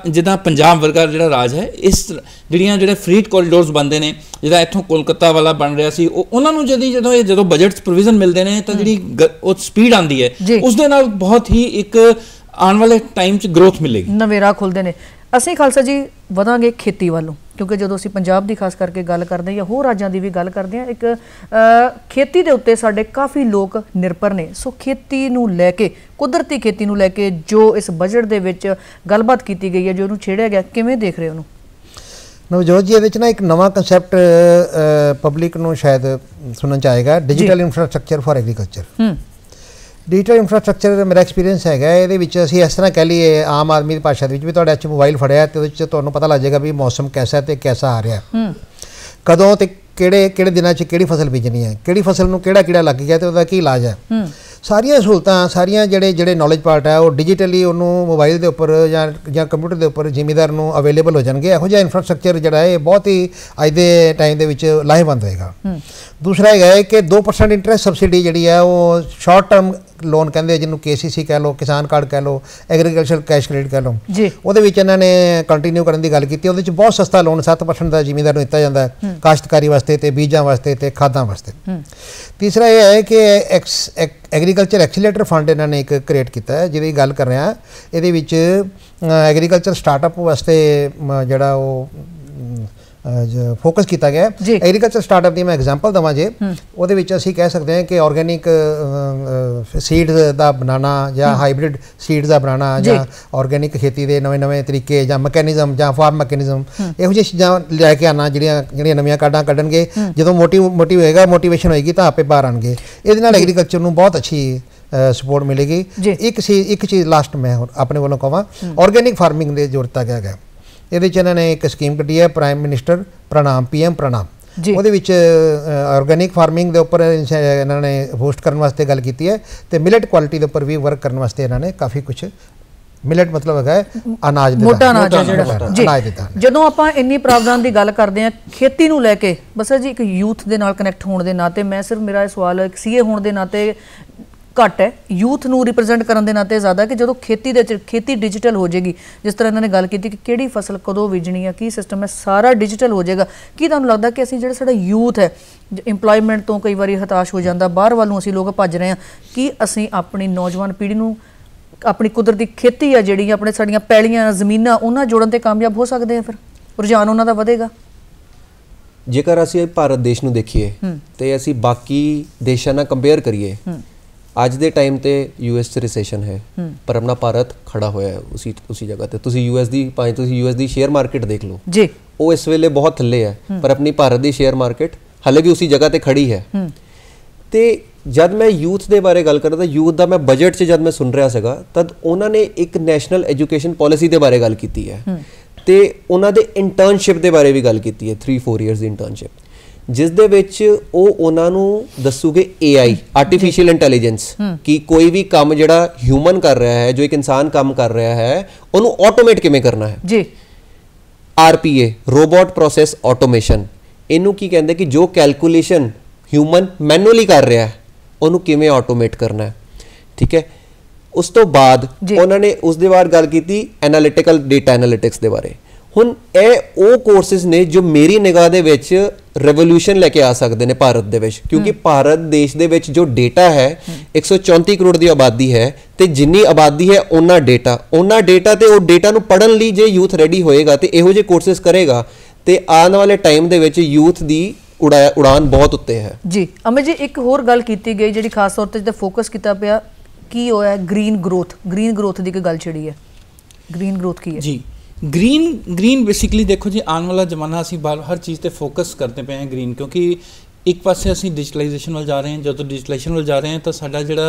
जिदा पंजाब वर्गा जिहड़ा राज है इस जिहड़ियां जिहड़े फ्रीट कॉरीडोर्स बनते हैं, जिहड़ा इत्थों कोलकाता वाला बन रहा सी, उन्हां नूं जदों बजट प्रोविजन मिलते हैं तो जिहड़ी स्पीड आती है उस दे नाल बहुत ही एक आने वाले टाइम च ग्रोथ मिलेगी, नवे राह खुलते हैं। ਅਸੀਂ ਖਾਲਸਾ ਜੀ ਵਧਾਂਗੇ ਖੇਤੀ ਵੱਲੋਂ, ਕਿਉਂਕਿ ਜਦੋਂ ਅਸੀਂ ਪੰਜਾਬ ਦੀ ਖਾਸ ਕਰਕੇ ਗੱਲ ਕਰਦੇ ਹਾਂ ਜਾਂ ਹੋਰ ਰਾਜਾਂ ਦੀ ਵੀ ਗੱਲ ਕਰਦੇ ਹਾਂ, ਇੱਕ ਖੇਤੀ ਦੇ ਉੱਤੇ ਸਾਡੇ ਕਾਫੀ ਲੋਕ ਨਿਰਭਰ ਨੇ। ਸੋ ਖੇਤੀ ਨੂੰ ਲੈ ਕੇ, ਕੁਦਰਤੀ ਖੇਤੀ ਨੂੰ ਲੈ ਕੇ ਜੋ ਇਸ ਬਜਟ ਦੇ ਵਿੱਚ ਗੱਲਬਾਤ ਕੀਤੀ ਗਈ ਹੈ, ਜੋ ਉਹਨੂੰ ਛੇੜਿਆ ਗਿਆ, ਕਿਵੇਂ ਦੇਖ ਰਹੇ ਹੋ ਉਹਨੂੰ? ਨਵਜੋਤ ਜੀ, ਇਹਦੇ ਵਿੱਚ ਨਾ ਇੱਕ ਨਵਾਂ ਕਨਸੈਪਟ ਪਬਲਿਕ ਨੂੰ ਸ਼ਾਇਦ ਸੁਣਨ ਚ ਆਏਗਾ, digital infrastructure for agriculture. Digital infrastructure मेरा एक्सपीरियंस है ये इस तरह कह लीए आम आदमी की भाषा भी तुहाडे हत्थ मोबाइल फड़िया तो पता लग जाएगा भी मौसम कैसा है तो कैसा आ रहा है, कदों तो ਕਿਹੜੇ ਦਿਨਾਂ 'ਚ ਕਿਹੜੀ ਫਸਲ ਬੀਜਣੀ ਹੈ, ਕਿਹੜੀ ਫਸਲ ਨੂੰ ਕਿਹੜਾ ਕੀੜਾ ਲੱਗ ਗਿਆ ਤੇ ਉਹਦਾ ਕੀ ਇਲਾਜ ਹੈ। ਸਾਰੀਆਂ ਸਹੂਲਤਾਂ, ਸਾਰੀਆਂ ਜਿਹੜੇ ਨੌਲੇਜ ਪਾਰਟ ਹੈ ਉਹ ਡਿਜੀਟਲੀ ਉਹਨੂੰ ਮੋਬਾਈਲ ਦੇ ਉੱਪਰ ਜਾਂ ਕੰਪਿਊਟਰ ਦੇ ਉੱਪਰ ਜ਼ਿਮੀਦਾਰ ਨੂੰ ਅਵੇਲੇਬਲ ਹੋ ਜਾਣਗੇ। ਇਹੋ ਜਿਹਾ ਇਨਫਰਾਸਟ੍ਰਕਚਰ ਜਿਹੜਾ ਹੈ ਇਹ ਬਹੁਤ ਹੀ ਅੱਜ ਦੇ ਟਾਈਮ ਦੇ ਵਿੱਚ ਲਾਹੇਵੰਦ ਹੋਏਗਾ। ਦੂਸਰਾ ਹੈਗਾ ਹੈ ਕਿ 2% ਇੰਟਰਸਟ ਸਬਸਿਡੀ ਜਿਹੜੀ ਹੈ ਉਹ ਸ਼ਾਰਟ ਟਰਮ ਲੋਨ ਕਹਿੰਦੇ, ਜਿਹਨੂੰ KCC ਕਹਿ ਲਓ, ਕਿਸਾਨ ਕਾਰਡ ਕਹਿ ਲਓ, ਐਗਰੀਕਲਚਰ ਕੈਸ਼ ਕ੍ਰੈਡਿਟ ਕਹਿ ਲਓ, ਉਹਦੇ ਵਿੱਚ ਇਹਨਾਂ ਨੇ ਕੰਟੀਨਿਊ ਕਰਨ ਦੀ ਗੱਲ ਕੀਤੀ। ਉਹਦੇ 'ਚ ਬਹੁਤ ਸਸਤਾ ਲੋਨ 7% ਦਾ ਜ਼ਿਮੀਦਾਰ ਨੂੰ ਦਿੱਤਾ ਜਾਂਦਾ ਹੈ ਕਾਸ਼ਤਕਾਰੀ ਵਾਸਤੇ ਤੇ ਬੀਜਾਂ ਵਾਸਤੇ ਤੇ ਖਾਦਾਂ ਵਾਸਤੇ। ਤੀਸਰਾ ਇਹ ਹੈ ਕਿ ਐਗਰੀਕਲਚਰ ਐਕਸੀਲਰੇਟਰ ਫੰਡ ਇਹਨਾਂ ਨੇ ਇੱਕ ਕ੍ਰੀਏਟ ਕੀਤਾ ਹੈ, ਜਿਹਦੀ ਗੱਲ ਕਰ ਰਿਹਾ। ਇਹਦੇ ਵਿੱਚ ਐਗਰੀਕਲਚਰ ਸਟਾਰਟਅਪ ਵਾਸਤੇ ਜਿਹੜਾ ਉਹ ਫੋਕਸ ਕੀਤਾ ਗਿਆ। ਐਗਰੀਕਲਚਰ ਸਟਾਰਟਅਪ ਦੀ ਮੈਂ ਐਗਜ਼ਾਮਪਲ ਦੇਵਾਂ ਜੇ, ਉਹਦੇ ਵਿੱਚ ਅਸੀਂ ਕਹਿ ਸਕਦੇ ਹਾਂ ਕਿ ਆਰਗੈਨਿਕ ਸੀਡਸ ਦਾ ਬਣਾਉਣਾ ਜਾਂ ਹਾਈਬ੍ਰਿਡ ਸੀਡਸ ਦਾ ਬਣਾਉਣਾ ਜਾਂ ਆਰਗੈਨਿਕ ਖੇਤੀ ਦੇ ਨਵੇਂ ਤਰੀਕੇ ਜਾਂ ਮਕੈਨਿਜ਼ਮ ਜਾਂ ਫਾਰਮ ਮਕੈਨਿਜ਼ਮ, ਇਹੋ ਜਿਹੀ ਚੀਜ਼ਾਂ ਲੈ ਕੇ ਆਉਣਾ ਜਿਹੜੀਆਂ ਨਵੀਆਂ ਕਾਢਾਂ ਕੱਢਣਗੇ। ਜਦੋਂ ਮੋਟਿਵ ਹੋਏਗਾ, ਮੋਟੀਵੇਸ਼ਨ ਹੋਏਗੀ ਤਾਂ ਆਪੇ ਬਾਹਰ ਆਉਣਗੇ। ਇਹਦੇ ਨਾਲ ਐਗਰੀਕਲਚਰ ਨੂੰ ਬਹੁਤ ਅੱਛੀ ਸਪੋਰਟ ਮਿਲੇਗੀ। ਇੱਕ ਚੀਜ਼ ਲਾਸਟ ਮੈਂ ਆਪਣੇ ਵੱਲੋਂ ਕਹਾਂ, ਆਰਗੈਨਿਕ ਫਾਰਮਿੰਗ ਦੇ ਜ਼ੋਰ ਦਿੱਤਾ ਗਿਆ। ਇਹਦੇ 'ਚ ਇਹਨਾਂ ਨੇ ਇੱਕ ਸਕੀਮ ਕੱਢੀ ਹੈ, ਪ੍ਰਾਈਮ ਮਿਨਿਸਟਰ ਪ੍ਰਣਾਮ, PM ਪ੍ਰਣਾਮ। ਉਹਦੇ ਵਿੱਚ ਆਰਗੈਨਿਕ ਫਾਰਮਿੰਗ ਦੇ ਉੱਪਰ ਇਹਨਾਂ ਨੇ ਬੂਸਟ ਕਰਨ ਵਾਸਤੇ ਗੱਲ ਕੀਤੀ ਹੈ ਤੇ ਮਿਲਟ ਕੁਆਲਿਟੀ ਦੇ ਉੱਪਰ ਵੀ ਵਰਕ ਕਰਨ ਵਾਸਤੇ ਇਹਨਾਂ ਨੇ ਕਾਫੀ ਕੁਝ। ਮਿਲਟ ਮਤਲਬ ਹੈਗਾ ਅਨਾਜ, ਮੋਟਾ ਅਨਾਜ ਜਿਹੜਾ। ਜਦੋਂ ਆਪਾਂ ਇੰਨੀ ਪ੍ਰਾਵਧਾਨ ਦੀ ਗੱਲ ਕਰਦੇ ਹਾਂ ਖੇਤੀ ਨੂੰ ਲੈ ਕੇ, ਬਸ ਜੀ ਇੱਕ ਯੂਥ ਦੇ ਨਾਲ ਕਨੈਕਟ ਹੋਣ ਦੇ ਨਾਤੇ ਮੈਂ ਸਿਰਫ ਮੇਰਾ ਇਹ ਸਵਾਲ ਇੱਕ CA ਹੋਣ ਦੇ ਨਾਤੇ ਘੱਟ ਹੈ, ਯੂਥ ਨੂੰ ਰਿਪਰੈਜ਼ੈਂਟ ਕਰਨ ਦੇ ਨਾਤੇ ਜ਼ਿਆਦਾ ਕਿ ਜਦੋਂ ਖੇਤੀ ਡਿਜੀਟਲ ਹੋ ਜਾਏਗੀ, ਜਿਸ ਤਰ੍ਹਾਂ ਇਹਨਾਂ ਨੇ ਗੱਲ ਕੀਤੀ ਕਿ ਕਿਹੜੀ ਫਸਲ ਕਦੋਂ ਬੀਜਣੀ ਹੈ, ਕੀ ਸਿਸਟਮ ਹੈ, ਸਾਰਾ ਡਿਜੀਟਲ ਹੋ ਜਾਏਗਾ। ਕੀ ਤੁਹਾਨੂੰ ਲੱਗਦਾ ਕਿ ਅਸੀਂ ਜਿਹੜਾ ਸਾਡਾ ਯੂਥ ਹੈ ਇੰਪਲੋਇਮੈਂਟ ਤੋਂ ਕਈ ਵਾਰੀ ਹਤਾਸ਼ ਹੋ ਜਾਂਦਾ, ਬਾਹਰ ਵੱਲ ਨੂੰ ਅਸੀਂ ਲੋਕ ਭੱਜ ਰਹੇ ਹਾਂ, ਕੀ ਅਸੀਂ ਆਪਣੀ ਨੌਜਵਾਨ ਪੀੜ੍ਹੀ ਨੂੰ ਆਪਣੀ ਕੁਦਰਤੀ ਖੇਤੀ ਆ ਜਿਹੜੀ ਆਪਣੇ ਸਾਡੀਆਂ ਪੈਲੀਆਂ ਜ਼ਮੀਨਾਂ ਉਹਨਾਂ ਜੋੜਨ ਤੇ ਕਾਮਯਾਬ ਹੋ ਸਕਦੇ ਆ? ਫਿਰ ਰੁਝਾਨ ਉਹਨਾਂ ਦਾ ਵਧੇਗਾ। ਜੇਕਰ ਅਸੀਂ ਭਾਰਤ ਦੇਸ਼ ਨੂੰ ਦੇਖੀਏ ਤੇ ਅਸੀਂ ਬਾਕੀ ਦੇਸ਼ਾਂ ਨਾਲ ਕੰਪੇਅਰ ਕਰੀਏ, ਅੱਜ ਦੇ ਟਾਈਮ ਤੇ US 'ਚ ਰਿਸੈਸ਼ਨ ਹੈ ਪਰ ਆਪਣਾ ਭਾਰਤ ਖੜਾ ਹੋਇਆ ਹੈ ਉसी ਜਗ੍ਹਾ ਤੇ। ਤੁਸੀਂ US ਦੀ ਸ਼ੇਅਰ ਮਾਰਕੀਟ ਦੇਖ ਲਓ ਜੀ, ਉਹ ਇਸ ਵੇਲੇ ਬਹੁਤ ਥੱਲੇ ਹੈ ਪਰ ਆਪਣੀ ਭਾਰਤ ਦੀ ਸ਼ੇਅਰ ਮਾਰਕੀਟ ਹਾਲੇ ਵੀ ਉसी ਜਗ੍ਹਾ ਤੇ ਖੜੀ ਹੈ। ਤੇ ਜਦ ਮੈਂ ਯੂਥ ਦੇ ਬਾਰੇ ਗੱਲ ਕਰਦਾ, ਯੂਥ ਦਾ ਮੈਂ ਬਜਟ 'ਚ ਜਦ ਮੈਂ ਸੁਣ ਰਿਹਾ ਸੀਗਾ ਤਦ ਉਹਨਾਂ ਨੇ ਇੱਕ ਨੈਸ਼ਨਲ ਐਜੂਕੇਸ਼ਨ ਪੋਲਿਸੀ ਦੇ ਬਾਰੇ ਗੱਲ ਕੀਤੀ ਹੈ ਤੇ ਉਹਨਾਂ ਦੇ ਇੰਟਰਨਸ਼ਿਪ ਦੇ ਬਾਰੇ ਵੀ ਗੱਲ ਕੀਤੀ ਹੈ, 3-4 ਇਅਰਸ ਦੀ ਇੰਟਰਨਸ਼ਿਪ, ਜਿਸ ਦੇ ਵਿੱਚ ਉਹ ਉਹਨਾਂ ਨੂੰ ਦੱਸੂਗੇ AI ਆਰਟੀਫਿਸ਼ੀਅਲ ਇੰਟੈਲੀਜੈਂਸ ਕਿ ਕੋਈ ਵੀ ਕੰਮ ਜਿਹੜਾ ਹਿਊਮਨ ਕਰ ਰਿਹਾ ਹੈ, ਜੋ ਇੱਕ ਇਨਸਾਨ ਕੰਮ ਕਰ ਰਿਹਾ ਹੈ, ਉਹਨੂੰ ਆਟੋਮੇਟ ਕਿਵੇਂ ਕਰਨਾ ਹੈ ਜੀ। RPA ਰੋਬੋਟ ਪ੍ਰੋਸੈਸ ਆਟੋਮੇਸ਼ਨ, ਇਹਨੂੰ ਕੀ ਕਹਿੰਦੇ ਕਿ ਜੋ ਕੈਲਕੂਲੇਸ਼ਨ ਹਿਊਮਨ ਮੈਨੂਅਲੀ ਕਰ ਰਿਹਾ ਹੈ ਉਹਨੂੰ ਕਿਵੇਂ ਆਟੋਮੇਟ ਕਰਨਾ ਹੈ। ਠੀਕ ਹੈ, ਉਸ ਤੋਂ ਬਾਅਦ ਉਹਨਾਂ ਨੇ ਉਸ ਦੇ ਬਾਰੇ ਗੱਲ ਕੀਤੀ ਐਨਾਲਿਟਿਕਲ ਡੇਟਾ ਐਨਾਲਿਟਿਕਸ ਦੇ ਬਾਰੇ। ਹੁਣ ਇਹ ਉਹ ਕੋਰਸਿਸ ਨੇ ਜੋ ਮੇਰੀ ਨਿਗਾਹ ਦੇ ਵਿੱਚ ਰੈਵੋਲੂਸ਼ਨ ਲੈ ਕੇ ਆ ਸਕਦੇ ਨੇ ਭਾਰਤ ਦੇ ਵਿੱਚ, ਕਿਉਂਕਿ ਭਾਰਤ ਦੇਸ਼ ਦੇ ਵਿੱਚ ਜੋ ਡੇਟਾ ਹੈ 134 ਕਰੋੜ ਦੀ ਆਬਾਦੀ ਹੈ ਤੇ ਜਿੰਨੀ ਆਬਾਦੀ ਹੈ ਉਹਨਾਂ ਡੇਟਾ ਤੇ ਉਹ ਡੇਟਾ ਨੂੰ ਪੜ੍ਹਨ ਲਈ ਜੇ ਯੂਥ ਰੈਡੀ ਹੋਏਗਾ ਤੇ ਇਹੋ ਜਿਹੇ ਕੋਰਸਿਸ ਕਰੇਗਾ ਤੇ ਆਉਣ ਵਾਲੇ ਟਾਈਮ ਦੇ ਵਿੱਚ ਯੂਥ ਦੀ ਉਡਾਨ ਬਹੁਤ ਉੱਤੇ ਹੈ ਜੀ। ਅਮਿਤ ਜੀ, ਇੱਕ ਹੋਰ ਗੱਲ ਕੀਤੀ ਗਈ ਜਿਹੜੀ ਖਾਸ ਤੌਰ ਤੇ ਫੋਕਸ ਕੀਤਾ ਪਿਆ, ਕੀ ਹੋਇਆ ਗ੍ਰੀਨ ਗਰੋਥ ਦੀ ਕੋਈ ਗੱਲ ਛਿੜੀ ਹੈ। ਗ੍ਰੀਨ ਗਰੋਥ ਕੀ ਹੈ ਜੀ? ग्रीन बेसिकली देखो जी, आने वाला जमाना असी हर चीज़ पर फोकस करते पे हैं ग्रीन, क्योंकि एक पासे असी डिजिटलाइजेशन वाल जा रहे हैं। जो डिजिटलाइजेशन वाल जा रहे हैं तो साडा जिहड़ा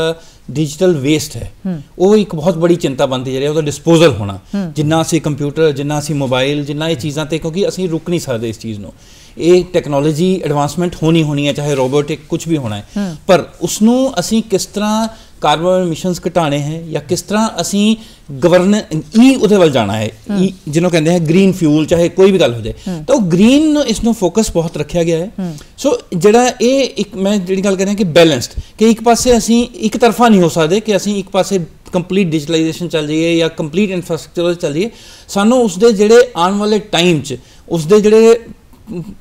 डिजिटल वेस्ट है वो एक बहुत बड़ी चिंता बनती जा रही है, उसका डिस्पोजल होना। जिन्ना असी कंप्यूटर, जिन्ना असी मोबाइल, जिन्ना ये चीज़ां ते, क्योंकि असी रुक नहीं सकते इस चीज़ नूं। ये टैक्नोलॉजी एडवांसमेंट होनी है, चाहे रोबोटिक कुछ भी होना है, पर उसनूं असी किस तरह कार्बन एमिशनस घटाने हैं या किस तरह असी गवर्न उहदे वल जाना है, जिन्हों कहते हैं ग्रीन फ्यूल, चाहे कोई भी गल हो जाए तो ग्रीन इसनों फोकस बहुत रखा गया है। सो जिहड़ा ये एक मैं जिहड़ी गल कर रहा कि बैलेंस्ड, कि एक पासे असी एक तरफा नहीं हो सकते कि असी एक पासे कंप्लीट डिजिटलाइजेशन चल जाइए या कंप्लीट इंफ्रास्ट्रक्चर चल जाइए। सानू उसदे जिहड़े आने वाले टाइम च उसदे जिहड़े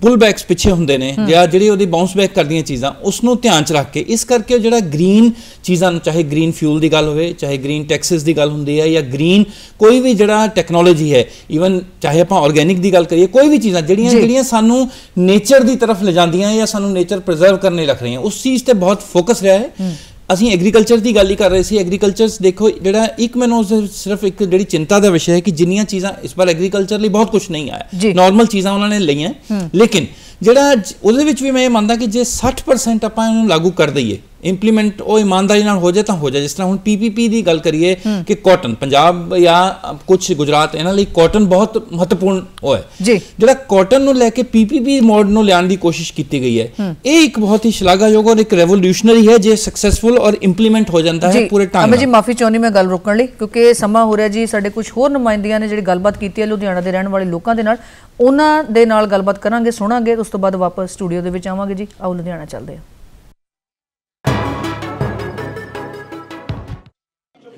पुल बैक्स पिछे होंदे ने या जिहड़ी ओहदी बाउंस बैक करदियां चीज़ां उसनूं ध्यान च रख के, इस करके जिहड़ा ग्रीन चीज़ां, चाहे ग्रीन फ्यूल की गल होवे, चाहे ग्रीन टैक्सिस की गल हुंदी है या ग्रीन कोई भी जिहड़ा टैक्नोलॉजी है, ईवन चाहे आपां ऑर्गेनिक की गल करिए, कोई भी चीज़ां जिहड़ियां सानू नेचर की तरफ ले जांदियां या सानू नेचर प्रिजर्व करने रख रही हैं, उस चीज़ ते बहुत फोकस रहा है। ਅਸੀਂ ਐਗਰੀਕਲਚਰ ਦੀ ਗੱਲ ਹੀ ਕਰ ਰਹੇ ਸੀ। ਐਗਰੀਕਲਚਰ ਦੇਖੋ ਜਿਹੜਾ ਇੱਕ ਮੈਨੂੰ ਸਿਰਫ ਇੱਕ ਜਿਹੜੀ ਚਿੰਤਾ ਦਾ ਵਿਸ਼ਾ ਹੈ ਕਿ ਜਿੰਨੀਆਂ ਚੀਜ਼ਾਂ ਇਸ ਵਾਰ ਐਗਰੀਕਲਚਰ ਲਈ ਬਹੁਤ ਕੁਝ ਨਹੀਂ ਆਇਆ, ਨਾਰਮਲ ਚੀਜ਼ਾਂ ਉਹਨਾਂ ਨੇ ਲਈਆਂ, ਲੇਕਿਨ ਜਿਹੜਾ ਉਹਦੇ ਵਿੱਚ ਵੀ ਮੈਂ ਇਹ ਮੰਨਦਾ ਕਿ ਜੇ 60% ਆਪਾਂ ਇਹਨੂੰ ਲਾਗੂ ਕਰ ਦਈਏ ਇੰਪਲੀਮੈਂਟ ਉਹ ਇਮਾਨਦਾਰੀ ਨਾਲ ਹੋ ਜਾਏ ਤਾਂ ਹੋ ਜਾਏ। ਜਿਸ ਤਰ੍ਹਾਂ ਹੁਣ PPP ਦੀ ਗੱਲ ਕਰੀਏ ਕਿ ਕਾਟਨ ਪੰਜਾਬ ਜਾਂ ਕੁਝ ਗੁਜਰਾਤ ਇਹਨਾਂ ਲਈ ਕਾਟਨ ਬਹੁਤ ਮਹੱਤਵਪੂਰਨ ਉਹ ਹੈ ਜੀ, ਜਿਹੜਾ ਕਾਟਨ ਨੂੰ ਲੈ ਕੇ PPP ਮੋਡ ਨੂੰ ਲਿਆਉਣ ਦੀ ਕੋਸ਼ਿਸ਼ ਕੀਤੀ ਗਈ ਹੈ, ਇਹ ਇੱਕ ਬਹੁਤ ਹੀ ਸ਼ਲਾਘਾਯੋਗ ਔਰ ਇੱਕ ਰੈਵੋਲੂਸ਼ਨਰੀ ਹੈ ਜੇ ਸਕਸੈਸਫੁਲ ਔਰ ਇੰਪਲੀਮੈਂਟ ਹੋ ਜਾਂਦਾ ਹੈ ਪੂਰੇ ਢੰਗ ਨਾਲ। ਜੀ ਮਾਫੀ ਚਾਹੁੰਦੀ ਮੈਂ ਗੱਲ ਰੋਕਣ ਲਈ, ਕਿਉਂਕਿ ਸਮਾਂ ਹੋ ਰਿਹਾ ਜੀ, ਸਾਡੇ ਕੁਝ ਹੋਰ ਨੁਮਾਇੰਦੀਆਂ ਨੇ ਜਿਹੜੀ ਗੱਲਬਾਤ ਕੀਤੀ ਹੈ ਲੁਧਿਆਣਾ ਦੇ ਰਹਿਣ ਵਾਲੇ ਲੋਕਾਂ ਦੇ ਨਾਲ, ਉਹਨਾਂ ਦੇ ਨਾਲ ਗੱਲਬਾਤ ਕਰਾਂਗੇ, ਸੁਣਾਂਗੇ, ਉਸ ਤੋਂ ਬਾਅਦ ਵਾਪਸ ਸਟੂਡੀਓ ਦੇ ਵਿੱਚ ਆਵਾਂਗੇ ਜੀ। ਆਓ ਲੁਧਿਆਣਾ ਚੱਲਦੇ ਹਾਂ।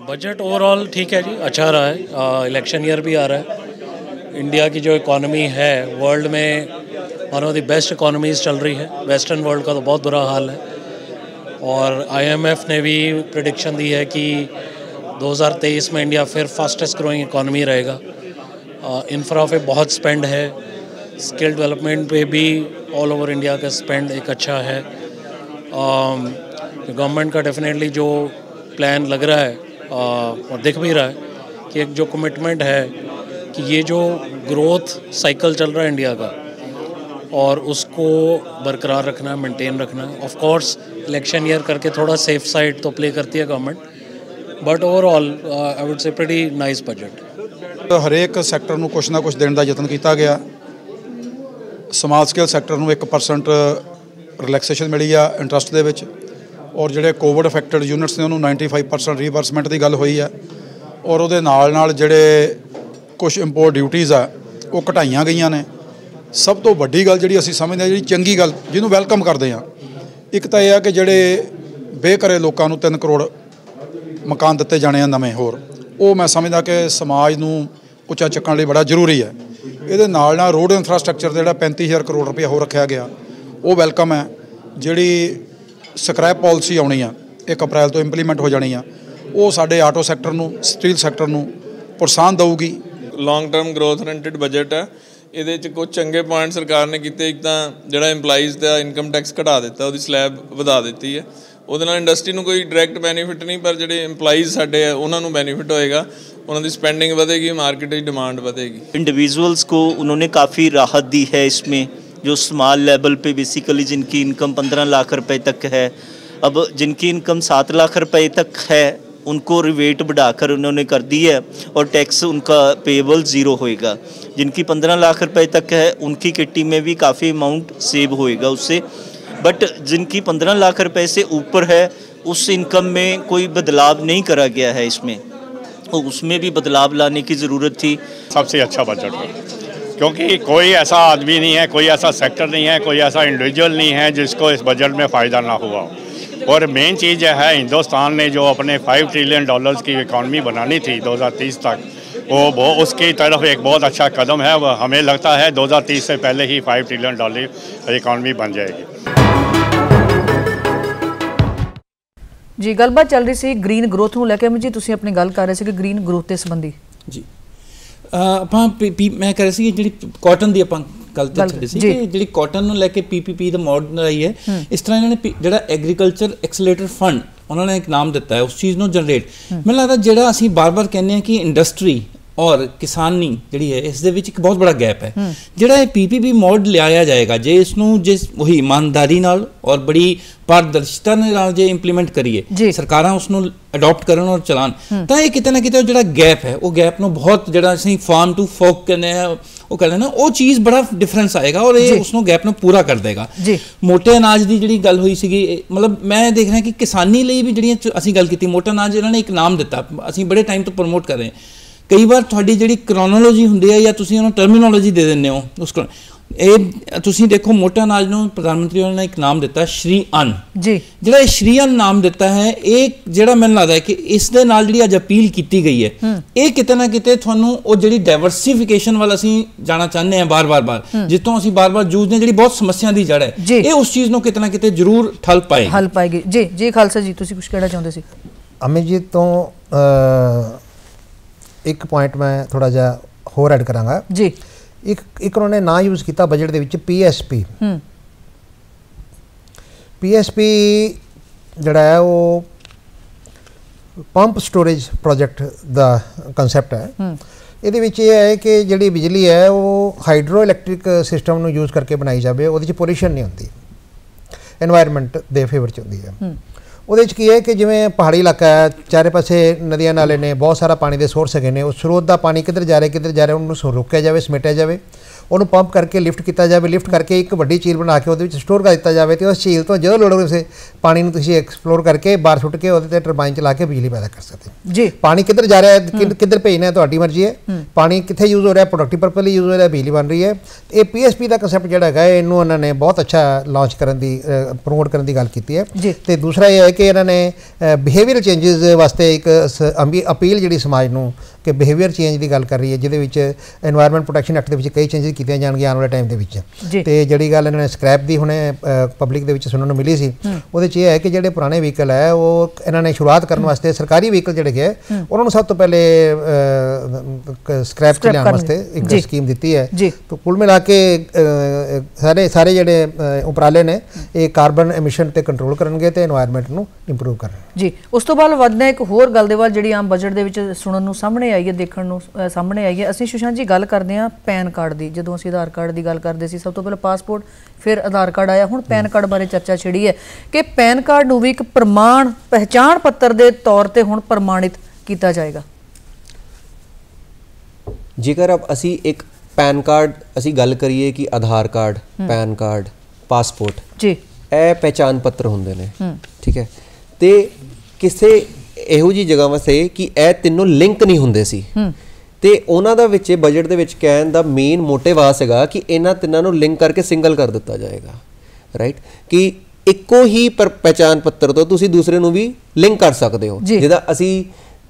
बजट ओवरऑल ठीक है जी, अच्छा रहा है। इलेक्शन ईयर भी आ रहा है। इंडिया की जो इकॉनमी है वर्ल्ड में one of the best economies चल रही है। वेस्टर्न वर्ल्ड का तो बहुत बुरा हाल है, और IMF ने भी प्रेडिक्शन दी है कि 2023 में इंडिया फिर फास्टेस्ट ग्रोइंग इकॉनमी रहेगा। इंफ्रा पे बहुत स्पेंड है, स्किल डेवलपमेंट पे भी ऑल ओवर इंडिया का स्पेंड एक अच्छा है। गवर्नमेंट का डेफिनेटली जो प्लान लग रहा है और दिख भी रहा है कि एक जो कमिटमेंट है कि ये जो ग्रोथ साइकिल चल रहा है इंडिया का, और उसको बरकरार रखना, मेंटेन रखना। ऑफ कोर्स इलेक्शन ईयर करके थोड़ा सेफ साइड तो प्ले करती है government, but overall I would say pretty nice budget. हरेक सैक्टर ਨੂੰ ਕੁਛ ਨਾ ਕੁਛ ਦੇਣ ਦਾ ਯਤਨ ਕੀਤਾ ਗਿਆ। ਸਮਾਲ ਸਕੇਲ ਸੈਕਟਰ ਨੂੰ 1% ਰਿਲੈਕਸੇਸ਼ਨ ਮਿਲੀ ਆ ਇੰਟਰਸਟ ਦੇ ਵਿੱਚ, ਔਰ ਜਿਹੜੇ ਕੋਵਿਡ ਅਫੈਕਟਡ ਯੂਨਿਟਸ ਨੇ ਉਹਨੂੰ 95% ਰੀਵਰਸਮੈਂਟ ਦੀ ਗੱਲ ਹੋਈ ਆ, ਔਰ ਉਹਦੇ ਨਾਲ ਜਿਹੜੇ ਕੁਝ ਇੰਪੋਰਟ ਡਿਊਟੀਜ਼ ਆ ਉਹ ਘਟਾਈਆਂ ਗਈਆਂ ਨੇ। ਸਭ ਤੋਂ ਵੱਡੀ ਗੱਲ ਜਿਹੜੀ ਅਸੀਂ ਸਮਝਦੇ ਹਾਂ, ਜਿਹੜੀ ਚੰਗੀ ਗੱਲ ਜਿਹਨੂੰ ਵੈਲਕਮ ਕਰਦੇ ਹਾਂ, ਇੱਕ ਤਾਂ ਇਹ ਆ ਕਿ ਜਿਹੜੇ ਬੇਘਰੇ ਲੋਕਾਂ ਨੂੰ 3 ਕਰੋੜ ਮਕਾਨ ਦਿੱਤੇ ਜਾਣੇ ਆ ਨਵੇਂ ਹੋਰ, ਉਹ ਮੈਂ ਸਮਝਦਾ ਕਿ ਸਮਾਜ ਨੂੰ ਉੱਚਾ ਚੱਕਣ ਲਈ ਬੜਾ ਜ਼ਰੂਰੀ ਹੈ। ਇਹਦੇ ਨਾਲ ਰੋਡ ਇਨਫਰਾਸਟ੍ਰਕਚਰ ਦਾ ਜਿਹੜਾ 35,000 ਕਰੋੜ ਰੁਪਇਆ ਹੋਰ ਰੱਖਿਆ ਗਿਆ ਉਹ ਵੈਲਕਮ ਹੈ। ਜਿਹੜੀ ਸਕ੍ਰੈਪ ਪਾਲਿਸੀ ਆਉਣੀ ਆ 1 ਅਪ੍ਰੈਲ ਤੋਂ ਇੰਪਲੀਮੈਂਟ ਹੋ ਜਾਣੀ ਆ, ਉਹ ਸਾਡੇ ਆਟੋ ਸੈਕਟਰ ਨੂੰ, ਸਟੀਲ ਸੈਕਟਰ ਨੂੰ ਪ੍ਰੋਤਸਾਹਨ ਦੇਊਗੀ। Long term growth oriented budget ਹੈ। ਇਹਦੇ 'ਚ ਕੁਝ ਚੰਗੇ ਪੁਆਇੰਟ ਸਰਕਾਰ ਨੇ ਕੀਤੇ। ਇੱਕ ਤਾਂ ਜਿਹੜਾ ਇੰਪਲਾਈਜ਼ ਦਾ ਇਨਕਮ ਟੈਕਸ ਘਟਾ ਦਿੱਤਾ, ਉਹਦੀ ਸਲੈਬ ਵਧਾ ਦਿੱਤੀ ਹੈ। ਉਹਦੇ ਨਾਲ ਇੰਡਸਟਰੀ ਨੂੰ ਕੋਈ ਡਾਇਰੈਕਟ ਬੈਨੀਫਿਟ ਨਹੀਂ, ਪਰ ਜਿਹੜੇ ਇੰਪਲਾਈਜ਼ ਸਾਡੇ ਆ ਉਹਨਾਂ ਨੂੰ ਬੈਨੀਫਿਟ ਹੋਏਗਾ, ਉਹਨਾਂ ਦੀ स्पेंडिंग बढ़ेगी, मार्केट की डिमांड बढ़ेगी। इंडिविजुअल्स को उन्होंने काफ़ी राहत दी है इसमें, जो स्मॉल लेवल पे बेसिकली जिनकी इनकम 15 लाख रुपए तक है, अब जिनकी इनकम 7 लाख रुपए तक है उनको रिवेट बढ़ाकर उन्होंने कर दी है, और टैक्स उनका पेएबल ज़ीरो होएगा। जिनकी 15 लाख रुपए तक है उनकी किट्टी में भी काफ़ी अमाउंट सेव होएगा उससे, बट जिनकी 15 लाख रुपए से ऊपर है उस इनकम में कोई बदलाव नहीं करा गया है इसमें, उसमें भी बदलाव लाने की ज़रूरत थी। सबसे अच्छा बजट है, क्योंकि कोई ऐसा आदमी नहीं है, कोई ऐसा सेक्टर नहीं है, कोई ऐसा इंडिविजुअल नहीं है जिसको इस बजट में फ़ायदा ना हुआ। और मेन चीज़ यह है, हिंदुस्तान ने जो अपने $5 ट्रिलियन की इकॉनमी बनानी थी 2030 तक, वो उसकी तरफ एक बहुत अच्छा कदम है। वो हमें लगता है 2030 से पहले ही $5 ट्रिलियन इकॉनमी बन जाएगी। जी गलबात चल रही सी ग्रीन ग्रोथ ਨੂੰ ਲੈ ਕੇ। ਜੀ ਤੁਸੀਂ ਆਪਣੀ ਗੱਲ ਕਰ ਰਹੇ ਸੀ ਕਿ ਗ੍ਰੀਨ ਗਰੋਥ ਦੇ ਸੰਬੰਧੀ। ਜੀ ਆਪਾਂ ਮੈਂ ਕਰ ਰਹੀ ਸੀ ਜਿਹੜੀ ਕਾਟਨ ਦੀ ਆਪਾਂ ਗੱਲ ਤੇ ਛੱਡੀ ਸੀ ਕਿ ਜਿਹੜੀ ਕਾਟਨ ਨੂੰ ਲੈ ਕੇ PPP ਦਾ ਮੋਡਲ ਆਈ ਹੈ, ਇਸ ਤਰ੍ਹਾਂ ਇਹਨਾਂ ਨੇ ਜਿਹੜਾ ਐਗਰੀਕਲਚਰ ਐਕਸਲੇਟਰ ਫੰਡ ਉਹਨਾਂ ਨੇ ਇੱਕ ਨਾਮ ਦਿੱਤਾ ਹੈ ਉਸ ਚੀਜ਼ ਨੂੰ ਜਨਰੇਟ। ਮੈਨੂੰ ਲੱਗਦਾ ਜਿਹੜਾ ਅਸੀਂ ਬਾਰ-ਬਾਰ ਕਹਿੰਦੇ ਹਾਂ ਕਿ ਇੰਡਸਟਰੀ और किसानी ਜਿਹੜੀ ਹੈ ਇਸ ਦੇ ਵਿੱਚ ਇੱਕ ਬਹੁਤ ਬੜਾ ਗੈਪ ਹੈ। ਜਿਹੜਾ ਇਹ PPP ਮੋਡ ਲਿਆਇਆ ਜਾਏਗਾ, ਜੇ ਇਸ ਨੂੰ ਜੇ ਉਹੀ ਇਮਾਨਦਾਰੀ ਨਾਲ ਔਰ ਬੜੀ ਪਾਰਦਰਸ਼ਤਾ ਨਾਲ ਜੇ ਇੰਪਲੀਮੈਂਟ ਕਰੀਏ, ਸਰਕਾਰਾਂ ਉਸ ਨੂੰ ਅਡਾਪਟ ਕਰਨ ਔਰ ਚਲਾਉਣ, ਤਾਂ ਇਹ ਕਿਤੇ ਨਾ ਕਿਤੇ ਜਿਹੜਾ ਗੈਪ ਹੈ ਉਹ ਗੈਪ ਨੂੰ ਬਹੁਤ ਜਿਹੜਾ ਅਸੀਂ ਫਾਰਮ ਟੂ ਫੋਕ ਕਹਿੰਦੇ ਆ ਉਹ ਕਹਿੰਦੇ ਨਾ, ਉਹ ਚੀਜ਼ ਬੜਾ ਡਿਫਰੈਂਸ ਆਏਗਾ ਔਰ ਇਹ ਉਸ ਨੂੰ ਗੈਪ ਨੂੰ ਪੂਰਾ ਕਰ ਦੇਗਾ। ਮੋਟੇ ਅਨਾਜ ਦੀ ਜਿਹੜੀ ਗੱਲ ਹੋਈ ਸੀਗੀ, ਮਤਲਬ ਮੈਂ ਦੇਖ ਰਿਹਾ ਕਿ ਕਿਸਾਨੀ ਲਈ ਵੀ ਜਿਹੜੀਆਂ ਅਸੀਂ ਗੱਲ ਕੀਤੀ, ਮੋਟਾ ਅਨਾਜ ਇਹਨਾਂ ਨੇ ਇੱਕ ਨਾਮ ਦਿੱਤਾ, ਅਸੀਂ ਬੜੇ ਟਾਈਮ ਤੋਂ ਪ੍ਰਮੋਟ ਕਰ ਰਹੇ ਹਾਂ। ਕਈ ਵਾਰ ਤੁਹਾਡੀ ਜਿਹੜੀ ਕ੍ਰੋਨੋਲੋਜੀ ਹੁੰਦੀ ਹੈ ਜਾਂ ਤੁਸੀਂ ਉਹਨੂੰ ਟਰਮੀਨੋਲੋਜੀ ਦੇ ਦਿੰਦੇ ਹੋ ਉਸ ਇਹ ਤੁਸੀਂ ਦੇਖੋ ਮੋਟਾ ਅਨਾਜ ਨੂੰ ਪ੍ਰਧਾਨ ਮੰਤਰੀ ਉਹਨਾਂ ਨੇ ਇੱਕ ਨਾਮ ਦਿੱਤਾ ਸ਼੍ਰੀ ਅੰਨ। ਜੀ ਜਿਹੜਾ ਇਹ ਸ਼੍ਰੀ ਅੰਨ ਨਾਮ ਦਿੱਤਾ ਹੈ, ਇਹ ਜਿਹੜਾ ਮੈਨੂੰ ਲੱਗਦਾ ਹੈ ਕਿ ਇਸ ਦੇ ਨਾਲ ਜਿਹੜੀ ਅੱਜ ਅਪੀਲ ਕੀਤੀ ਗਈ ਹੈ, ਇਹ ਕਿਤੇ ਨਾ ਕਿਤੇ ਤੁਹਾਨੂੰ ਉਹ ਜਿਹੜੀ ਡਾਇਵਰਸੀਫਿਕੇਸ਼ਨ ਵੱਲ ਅਸੀਂ ਜਾਣਾ ਚਾਹੁੰਦੇ ਹਾਂ ਬਾਰ-ਬਾਰ ਜਿੱਥੋਂ ਅਸੀਂ ਬਾਰ-ਬਾਰ ਜੂਝਦੇ ਜਿਹੜੀ ਬਹੁਤ ਸਮੱਸਿਆ ਦੀ ਜੜ ਹੈ, ਇਹ ਉਸ ਚੀਜ਼ ਨੂੰ ਕਿਤੇ ਨਾ ਕਿਤੇ ਜ਼ਰੂਰ ਹੱਲ ਪਾਏਗੀ। ਜੀ ਜੀ ਖਾਲਸਾ ਜੀ ਤੁਸੀਂ ਕੁਝ ਕਹਿਣਾ ਚਾਹੁੰਦੇ ਸੀ? ਅਮਿਤ ਜੀ ਤੋਂ एक पॉइंट मैं थोड़ा जा होर ऐड करांगा जी। एक उन्होंने ना यूज़ किया बजट दे विच PSP। PSP जड़ा है वो पंप स्टोरेज प्रोजेक्ट दा कंसैप्ट है। ਇਹਦੇ ਵਿੱਚ ਇਹ ਹੈ ਕਿ ਜਿਹੜੀ ਬਿਜਲੀ ਹੈ ਉਹ ਹਾਈਡਰੋ ਇਲੈਕਟ੍ਰਿਕ ਸਿਸਟਮ ਨੂੰ ਯੂਜ਼ ਕਰਕੇ ਬਣਾਈ ਜਾਵੇ, ਉਹਦੇ 'ਚ ਪੋਲਿਊਸ਼ਨ ਨਹੀਂ ਹੁੰਦੀ, এনवायरमेंट ਦੇ ਫੇਵਰ 'ਚ ਹੁੰਦੀ ਹੈ। ਉਹਦੇ 'ਚ ਕੀ ਹੈ ਕਿ ਜਿਵੇਂ ਪਹਾੜੀ ਇਲਾਕਾ ਹੈ, ਚਾਰੇ ਪਾਸੇ ਨਦੀਆਂ ਨਾਲੇ ਨੇ, ਬਹੁਤ ਸਾਰਾ ਪਾਣੀ ਦੇ ਸੋਰਸ ਹੈਗੇ ਨੇ, ਉਸ ਸਰੋਤ ਦਾ ਪਾਣੀ ਕਿੱਧਰ ਜਾ ਰਿਹਾ ਉਹਨੂੰ ਰੋਕਿਆ ਜਾਵੇ, ਸਮੇਟਿਆ ਜਾਵੇ, ਉਹਨੂੰ ਪੰਪ ਕਰਕੇ ਲਿਫਟ ਕੀਤਾ ਜਾਵੇ, ਲਿਫਟ ਕਰਕੇ ਇੱਕ ਵੱਡੀ ਝੀਲ ਬਣਾ ਕੇ ਉਹਦੇ ਵਿੱਚ ਸਟੋਰ ਕਰ ਦਿੱਤਾ ਜਾਵੇ ਤੇ ਉਸ ਝੀਲ ਤੋਂ ਜਦੋਂ ਲੋੜ ਹੋਵੇ ਉਸੇ ਪਾਣੀ ਨੂੰ ਤੁਸੀਂ ਐਕਸਪਲੋਰ ਕਰਕੇ ਬਾਹਰ ਸੁੱਟ ਕੇ ਉਹਦੇ ਤੇ ਟਰਬਾਈਨ ਚਲਾ ਕੇ ਬਿਜਲੀ ਪੈਦਾ ਕਰ ਸਕਦੇ ਹੋ ਜੀ। ਪਾਣੀ ਕਿੱਧਰ ਜਾ ਰਿਹਾ ਹੈ, ਕਿੱਧਰ ਭੇਜਣਾ ਹੈ, ਤੁਹਾਡੀ ਮਰਜ਼ੀ ਹੈ। ਪਾਣੀ ਕਿੱਥੇ ਯੂਜ਼ ਹੋ ਰਿਹਾ, ਪ੍ਰੋਡਕਟਿਵ ਪਰਪਸ ਲਈ ਯੂਜ਼ ਹੋ ਰਿਹਾ, ਬਿਜਲੀ ਬਣ ਰਹੀ ਹੈ। ਇਹ PSP ਦਾ ਕੰਸੈਪਟ ਜਿਹੜਾ ਹੈਗਾ ਇਹਨੂੰ ਉਹਨਾਂ ਨੇ ਬਹੁਤ ਅੱਛਾ ਲਾਂਚ ਕਰਨ ਦੀ ਪ੍ਰਮੋਟ ਕਰਨ ਦੀ ਗੱਲ ਕੀਤੀ ਹੈ। ਤੇ ਦੂਸਰਾ ਇਹ ਹੈ ਕਿ ਇਹਨਾਂ ਨੇ ਬਿਹੇਵੀਅਰ ਚੇਂਜਸ ਵਾਸਤੇ ਇੱਕ ਅਪੀਲ ਜਿਹੜੀ ਸਮਾਜ ਨੂੰ ਕਿ ਬਿਹੇਵੀਅਰ ਚੇਂਜ ਦੀ ਗੱਲ ਕਰ ਰਹੀ ਹੈ, ਜਿਹਦੇ ਵਿੱਚ ਐਨਵਾਇਰਨਮੈਂਟ ਪ੍ਰੋਟੈਕਸ਼ਨ ਐਕਟ ਦੇ ਵਿੱਚ ਕਈ ਚੇਂਜਸ ਕੀਤੀਆਂ ਜਾਣਗੀਆਂ ਆਉਣ ਵਾਲੇ ਟਾਈਮ ਦੇ ਵਿੱਚ। ਤੇ ਜਿਹੜੀ ਗੱਲ ਇਹਨਾਂ ਨੇ ਸਕ੍ਰੈਪ ਦੀ ਹੁਣੇ ਪਬਲਿਕ ਦੇ ਵਿੱਚ ਸੁਣਨ ਨੂੰ ਮਿਲੀ ਸੀ, ਉਹਦੇ 'ਚ ਇਹ ਹੈ ਕਿ ਜਿਹੜੇ ਪੁਰਾਣੇ ਵਹੀਕਲ ਹੈ ਉਹ ਇਹਨਾਂ ਨੇ ਸ਼ੁਰੂਆਤ ਕਰਨ ਵਾਸਤੇ ਸਰਕਾਰੀ ਵਹੀਕਲ ਜਿਹੜੇ ਗਏ ਉਹਨਾਂ ਨੂੰ ਸਭ ਤੋਂ ਪਹਿਲੇ ਸਕ੍ਰੈਪ 'ਚ ਲਿਆਉਣ ਵਾਸਤੇ ਇੱਕ ਸਕੀਮ ਦਿੱਤੀ ਹੈ। ਤਾਂ ਕੁੱਲ ਮਿਲਾ ਕੇ ਸਾਰੇ ਜਿਹੜੇ ਉਪਰਾਲੇ ਨੇ ਇਹ ਕਾਰਬਨ ਐਮਿਸ਼ਨ ਤੇ ਕੰਟਰੋਲ ਕਰਨਗੇ ਤੇ ਐਨਵਾਇਰਨਮੈਂਟ ਨੂੰ ਇੰਪਰੂਵ ਕਰਨਗੇ ਜੀ। ਉਸ ਤੋਂ ਬਾਅਦ ਵਧਣਾ ਇੱਕ ਹੋਰ ਗੱਲ ਦੇ ਵੱਲ ਜਿਹੜੀ ਆਮ ਬਜਟ ਦੇ ਵਿੱਚ ਸੁਣਨ ਨੂੰ ਸਾਹਮਣੇ ਆਈ ਹੈ, ਦੇਖਣ ਨੂੰ ਸਾਹਮਣੇ ਆਈ ਹੈ। ਅਸੀਂ ਸੁਸ਼ਾਂਤ ਜੀ ਗੱਲ ਕਰਦੇ ਹਾਂ ਪੈਨ ਕਾਰਡ ਦੀ। ਜਦੋਂ ਅਸੀਂ ਆਧਾਰ ਕਾਰਡ ਦੀ ਗੱਲ ਕਰਦੇ ਸੀ, ਸਭ ਤੋਂ ਪਹਿਲਾਂ ਪਾਸਪੋਰਟ, ਫਿਰ ਆਧਾਰ ਕਾਰਡ ਆਇਆ, ਹੁਣ ਪੈਨ ਕਾਰਡ ਬਾਰੇ ਚਰਚਾ ਛਿੜੀ ਹੈ ਕਿ ਪੈਨ ਕਾਰਡ ਨੂੰ ਵੀ ਇੱਕ ਪਹਿਚਾਣ ਪੱਤਰ ਦੇ ਤੌਰ ਤੇ ਹੁਣ ਪ੍ਰਮਾਣਿਤ ਕੀਤਾ ਜਾਏਗਾ। ਜੇਕਰ ਅਸੀਂ ਇੱਕ ਪੈਨ ਕਾਰਡ ਅਸੀਂ ਗੱਲ ਕਰੀਏ ਕਿ ਆਧਾਰ ਕਾਰਡ, ਪੈਨ ਕਾਰਡ, ਪਾਸਪੋਰਟ ਜੀ, ਇਹ ਪਹਿਚਾਣ ਪੱਤਰ ਹੁੰਦੇ ਨੇ, ਠੀਕ ਹੈ। ਤੇ ਕਿਸੇ ਇਹੋ ਜਿਹੀ ਜਗ੍ਹਾ ਵਾਸਤੇ ਕਿ ਇਹ ਤਿੰਨੋਂ ਲਿੰਕ ਨਹੀਂ ਹੁੰਦੇ ਸੀ ਤੇ ਉਹਨਾਂ ਦਾ ਵਿੱਚ ਬਜਟ ਦੇ ਵਿੱਚ ਕਹਿਣ ਦਾ ਮੇਨ ਮੋਟਿਵ ਆ ਸੀਗਾ ਕਿ ਇਹਨਾਂ ਤਿੰਨਾਂ ਨੂੰ ਲਿੰਕ ਕਰਕੇ ਸਿੰਗਲ ਕਰ ਦਿੱਤਾ ਜਾਏਗਾ, ਰਾਈਟ, ਕਿ ਇੱਕੋ ਹੀ ਪਹਿਚਾਣ ਪੱਤਰ ਤੋਂ ਤੁਸੀਂ ਦੂਸਰੇ ਨੂੰ ਵੀ ਲਿੰਕ ਕਰ ਸਕਦੇ ਹੋ। ਜਿਹਦਾ ਅਸੀਂ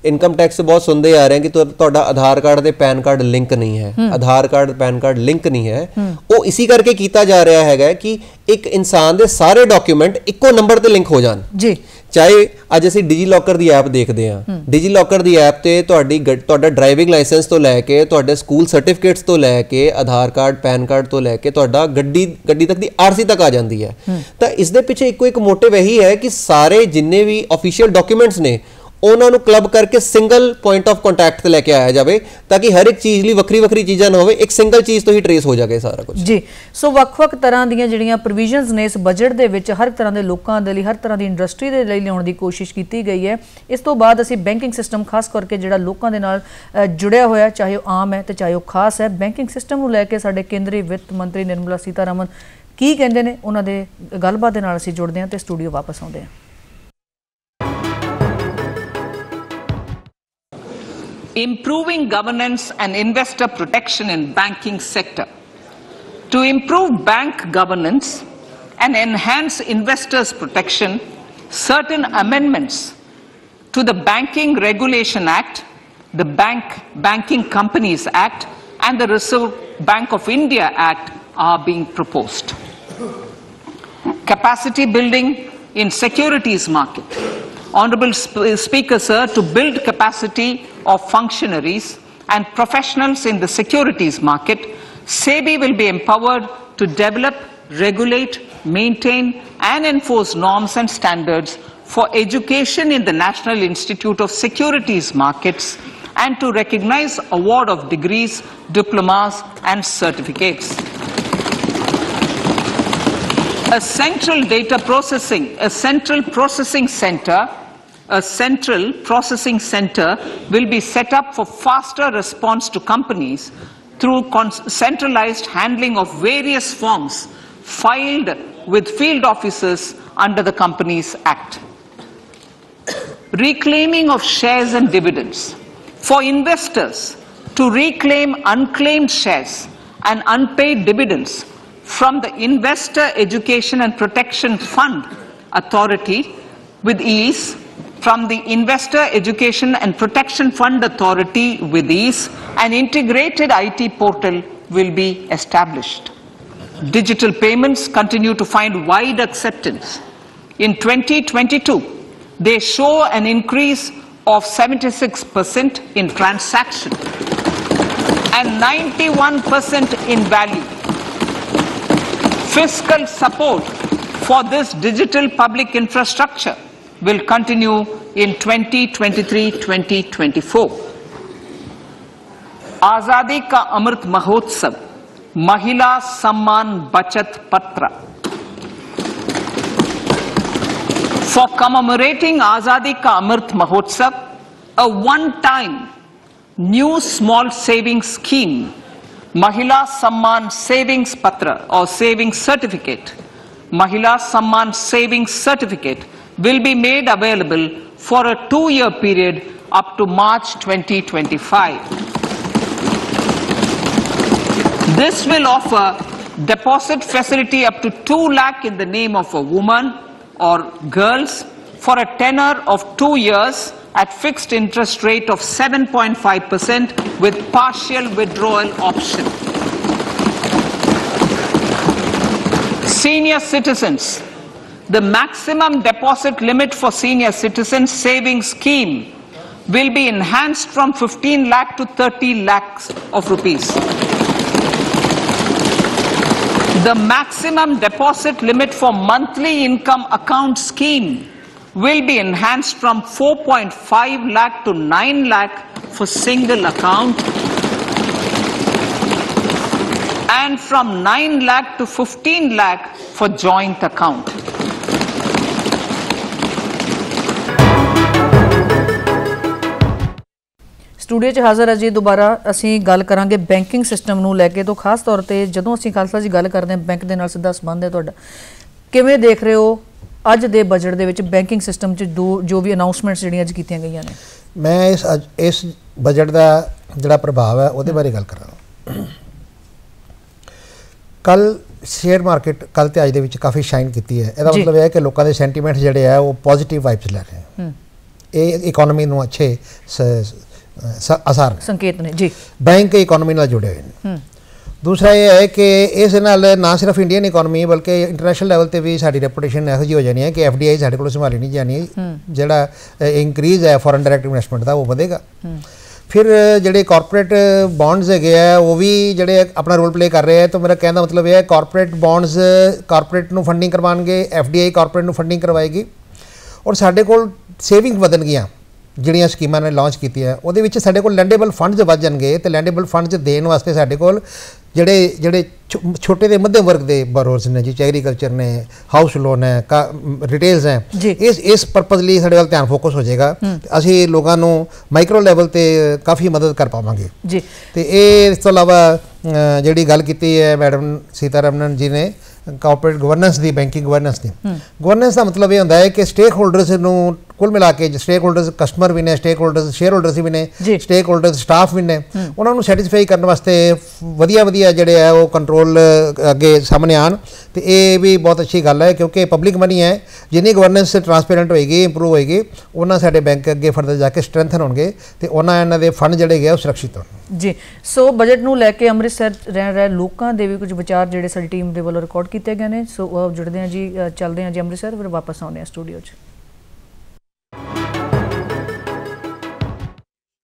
ਇਨਕਮ ਟੈਕਸ ਬਹੁਤ ਸੁਣਦੇ ਆ ਰਹੇ ਕਿ ਤੁਹਾਡਾ ਆਧਾਰ ਕਾਰਡ ਤੇ ਪੈਨ ਕਾਰਡ ਲਿੰਕ ਨਹੀਂ ਹੈ, ਆਧਾਰ ਕਾਰਡ ਪੈਨ ਕਾਰਡ ਲਿੰਕ ਨਹੀਂ ਹੈ। ਉਹ ਇਸੇ ਕਰਕੇ ਕੀਤਾ ਜਾ ਰਿਹਾ ਹੈਗਾ ਕਿ ਇੱਕ ਇਨਸਾਨ ਦੇ ਸਾਰੇ ਡਾਕੂਮੈਂਟ ਇੱਕੋ ਨੰਬਰ ਤੇ ਲਿੰਕ ਹੋ ਜਾਣ ਜੀ। ਚਾਹੇ ਅੱਜ ਅਸੀਂ ਡਿਜੀ ਲੋਕਰ ਦੀ ਐਪ ਦੇਖਦੇ ਹਾਂ, ਡਿਜੀ ਲੋਕਰ ਦੀ ਐਪ ਤੇ ਤੁਹਾਡਾ ਡਰਾਈਵਿੰਗ ਲਾਇਸੈਂਸ ਤੋਂ ਲੈ ਕੇ ਤੁਹਾਡੇ ਸਕੂਲ ਸਰਟੀਫਿਕੇਟਸ ਤੋਂ ਲੈ ਕੇ ਆਧਾਰ ਕਾਰਡ, ਪੈਨ ਕਾਰਡ ਤੋਂ ਲੈ ਕੇ ਤੁਹਾਡਾ ਗੱਡੀ ਤੱਕ ਦੀ RC ਤੱਕ ਆ ਜਾਂਦੀ ਹੈ। ਤਾਂ ਇਸ ਦੇ ਪਿੱਛੇ ਇੱਕੋ ਇੱਕ ਮੋਟਿਵ ਇਹੀ ਹੈ ਕਿ ਸਾਰੇ ਜਿੰਨੇ ਵੀ ਆਫੀਸ਼ੀਅਲ ਡਾਕੂਮੈਂਟਸ ਨੇ ਉਹਨਾਂ ਨੂੰ ਕਲੱਬ ਕਰਕੇ ਸਿੰਗਲ ਪੁਆਇੰਟ ਆਫ ਕੰਟੈਕਟ ਤੇ ਲੈ ਕੇ ਆਇਆ ਜਾਵੇ ਤਾਂ ਕਿ ਹਰ ਇੱਕ ਚੀਜ਼ ਲਈ ਵੱਖਰੀ ਚੀਜ਼ਾਂ ਨਾ ਹੋਵੇ, ਇੱਕ ਸਿੰਗਲ ਚੀਜ਼ ਤੋਂ ਹੀ ਟਰੇਸ ਹੋ ਜਾਵੇ ਸਾਰਾ ਕੁਝ ਜੀ। ਸੋ ਵੱਖ-ਵੱਖ ਤਰ੍ਹਾਂ ਦੀਆਂ ਜਿਹੜੀਆਂ ਪ੍ਰੋਵੀਜ਼ਨਸ ਨੇ ਇਸ ਬਜਟ ਦੇ ਵਿੱਚ ਹਰ ਤਰ੍ਹਾਂ ਦੇ ਲੋਕਾਂ ਦੇ ਲਈ, ਹਰ ਤਰ੍ਹਾਂ ਦੀ ਇੰਡਸਟਰੀ ਦੇ ਲਈ ਲਿਆਉਣ ਦੀ ਕੋਸ਼ਿਸ਼ ਕੀਤੀ ਗਈ ਹੈ। ਇਸ ਤੋਂ ਬਾਅਦ ਅਸੀਂ ਬੈਂਕਿੰਗ ਸਿਸਟਮ ਖਾਸ ਕਰਕੇ ਜਿਹੜਾ ਲੋਕਾਂ ਦੇ ਨਾਲ ਜੁੜਿਆ ਹੋਇਆ, ਚਾਹੇ ਉਹ ਆਮ ਹੈ ਤੇ ਚਾਹੇ ਉਹ ਖਾਸ ਹੈ, ਬੈਂਕਿੰਗ ਸਿਸਟਮ ਨੂੰ ਲੈ ਕੇ ਸਾਡੇ ਕੇਂਦਰੀ ਵਿੱਤ ਮੰਤਰੀ ਨਿਰਮਲਾ ਸੀਤਾਰਮਨ ਕੀ ਕਹਿੰਦੇ ਨੇ, ਉਹਨਾਂ ਦੇ ਗੱਲਬਾਤ ਦੇ ਨਾਲ ਅਸੀਂ ਜੁੜਦੇ ਹਾਂ ਤੇ ਸਟੂਡੀਓ ਵਾਪਸ ਆਉਂਦੇ ਹਾਂ। Improving governance and investor protection in banking sector. To improve bank governance and enhance investors' protection, certain amendments to the Banking Regulation Act, the Banking Companies Act and the Reserve Bank of India Act are being proposed. Capacity building in securities market. Honorable Speaker, sir, to build capacity of functionaries and professionals in the securities market, SEBI will be empowered to develop, regulate, maintain and enforce norms and standards for education in the National Institute of Securities Markets and to recognize award of degrees, diplomas and certificates. A central processing center will be set up for faster response to companies through centralized handling of various forms filed with field officers under the Companies Act. Reclaiming of shares and dividends. For investors to reclaim unclaimed shares and unpaid dividends from the Investor Education and Protection Fund Authority with ease, from the Investor Education and Protection Fund Authority with ease, an integrated IT portal will be established. Digital payments continue to find wide acceptance. In 2022, they show an increase of 76% in transaction and 91% in value. Fiscal support for this digital public infrastructure will continue in 2023-2024. आजादी का अमृत महोत्सव, महिला सम्मान बचत पत्र। for commemorating Azadi Ka Amrit Mahotsav, a one-time new small savings scheme, Mahila Samman Savings Patra or Savings Certificate, Mahila Samman Savings Certificate will be made available for a 2-year period up to March 2025. This will offer deposit facility up to 2 lakh in the name of a woman or girls for a tenure of 2 years at fixed interest rate of 7.5% with partial withdrawal option. Senior citizens. The maximum deposit limit for senior citizens savings scheme will be enhanced from 15 lakh to 30 lakhs of rupees. The maximum deposit limit for monthly income account scheme will be enhanced from 4.5 lakh to 9 lakh for single account and from 9 lakh to 15 lakh for joint account. Studio 'ਚ ਹਾਜ਼ਰ ਹੈ ਜੀ ਦੁਬਾਰਾ। ਅਸੀਂ ਗੱਲ ਕਰਾਂਗੇ ਬੈਂਕਿੰਗ ਸਿਸਟਮ ਨੂੰ ਲੈ ਕੇ। ਤੋਂ ਖਾਸ ਤੌਰ ਤੇ ਜਦੋਂ ਅਸੀਂ ਖਾਲਸਾ ਜੀ ਗੱਲ ਕਰਦੇ ਹਾਂ ਬੈਂਕ ਦੇ ਨਾਲ ਸਿੱਧਾ ਸੰਬੰਧ ਹੈ ਤੁਹਾਡਾ, ਕਿਵੇਂ ਦੇਖ ਰਹੇ ਹੋ ਅੱਜ ਦੇ ਬਜਟ ਦੇ ਵਿੱਚ ਬੈਂਕਿੰਗ ਸਿਸਟਮ 'ਚ ਜੋ ਵੀ ਅਨਾਉਂਸਮੈਂਟਸ ਜਿਹੜੀਆਂ ਅੱਜ ਕੀਤੀਆਂ ਗਈਆਂ ਨੇ? ਮੈਂ ਇਸ ਬਜਟ ਦਾ ਜਿਹੜਾ ਪ੍ਰਭਾਵ ਹੈ ਉਹਦੇ ਬਾਰੇ ਗੱਲ ਕਰਾਂਗਾ। ਕੱਲ ਸ਼ੇਅਰ ਮਾਰਕੀਟ ਕੱਲ ਤੇ ਅੱਜ ਦੇ ਵਿੱਚ ਕਾਫੀ ਸ਼ਾਈਨ ਕੀਤੀ ਹੈ। ਇਹਦਾ ਮਤਲਬ ਇਹ ਹੈ ਕਿ ਲੋਕਾਂ ਦੇ ਸੈਂਟੀਮੈਂਟ ਜਿਹੜੇ ਆ ਉਹ ਪੋਜ਼ਿਟਿਵ ਵਾਈਬਸ ਲੈ ਰਹੇ ਹਨ। ਇਹ ਇਕਨੋਮੀ ਨੂੰ ਅੱਛੇ ਆਸਾਰ ਸੰਕੇਤ ਨੇ ਜੀ। ਬੈਂਕ ਇਕਨੋਮੀ ਨਾਲ ਜੁੜੇ ਹੋਏ ਨੇ। ਦੂਸਰਾ ਇਹ ਹੈ ਕਿ ਇਸ ਨਾਲ ਨਾ ਸਿਰਫ ਇੰਡੀਅਨ ਇਕਨੋਮੀ ਬਲਕਿ ਇੰਟਰਨੈਸ਼ਨਲ ਲੈਵਲ ਤੇ ਵੀ ਸਾਡੀ ਰੈਪੂਟੇਸ਼ਨ ਇਹੋ ਜਿਹੀ ਹੋ ਜਾਣੀ ਹੈ ਕਿ FDI ਸਾਡੇ ਕੋਲ ਸੰਭਾਲੀ ਨਹੀਂ ਜਾਣੀ। ਜਿਹੜਾ ਇੰਕਰੀਜ਼ ਹੈ ਫੋਰਨ ਡਾਇਰੈਕਟ ਇਨਵੈਸਟਮੈਂਟ ਦਾ ਉਹ ਵਧੇਗਾ। ਫਿਰ ਜਿਹੜੇ ਕਾਰਪੋਰੇਟ ਬੌਂਡਸ ਹੈਗੇ ਆ ਉਹ ਵੀ ਜਿਹੜੇ ਆਪਣਾ ਰੋਲ ਪਲੇ ਕਰ ਰਹੇ ਆ। ਤਾਂ ਮੇਰਾ ਕਹਿਣ ਦਾ ਮਤਲਬ ਇਹ ਹੈ ਕਾਰਪੋਰੇਟ ਬੌਂਡਸ ਕਾਰਪੋਰੇਟ ਨੂੰ ਫੰਡਿੰਗ ਕਰਵਾਉਣਗੇ, FDI ਕਾਰਪੋਰੇਟ ਨੂੰ ਫੰਡਿੰਗ ਕਰਵਾਏਗੀ ਔਰ ਸਾਡੇ ਕੋਲ ਸੇਵਿੰਗ ਵਧਣਗੀਆਂ ਜਿਹੜੀਆਂ ਸਕੀਮਾਂ ਨੇ ਲਾਂਚ ਕੀਤੀਆਂ। ਉਹਦੇ ਵਿੱਚ ਸਾਡੇ ਕੋਲ ਲੈਂਡੇਬਲ ਫੰਡਸ ਵੱਧ ਜਾਣਗੇ ਤੇ ਲੈਂਡੇਬਲ ਫੰਡਸ ਦੇਣ ਵਾਸਤੇ ਸਾਡੇ ਕੋਲ ਜਿਹੜੇ ਛੋਟੇ ਦੇ ਮੱਧਮ ਵਰਗ ਦੇ ਬੋਰੋਰਸ ਨੇ ਜੀ, ਐਗਰੀਕਲਚਰ ਨੇ, ਹਾਊਸ ਲੋਨ ਹੈ, ਰਿਟੇਲਸ ਹੈ, ਇਸ ਪਰਪਸ ਲਈ ਸਾਡੇ ਵੱਲ ਧਿਆਨ ਫੋਕਸ ਹੋ ਜਾਏਗਾ। ਅਸੀਂ ਲੋਕਾਂ ਨੂੰ ਮਾਈਕਰੋ ਲੈਵਲ ਤੇ ਕਾਫੀ ਮਦਦ ਕਰ ਪਾਵਾਂਗੇ ਜੀ। ਤੇ ਇਹ ਇਸ ਤੋਂ ਇਲਾਵਾ ਜਿਹੜੀ ਗੱਲ ਕੀਤੀ ਹੈ ਮੈਡਮ ਸੀਤਾਰਮਨ ਜੀ ਨੇ ਕਾਰਪੋਰੇਟ ਗਵਰਨੈਂਸ ਦੀ, ਬੈਂਕਿੰਗ ਗਵਰਨੈਂਸ ਦੀ, ਗਵਰਨੈਂਸ ਦਾ ਮਤਲਬ ਇਹ ਹੁੰਦਾ ਹੈ ਕਿ ਸਟੇਕ ਹੋਲਡਰਸ ਨੂੰ ਕੁੱਲ ਮਿਲਾ ਕੇ ਸਟੇਕ ਹੋਲਡਰਸ ਕਸਟਮਰ ਵੀ ਨੇ, ਸਟੇਕ ਹੋਲਡਰਸ ਸ਼ੇਅਰ ਹੋਲਡਰਸ ਵੀ ਨੇ, ਸਟੇਕ ਹੋਲਡਰਸ ਸਟਾਫ ਵੀ ਨੇ, ਉਹਨਾਂ ਨੂੰ ਸੈਟੀਸਫਾਈ ਕਰਨ ਵਾਸਤੇ ਵਧੀਆ ਜਿਹੜੇ ਹੈ ਉਹ ਕੰਟਰੋਲ ਅੱਗੇ ਸਾਹਮਣੇ ਆਉਣ। ਤੇ ਇਹ ਵੀ ਬਹੁਤ ਅੱਛੀ ਗੱਲ ਹੈ ਕਿਉਂਕਿ ਪਬਲਿਕ ਮਨੀ ਹੈ। ਜਿੰਨੀ ਗਵਰਨੈਂਸ ਟਰਾਂਸਪੇਰੈਂਟ ਹੋਏਗੀ, ਇੰਪਰੂਵ ਹੋਏਗੀ, ਉਹਨਾਂ ਸਾਡੇ ਬੈਂਕ ਅੱਗੇ ਫਰਦਰ ਜਾ ਕੇ ਸਟਰੈਂਥਨ ਹੋਣਗੇ ਤੇ ਉਹਨਾਂ ਇਹਨਾਂ ਦੇ ਫੰਡ ਜਿਹੜੇ ਗਏ ਉਹ ਸੁਰੱਖਿਅਤ ਹੋਣ ਜੀ। ਸੋ ਬਜਟ ਨੂੰ ਲੈ ਕੇ ਅੰਮ੍ਰਿਤਸਰ ਰਹਿ ਰਹੇ ਲੋਕਾਂ ਦੇ ਵੀ ਕੁਝ ਵਿਚਾਰ ਜਿਹੜੇ ਸਾਡੀ ਟੀਮ ਦੇ ਵੱਲੋਂ ਰਿਕਾਰਡ ਕੀਤੇ ਗਏ ਨੇ। ਸੋ ਜੁੜਦੇ ਹਾਂ ਜੀ, ਚੱਲਦੇ ਹਾਂ ਜੀ ਅੰਮ੍ਰਿਤਸਰ, ਫਿਰ ਵਾਪਸ ਆਉਂਦੇ ਹਾਂ ਸਟੂਡੀਓ 'ਚ।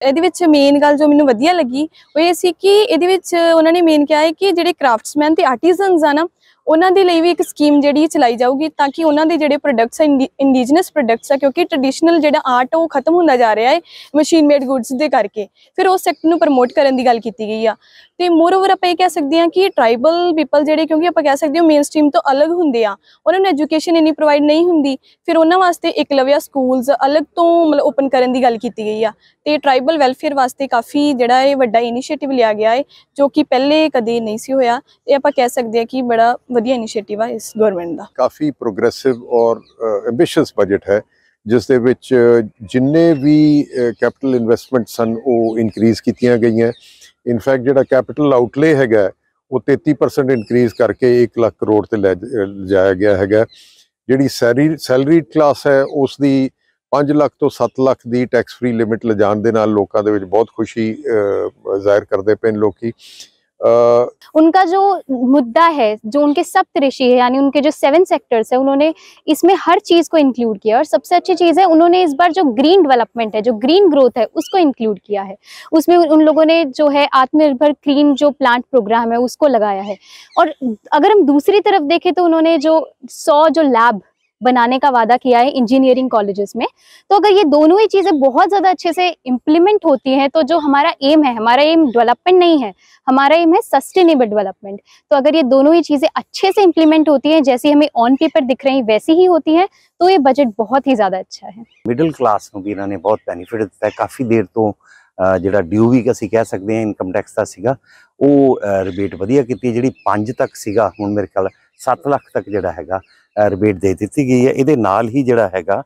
ਇਹਦੇ ਵਿੱਚ ਮੇਨ ਗੱਲ ਜੋ ਮੈਨੂੰ ਵਧੀਆ ਲੱਗੀ ਉਹ ਇਹ ਸੀ ਕਿ ਇਹਦੇ ਵਿੱਚ ਉਹਨਾਂ ਨੇ ਮੇਨ ਕਿਹਾ ਹੈ ਕਿ ਜਿਹੜੇ ਕ੍ਰਾਫਟਸਮੈਨ ਤੇ ਆਰਟੀਜ਼ਨਸ ਆ ਨਾ ਉਹਨਾਂ ਦੇ ਲਈ ਵੀ ਇੱਕ ਸਕੀਮ ਜਿਹੜੀ ਚਲਾਈ ਜਾਊਗੀ ਤਾਂ ਕਿ ਉਹਨਾਂ ਦੇ ਜਿਹੜੇ ਪ੍ਰੋਡਕਟਸ ਆ ਇੰਡੀਜਨਸ ਪ੍ਰੋਡਕਟਸ ਆ ਕਿਉਂਕਿ ਟ੍ਰੈਡੀਸ਼ਨਲ ਜਿਹੜਾ ਆਰਟ ਉਹ ਖਤਮ ਹੁੰਦਾ ਜਾ ਰਿਹਾ ਹੈ ਮਸ਼ੀਨ ਮੇਡ ਗੁੱਡਸ ਦੇ ਕਰਕੇ। ਫਿਰ ਉਸ ਸੈਕਟਰ ਨੂੰ ਪ੍ਰਮੋਟ ਕਰਨ ਦੀ ਗੱਲ ਕੀਤੀ ਗਈ ਆ। ਤੇ ਮੋਰਓਵਰ ਆਪਾਂ ਇਹ ਕਹਿ ਸਕਦੇ ਹਾਂ ਕਿ ਟ੍ਰਾਈਬਲ ਪੀਪਲ ਜਿਹੜੇ ਕਿਉਂਕਿ ਆਪਾਂ ਕਹਿ ਸਕਦੇ ਹਾਂ ਮੇਨ ਸਟ੍ਰੀਮ ਤੋਂ ਅਲੱਗ ਹੁੰਦੇ ਆ, ਉਹਨਾਂ ਨੂੰ ਐਜੂਕੇਸ਼ਨ ਇੰਨੀ ਪ੍ਰੋਵਾਈਡ ਨਹੀਂ ਹੁੰਦੀ। ਫਿਰ ਉਹਨਾਂ ਵਾਸਤੇ ਏਕਲਵਿਆ ਸਕੂਲਸ ਅਲੱਗ ਤੋਂ ਮਤਲਬ ਓਪਨ ਕਰਨ ਦੀ ਗੱਲ ਕੀਤੀ ਗਈ ਆ। ਤੇ ਟ੍ਰਾਈਬਲ ਵੈਲਫੇਅਰ ਵਾਸਤੇ ਕਾਫੀ ਜਿਹੜਾ ਇਹ ਵੱਡਾ ਇਨੀਸ਼ੀਏਟਿਵ ਲਿਆ ਗਿਆ ਹੈ ਜੋ ਕਿ ਪਹਿਲੇ ਕਦੇ ਨਹੀਂ ਸੀ ਹੋਇਆ। ਇਹ ਆਪਾਂ ਕਹਿ ਸਕਦੇ ਹਾਂ ਕਿ ਬੜਾ ਵਧੀਆ ਇਨੀਸ਼ੀਏਟਿਵ ਆ ਇਸ ਗਵਰਨਮੈਂਟ ਦਾ। ਕਾਫੀ ਪ੍ਰੋਗਰੈਸਿਵ ਔਰ ਐਂਬੀਸ਼ੀਅਸ ਬਜਟ ਹੈ ਜਿਸ ਦੇ ਵਿੱਚ ਜਿੰਨੇ ਵੀ ਕੈਪੀਟਲ ਇਨਵੈਸਟਮੈਂਟ ਸਨ ਉਹ ਇਨਕਰੀਜ਼ ਕੀਤੀਆਂ ਗਈਆਂ। ਇਨਫੈਕਟ ਜਿਹੜਾ ਕੈਪੀਟਲ ਆਊਟਲੇ ਹੈਗਾ ਉਹ 33% ਇਨਕਰੀਜ਼ ਕਰਕੇ 1 ਲੱਖ ਕਰੋੜ ਤੇ ਲਿਜਾਇਆ ਗਿਆ ਹੈਗਾ। ਜਿਹੜੀ ਸੈਲਰੀ ਕਲਾਸ ਹੈ ਉਸ ਦੀ 5 ਲੱਖ ਤੋਂ 7 ਲੱਖ ਦੀ ਟੈਕਸ ਫ੍ਰੀ ਲਿਮਿਟ ਲਿਜਾਣ ਦੇ ਨਾਲ ਲੋਕਾਂ ਦੇ ਵਿੱਚ ਬਹੁਤ ਖੁਸ਼ੀ ਜ਼ਾਹਿਰ ਕਰਦੇ ਪਏ ਲੋਕੀ। उनका जो मुद्दा है, जो उनके सप्तऋषि है यानी उनके जो 7 सेक्टर्स है, उन्होंने इसमें हर चीज को इंक्लूड किया। और सबसे अच्छी चीज है उन्होंने इस बार जो ग्रीन डेवलपमेंट है, जो ग्रीन ग्रोथ है, उसको इंक्लूड किया है। उसमें उन लोगों ने जो है आत्मनिर्भर क्लीन जो प्लांट प्रोग्राम है उसको लगाया है। और अगर हम दूसरी तरफ देखें तो उन्होंने जो 100 जो लैब बनाने का वादा किया है इंजीनियरिंग कॉलेजेस में। तो अगर ये दोनों ही चीजें बहुत ज्यादा अच्छे से इम्प्लीमेंट होती हैं तो जो हमारा एम है, हमारा एम डेवलपमेंट नहीं है, हमारा एम है सस्टेनेबल डेवलपमेंट। तो अगर ये दोनों ही चीजें अच्छे से इम्प्लीमेंट होती हैं, जैसी हमें ऑन पेपर दिख रही वैसी ही होती हैं, तो ये बजट बहुत ही ज्यादा अच्छा है। मिडिल क्लास ਨੂੰ ਵੀ ਇਹਨਾਂ ਨੇ ਬਹੁਤ ਬੈਨੀਫਿਟ ਦਿੱਤਾ ਹੈ। ਕਾਫੀ ਦੇਰ ਤੋਂ ਜਿਹੜਾ ਡਿਊ ਵੀ ਅਸੀਂ ਕਹਿ ਸਕਦੇ ਹਾਂ ਇਨਕਮ ਟੈਕਸ ਦਾ ਸੀਗਾ, ਉਹ ਰਿਬੇਟ ਵਧੀਆ ਕੀਤੀ ਹੈ। ਜਿਹੜੀ 5 ਤੱਕ ਸੀਗਾ, ਹੁਣ ਮੇਰੇ ਖਿਆਲ 7 ਲੱਖ ਤੱਕ ਜਿਹੜਾ ਹੈਗਾ ਰਿਬੇਟ ਦੇ ਦਿੱਤੀ ਗਈ ਹੈ। ਇਹਦੇ ਨਾਲ ਹੀ ਜਿਹੜਾ ਹੈਗਾ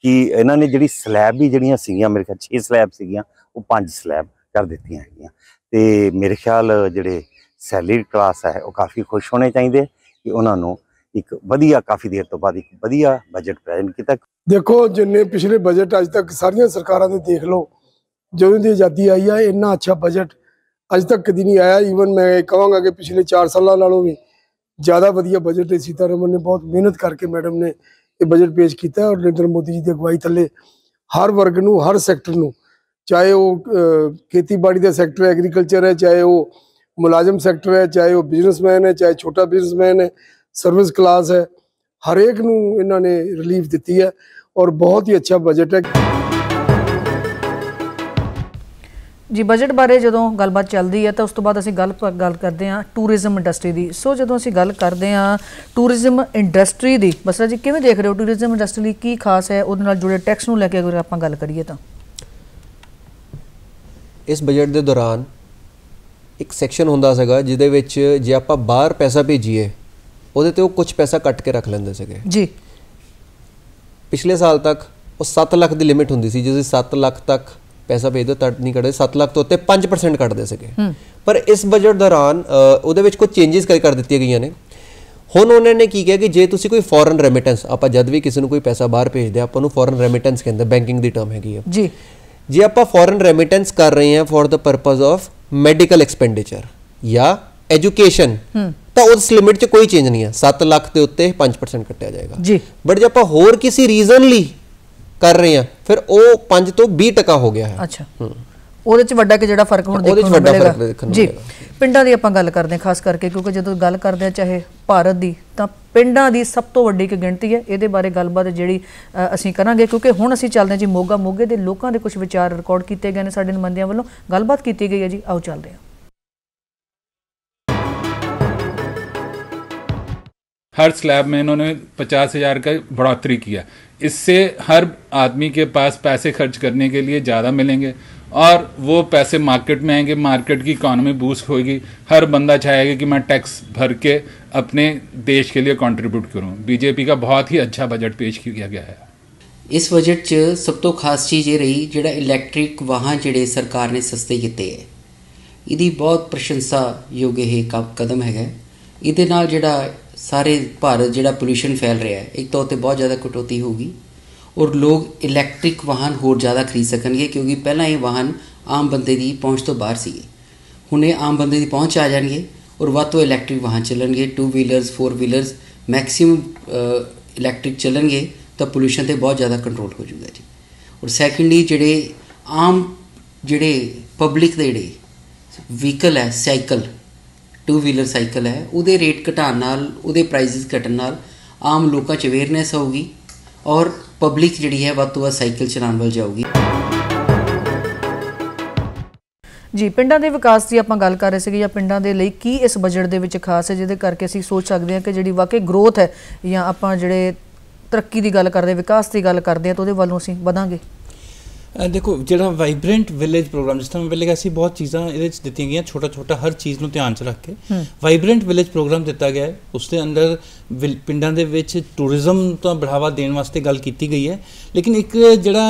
ਕਿ ਇਹਨਾਂ ਨੇ ਜਿਹੜੀ ਸਲੈਬ ਵੀ ਜਿਹੜੀਆਂ ਸੀਗੀਆਂ, ਮੇਰੇ ਖਿਆਲ 6 ਸਲੈਬ ਸੀਗੀਆਂ, ਉਹ 5 ਸਲੈਬ ਕਰ ਦਿੱਤੀਆਂ ਹੈਗੀਆਂ। ਤੇ ਮੇਰੇ ਖਿਆਲ ਜਿਹੜੇ ਸੈਲਰੀ ਕਲਾਸ ਹੈ ਉਹ ਕਾਫੀ ਖੁਸ਼ ਹੋਣੇ ਚਾਹੀਦੇ ਕਿ ਉਹਨਾਂ ਨੂੰ ਇੱਕ ਵਧੀਆ ਕਾਫੀ ਦੇਰ ਤੋਂ ਬਾਅਦ ਇੱਕ ਵਧੀਆ ਬਜਟ ਪ੍ਰੈਜ਼ੈਂਟ ਕੀਤਾ। ਦੇਖੋ ਜਿੰਨੇ ਪਿਛਲੇ ਬਜਟ ਅੱਜ ਤੱਕ ਸਾਰੀਆਂ ਸਰਕਾਰਾਂ ਦੇ ਦੇਖ ਲਓ, ਜਦੋਂ ਦੀ ਆਜ਼ਾਦੀ ਆਈ ਆ ਇੰਨਾ ਅੱਛਾ ਬਜਟ ਅੱਜ ਤੱਕ ਕਦੀ ਨਹੀਂ ਆਇਆ। ਈਵਨ ਮੈਂ ਕਹਾਂਗਾ ਕਿ ਪਿਛਲੇ 4 ਸਾਲਾਂ ਨਾਲੋਂ ਵੀ ਜ਼ਿਆਦਾ ਵਧੀਆ ਬਜਟ ਸੀਤਾਰਮਨ ਨੇ ਬਹੁਤ ਮਿਹਨਤ ਕਰਕੇ ਮੈਡਮ ਨੇ ਇਹ ਬਜਟ ਪੇਸ਼ ਕੀਤਾ ਔਰ ਨਰਿੰਦਰ ਮੋਦੀ ਜੀ ਦੀ ਅਗਵਾਈ ਥੱਲੇ ਹਰ ਵਰਗ ਨੂੰ, ਹਰ ਸੈਕਟਰ ਨੂੰ, ਚਾਹੇ ਉਹ ਖੇਤੀਬਾੜੀ ਦਾ ਸੈਕਟਰ ਐਗਰੀਕਲਚਰ ਹੈ, ਚਾਹੇ ਉਹ ਮੁਲਾਜ਼ਮ ਸੈਕਟਰ ਹੈ, ਚਾਹੇ ਉਹ ਬਿਜ਼ਨਸਮੈਨ ਹੈ, ਚਾਹੇ ਛੋਟਾ ਬਿਜ਼ਨਸਮੈਨ ਹੈ, ਸਰਵਿਸ ਕਲਾਸ ਹੈ, ਹਰੇਕ ਨੂੰ ਇਹਨਾਂ ਨੇ ਰਿਲੀਫ ਦਿੱਤੀ ਹੈ ਔਰ ਬਹੁਤ ਹੀ ਅੱਛਾ ਬਜਟ ਹੈ। ਜੀ ਬਜਟ ਬਾਰੇ ਜਦੋਂ ਗੱਲਬਾਤ ਚੱਲਦੀ ਹੈ ਤਾਂ ਉਸ ਤੋਂ ਬਾਅਦ ਅਸੀਂ ਗੱਲ ਕਰਦੇ ਹਾਂ ਟੂਰਿਜ਼ਮ ਇੰਡਸਟਰੀ ਦੀ। ਸੋ ਜਦੋਂ ਅਸੀਂ ਗੱਲ ਕਰਦੇ ਹਾਂ ਟੂਰਿਜ਼ਮ ਇੰਡਸਟਰੀ ਦੀ, ਬਸਰਾ ਜੀ ਕਿਵੇਂ ਦੇਖ ਰਹੇ ਹੋ ਟੂਰਿਜ਼ਮ ਇੰਡਸਟਰੀ ਲਈ ਕੀ ਖਾਸ ਹੈ, ਉਹਦੇ ਨਾਲ ਜੁੜੇ ਟੈਕਸ ਨੂੰ ਲੈ ਕੇ ਅਗਰ ਆਪਾਂ ਗੱਲ ਕਰੀਏ ਤਾਂ? ਇਸ ਬਜਟ ਦੇ ਦੌਰਾਨ ਇੱਕ ਸੈਕਸ਼ਨ ਹੁੰਦਾ ਸੀਗਾ ਜਿਹਦੇ ਵਿੱਚ ਜੇ ਆਪਾਂ ਬਾਹਰ ਪੈਸਾ ਭੇਜੀਏ ਉਹਦੇ ਤੇ ਉਹ ਕੁਝ ਪੈਸਾ ਕੱਟ ਕੇ ਰੱਖ ਲੈਂਦੇ ਸੀਗੇ ਜੀ। ਪਿਛਲੇ ਸਾਲ ਤੱਕ ਉਹ 7 ਲੱਖ ਦੀ ਲਿਮਿਟ ਹੁੰਦੀ ਸੀ, ਜਿਸ 7 ਲੱਖ ਤੱਕ ਪੈਸਾ ਭੇਜ ਦਿਓ ਤੱਕ ਨਹੀਂ ਕੱਢਦੇ, 7 ਲੱਖ ਤੋਂ ਉੱਤੇ 5% ਕੱਟਦੇ ਸੀਗੇ। ਪਰ ਇਸ ਬਜਟ ਦੌਰਾਨ ਉਹਦੇ ਵਿੱਚ ਕੁਝ ਚੇਂਜਸ ਕਰ ਦਿੱਤੀਆਂ ਗਈਆਂ ਨੇ। ਹੁਣ ਉਹਨਾਂ ਨੇ ਕੀ ਕਿਹਾ ਕਿ ਜੇ ਤੁਸੀਂ ਕੋਈ ਫੋਰਨ ਰੈਮਿਟੈਂਸ, ਆਪਾਂ ਜਦ ਵੀ ਕਿਸੇ ਨੂੰ ਕੋਈ ਪੈਸਾ ਬਾਹਰ ਭੇਜਦੇ ਆਪਾਂ ਨੂੰ ਫੋਰਨ ਰੈਮਿਟੈਂਸ ਕਹਿੰਦੇ, ਬੈਂਕਿੰਗ ਦੀ ਟਰਮ ਹੈਗੀ ਹੈ ਜੀ। ਜੇ ਆਪਾਂ ਫੋਰਨ ਰੈਮਿਟੈਂਸ ਕਰ ਰਹੇ ਹਾਂ for the purpose of medical expenditure ਜਾਂ ਐਜੂਕੇਸ਼ਨ, ਤਾਂ ਉਸ ਲਿਮਿਟ 'ਚ ਕੋਈ ਚੇਂਜ ਨਹੀਂ ਹੈ, 7 ਲੱਖ ਦੇ ਉੱਤੇ 5% ਕੱਟਿਆ ਜਾਏਗਾ ਜੀ। ਬਟ ਜੇ ਆਪਾਂ ਹੋਰ ਕਿਸੇ ਰੀਜ਼ਨ ਲਈ ਕਰ ਰਹੇ ਹਾਂ ਫਿਰ ਉਹ 5 ਤੋਂ 20% ਹੋ ਗਿਆ ਹੈ। ਅੱਛਾ, ਉਹਦੇ 'ਚ ਵੱਡਾ ਕਿ ਜਿਹੜਾ ਫਰਕ ਹੁਣ ਦੇਖਣ ਨੂੰ ਮਿਲੇਗਾ ਜੀ। ਪਿੰਡਾਂ ਦੀ ਆਪਾਂ ਗੱਲ ਕਰਦੇ ਹਾਂ ਖਾਸ ਕਰਕੇ, ਕਿਉਂਕਿ ਜਦੋਂ ਗੱਲ ਕਰਦੇ ਹਾਂ ਚਾਹੇ ਭਾਰਤ ਦੀ ਤਾਂ ਪਿੰਡਾਂ ਦੀ ਸਭ ਤੋਂ ਵੱਡੀ ਇੱਕ ਗਿਣਤੀ ਹੈ। ਇਹਦੇ ਬਾਰੇ ਗੱਲਬਾਤ ਜਿਹੜੀ ਅਸੀਂ ਕਰਾਂਗੇ, ਕਿਉਂਕਿ ਹੁਣ ਅਸੀਂ ਚੱਲਦੇ ਹਾਂ ਜੀ ਮੋਗਾ। ਮੋਗੇ ਦੇ ਲੋਕਾਂ ਦੇ ਕੁਝ ਵਿਚਾਰ ਰਿਕਾਰਡ ਕੀਤੇ ਗਏ ਨੇ ਸਾਡੇ ਨੁਮਾਇੰਦਿਆਂ ਵੱਲੋਂ, ਗੱਲਬਾਤ ਕੀਤੀ ਗਈ ਹੈ ਜੀ, ਆਓ ਚੱਲਦੇ ਹਾਂ। हर स्लैब में इन्होंने 50,000 का बढ़ोतरी किया। इससे हर आदमी के पास पैसे खर्च करने के लिए ज़्यादा मिलेंगे और वो पैसे मार्केट में आएंगे, मार्केट की इकॉनमी बूस्ट होगी। हर बंदा चाहेगा कि मैं टैक्स भर के अपने देश के लिए कंट्रीब्यूट करूं। बीजेपी का बहुत ही अच्छा बजट पेश किया गया है। इस बजट च सब तो खास चीज़ ये रही जिहड़ा इलैक्ट्रिक वाहन जिहड़े सरकार ने सस्ते किए है, इहदी बहुत प्रशंसायोग ये कदम है। इहदे नाल जिहड़ा सारे भारत जिहड़ा पोल्यूशन फैल रहा है, एक तो उत्ते बहुत ज़्यादा कटौती होगी और लोग इलैक्ट्रिक वाहन होर ज़्यादा खरीद सकेंगे, क्योंकि पहला ये वाहन आम बंदे की पहुँच तो बाहर सीगे, हुण ये आम बंदे की पहुँच आ जाएंगे और वध तो इलैक्ट्रिक वाहन चलणगे। 2 व्हीलर्स 4 व्हीलर्स मैक्सीमम इलैक्ट्रिक चलणगे तो पोल्यूशन तो बहुत ज़्यादा कंट्रोल हो जाएगा जी। और सैकेंडली जिहड़े आम जिहड़े पब्लिक दे जिहड़े व्हीकल है, साइकिल 2 व्हीलर साइकिल है, ਉਹਦੇ ਰੇਟ ਘਟਾਉਣ ਨਾਲ, ਉਹਦੇ ਪ੍ਰਾਈਸਿਸ ਘਟਣ ਨਾਲ ਆਮ ਲੋਕਾਂ 'ਚ ਅਵੇਅਰਨੈਸ ਹੋਊਗੀ ਔਰ ਪਬਲਿਕ ਜਿਹੜੀ ਹੈ ਵੱਧ ਤੋਂ ਵੱਧ ਸਾਈਕਲ ਚਲਾਉਣ ਵੱਲ ਜਾਊਗੀ। ਜੀ ਪਿੰਡਾਂ ਦੇ ਵਿਕਾਸ ਦੀ ਆਪਾਂ ਗੱਲ ਕਰ ਰਹੇ ਸੀਗੇ, ਜਾਂ ਪਿੰਡਾਂ ਦੇ ਲਈ ਕੀ ਇਸ ਬਜਟ ਦੇ ਵਿੱਚ ਖਾਸ ਹੈ ਜਿਹਦੇ ਕਰਕੇ ਅਸੀਂ ਸੋਚ ਸਕਦੇ ਹਾਂ ਕਿ ਜਿਹੜੀ ਵਾਕਈ ਗਰੋਥ ਹੈ ਜਾਂ ਆਪਾਂ ਜਿਹੜੇ ਤਰੱਕੀ ਦੀ ਗੱਲ ਕਰਦੇ, ਵਿਕਾਸ ਦੀ ਗੱਲ ਕਰਦੇ ਹਾਂ ਤਾਂ ਉਹਦੇ ਵੱਲੋਂ ਅਸੀਂ ਵਧਾਂਗੇ। देखो जो वाइब्रेंट विलेज प्रोग्राम जिस तरह पहले ऐसी बहुत चीज़ा ये दी गई, छोटा छोटा हर चीज़ को ध्यान च रख के वाइब्रेंट विलेज प्रोग्राम दिता गया है। उसके अंदर पिंडां दे विच टूरिज़म तो बढ़ावा देने वास्ते गल की गई है। लेकिन एक जड़ा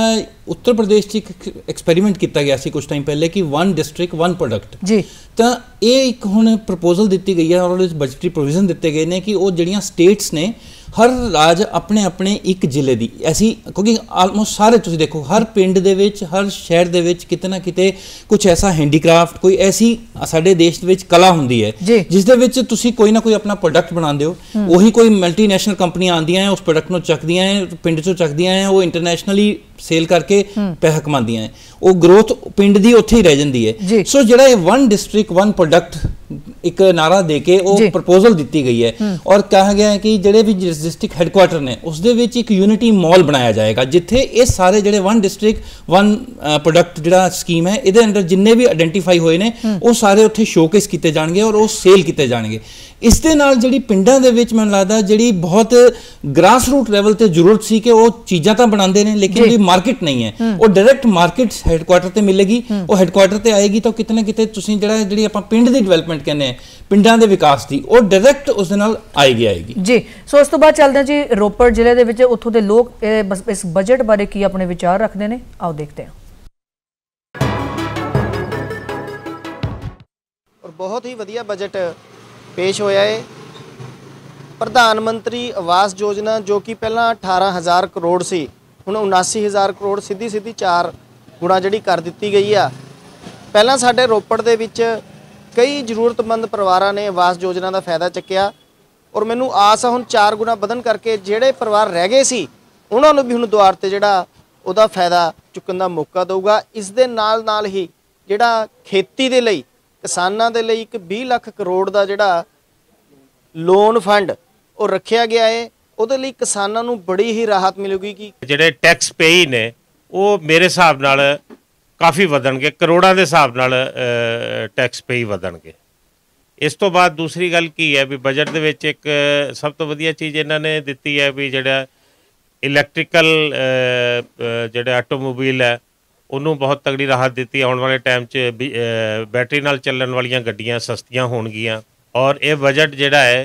उत्तर प्रदेश च एक एक्सपैरीमेंट किया गया कुछ टाइम पहले कि 1 डिस्ट्रिक्ट 1 प्रोडक्ट जी, तो ये एक हुण प्रपोजल दी गई है और बजटरी प्रोविजन दिते गए हैं कि वो जड़ियाँ स्टेट्स ने हर राज अपने अपने एक जिले की ऐसी, क्योंकि आलमोस्ट सारे तुसीं देखो हर पिंड दे विच हर शहर दे विच किते ना किते कुछ ऐसा हैंडीक्राफ्ट कोई ऐसी साडे देश दे विच कला हुंदी है जिस दे विच तुसीं कोई ना कोई अपना प्रोडक्ट बनांदे हो। वही कोई मल्टीनेशनल कंपनियां आंदियां हैं, उस प्रोडक्ट नूं चकदियां हैं, पिंड चों चकदियां हैं, वो इंटरनेशनली सेल करके पैसा कमादियां हैं, वो ग्रोथ पिंड दी उत्थे ही रह जांदी है। सो जिहड़ा 1 डिस्ट्रिक्ट 1 प्रोडक्ट एक नारा दे के वो प्रपोजल दी गई है और कहा गया है कि ਜਿਹੜੇ ਵੀ डिस्ट्रिक्ट हैडकुआटर ने उस दे विच एक यूनिटी मॉल बनाया जाएगा जिथे ये सारे ਜਿਹੜੇ वन डिस्ट्रिक्ट वन प्रोडक्ट ਜਿਹੜਾ स्कीम है ਇਹਦੇ अंडर जिन्ने भी आइडेंटिफाई ਹੋਏ ਨੇ ਉਹ ਸਾਰੇ ਉੱਥੇ ਸ਼ੋਕੇਸ ਕੀਤੇ ਜਾਣਗੇ और ਉਹ ਸੇਲ ਕੀਤੇ ਜਾਣਗੇ। ਇਸ ਦੇ ਨਾਲ ਜਿਹੜੀ ਪਿੰਡਾਂ ਦੇ ਵਿੱਚ ਮੈਨੂੰ ਲੱਗਦਾ ਜਿਹੜੀ ਬਹੁਤ ਗ੍ਰਾਸ ਰੂਟ ਲੈਵਲ ਤੇ ਜ਼ਰੂਰਤ ਸੀ ਕਿ ਉਹ ਚੀਜ਼ਾਂ ਤਾਂ ਬਣਾਉਂਦੇ ਨੇ ਲੇਕਿन ਜਿਹੜੀ ਮਾਰਕੀਟ ਨਹੀਂ ਹੈ ਉਹ ਡਾਇਰੈਕਟ ਮਾਰਕੀਟ ਹੈਡਕੁਆਟਰ ਤੇ ਮਿਲੇਗੀ। ਉਹ ਹੈਡਕੁਆਟਰ ਤੇ ਆਏਗੀ ਤਾਂ ਕਿਤੇ ਨਾ ਕਿਤੇ ਤੁਸੀਂ ਜਿਹੜੀ ਆਪਾਂ ਪਿੰਡ ਦੀ ਡਿਵੈਲਪਮੈਂਟ ਕਹਿੰਦੇ ਆ ਪਿੰਡਾਂ ਦੇ ਵਿਕਾਸ ਦੀ ਉਹ ਡਾਇਰੈਕਟ ਉਸ ਦੇ ਨਾਲ ਆਏਗੀ ਜੀ। ਸੋ ਇਸ ਤੋਂ ਬਾਅਦ ਚੱਲਦੇ ਹਾਂ ਜੀ ਰੋਪੜ ਜ਼ਿਲ੍ਹੇ ਦੇ ਵਿੱਚ ਉੱਥੋਂ ਦੇ ਲੋਕ ਇਸ ਬਜਟ ਬਾਰੇ ਕੀ ਆਪਣੇ ਵਿਚਾਰ ਰੱਖਦੇ ਨੇ, ਆਓ ਦੇਖਦੇ ਹਾਂ। बहुत ही वधिया बजट पेश होया है। प्रधानमंत्री आवास योजना जो कि पहला 18,000 करोड़ सी हुण 79,000 करोड़ सीधी 4 गुणा जिहड़ी कर दित्ती गई आ। पहला साडे रोपड़ दे विच कई जरूरतमंद परिवारां ने आवास योजना का फायदा चुक्या और मैनूं आस आ हुण 4 गुणा वधन करके जिहड़े परिवार रह गए सी उन्हां नूं भी हुण दुआर ते जिहड़ा उहदा फायदा चुकण दा मौका देऊगा। इस दे नाल नाल ही जिहड़ा खेती दे लई किसानां दे लई एक 20 लाख करोड़ का जिहड़ा लोन फंड वो रखा गया है, उहदे लई किसानां नूं बड़ी ही राहत मिलेगी कि जिहड़े टैक्स पेई ने वो मेरे हिसाब नाल काफ़ी वधणगे, करोड़ां दे हिसाब नाल टैक्स पेई वधणगे। इस तो बाद दूसरी गल की है भी बजट दे विच एक सब तो वधिया चीज़ इन्हां ने दित्ती है भी जिहड़ा इलैक्ट्रिकल जिहड़ा ऑटोमोबाइल है ਉਹਨੂੰ बहुत तगड़ी राहत दी। आने वाले टाइम बैटरी नाल ਚੱਲਣ वालियां गड्डियां सस्तियां होणगियां और ये बजट जिहड़ा है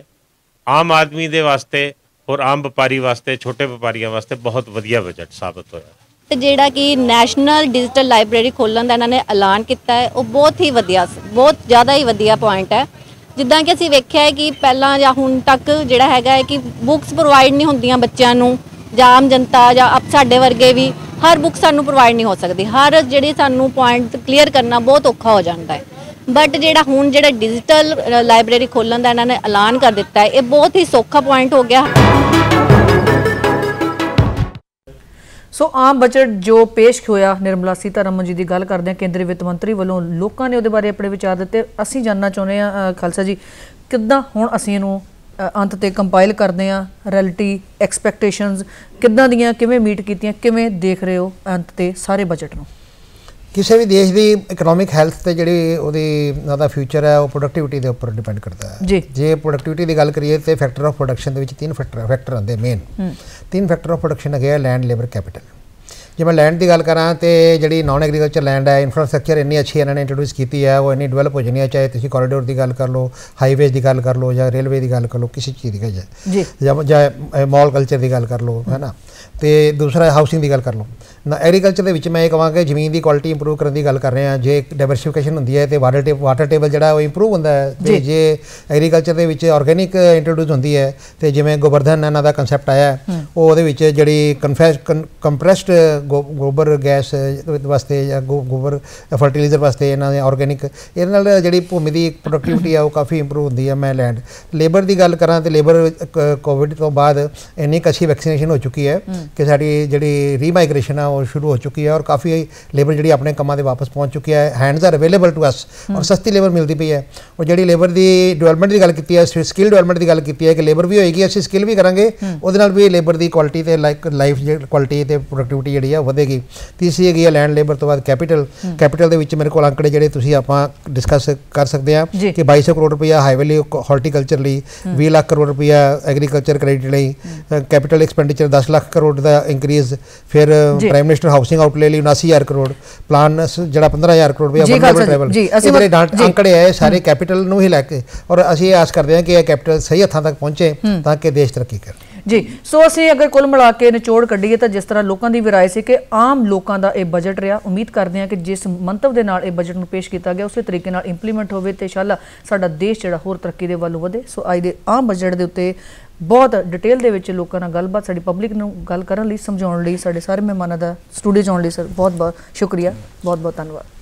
आम आदमी दे वास्ते और आम व्यापारी वास्ते छोटे व्यापारियों वास्ते बहुत वधिया बजट साबित होया। ਤੇ ਜਿਹੜਾ ਕਿ ਨੈਸ਼ਨਲ ਡਿਜੀਟਲ ਲਾਇਬ੍ਰੇਰੀ ਖੋਲ੍ਹਣ ਦਾ ਇਹਨਾਂ ਨੇ ਐਲਾਨ ਕੀਤਾ ਹੈ ਉਹ ਬਹੁਤ ਹੀ ਵਧੀਆ, ਬਹੁਤ ਜ਼ਿਆਦਾ ਹੀ ਵਧੀਆ ਪੁਆਇੰਟ ਹੈ। ਜਿੱਦਾਂ ਕਿ ਅਸੀਂ ਵੇਖਿਆ ਹੈ ਕਿ ਪਹਿਲਾਂ ਜਾਂ ਹੁਣ ਤੱਕ ਜਿਹੜਾ ਹੈਗਾ ਹੈ ਕਿ ਬੁੱਕਸ ਪ੍ਰੋਵਾਈਡ ਨਹੀਂ ਹੁੰਦੀਆਂ ਬੱਚਿਆਂ ਨੂੰ ਜਾਂ ਆਮ ਜਨਤਾ ਜਾਂ ਸਾਡੇ ਵਰਗੇ ਵੀ हर बुक सानू प्रोवाइड नहीं हो सकती, हर जी सानू पॉइंट क्लीयर करना बहुत औखा हो जाता है। बट जो हुण जो डिजिटल लाइब्रेरी खोलने का इन्होंने ऐलान कर दिता है ये बहुत ही सौखा पॉइंट हो गया। सो आम बजट जो पेश होया निर्मला सीतारमन जी की गल करदे केंद्रीय वित्त मंत्री वालों लोगों ने उहदे बारे अपने विचार दिते। असीं जानना चाहुंदे हां खालसा जी किद्दां हुण असीं इहनूं अंत ते कंपाइल करते हैं, रियलिटी एक्सपैक्टेशनस किद्दां दियां किवें मीट कीतियां, किवें देख रहे हो अंत ते सारे बजट नूं? किसी भी देश की इकनॉमिक हैल्थ ते जिहड़ी उहदी दा फ्यूचर है वो प्रोडक्टिविटी के उपर डिपेंड करता है जी। जे प्रोडक्टिविटी की गल करिए तो factor of production they which 3 factor आते मेन 3 फैक्टर ऑफ प्रोडक्शन है लैंड लेबर कैपिटल। जे मैं लैंड की गल करा तो जी नॉन एग्रीकल्चर लैंड है इंफ्रास्ट्रक्चर इन्नी अच्छी इन्होंने इंट्रोड्यूस की है वो इन्नी डिवेलप हो जानी है, चाहे तुम कॉरीडोर की गल कर लो, हाईवेज की गल कर लो या रेलवे की गल कर लो, किसी चीज़ की गल या मॉल कल्चर की गल कर लो है ना। तो दूसरा हाउसिंग की गल कर लो ना। एग्रीकल्चर के मैं कहां कि जमीन की क्वालिटी इंप्रूव करने की गल कर रहे हैं। जे डाइवर्सिफिकेशन होंगी है तो वाटर टेबल जो इंप्रूव होता है। तो जे एग्रीकल्चर के ऑर्गेनिक इंट्रोड्यूस होती है तो जिमें गोबरधन इन्हों का कंसैप्ट आया वो जी कंप्रैसड गोबर गैस वास्ते या गोबर फर्टिलाइजर वास्ते इन्होंने ऑर्गेनिक ये जी भूमि की प्रोडक्टिविटी है वो काफ़ी इंप्रूव होती है। मैं लैंड लेबर की गल करा तो लेबर कोविड तो बाद इन्नी अच्छी वैक्सीनेशन हो चुकी है कि साड़ी जी रीमाइग्रेशन है वो शुरू हो चुकी है और काफ़ी लेबर जी अपने कामों से वापस पहुँच चुकी है। Hands are available to us और सस्ती लेबर मिलती पई है। और जी लेबर की डिवेलपमेंट की गल की है, स्किल डिवेलपमेंट की गल की है कि लेबर भी होएगी असं स्किल भी करांगे वो भी लेबर की क्वालिटी तो लाइफ क्वालिटी तो प्रोडक्टिविटी जी बढ़ेगी। तीसरी है लैंड लेबर तो बाद कैपिटल के मेरे को आंकड़े जोड़े तुम आप डिस्कस कर सकते हैं कि 2200 करोड़ रुपया हाईवे हॉर्टिकल्चर लिए, 20 लाख करोड़ रुपया एग्रीकल्चर क्रेडिट लिए, कैपिटल एक्सपेंडिचर 10 लाख करोड़ का इंक्रीज, फिर प्राइम मिनिस्टर हाउसिंग आउटले लिए 79,000 करोड़, प्लान जो 15,000 करोड़ रुपया ट्रैवल आंकड़े है सारे कैपिटल नूं ही लैके और असीं आस करते हैं कि यह कैपिटल सही हथां तक पहुँचे ताकि देश तरक्की करे जी। सो असीं अगर कुल मिला के निचोड़ कढ़ीए तो जिस तरह लोगों की भी राय से कि आम लोगों का यह बजट रहा, उम्मीद करते हैं कि जिस मंतव के नाल बजट में पेश किया गया उस तरीके नाल इंप्लीमेंट होवे ते इंशाअल्लाह साडा देश जिहड़ा होर तरक्की दे वल्ल वधे। सो अज दे आम बजट के उत्ते बहुत डिटेल दे विच लोकां नाल गलबात साडी पब्लिक नूं गल करन लई समझाउण लई साडे सारे मेहमानां दा स्टूडियो च आउण लई सर बहुत बहुत शुक्रिया, बहुत बहुत धन्नवाद।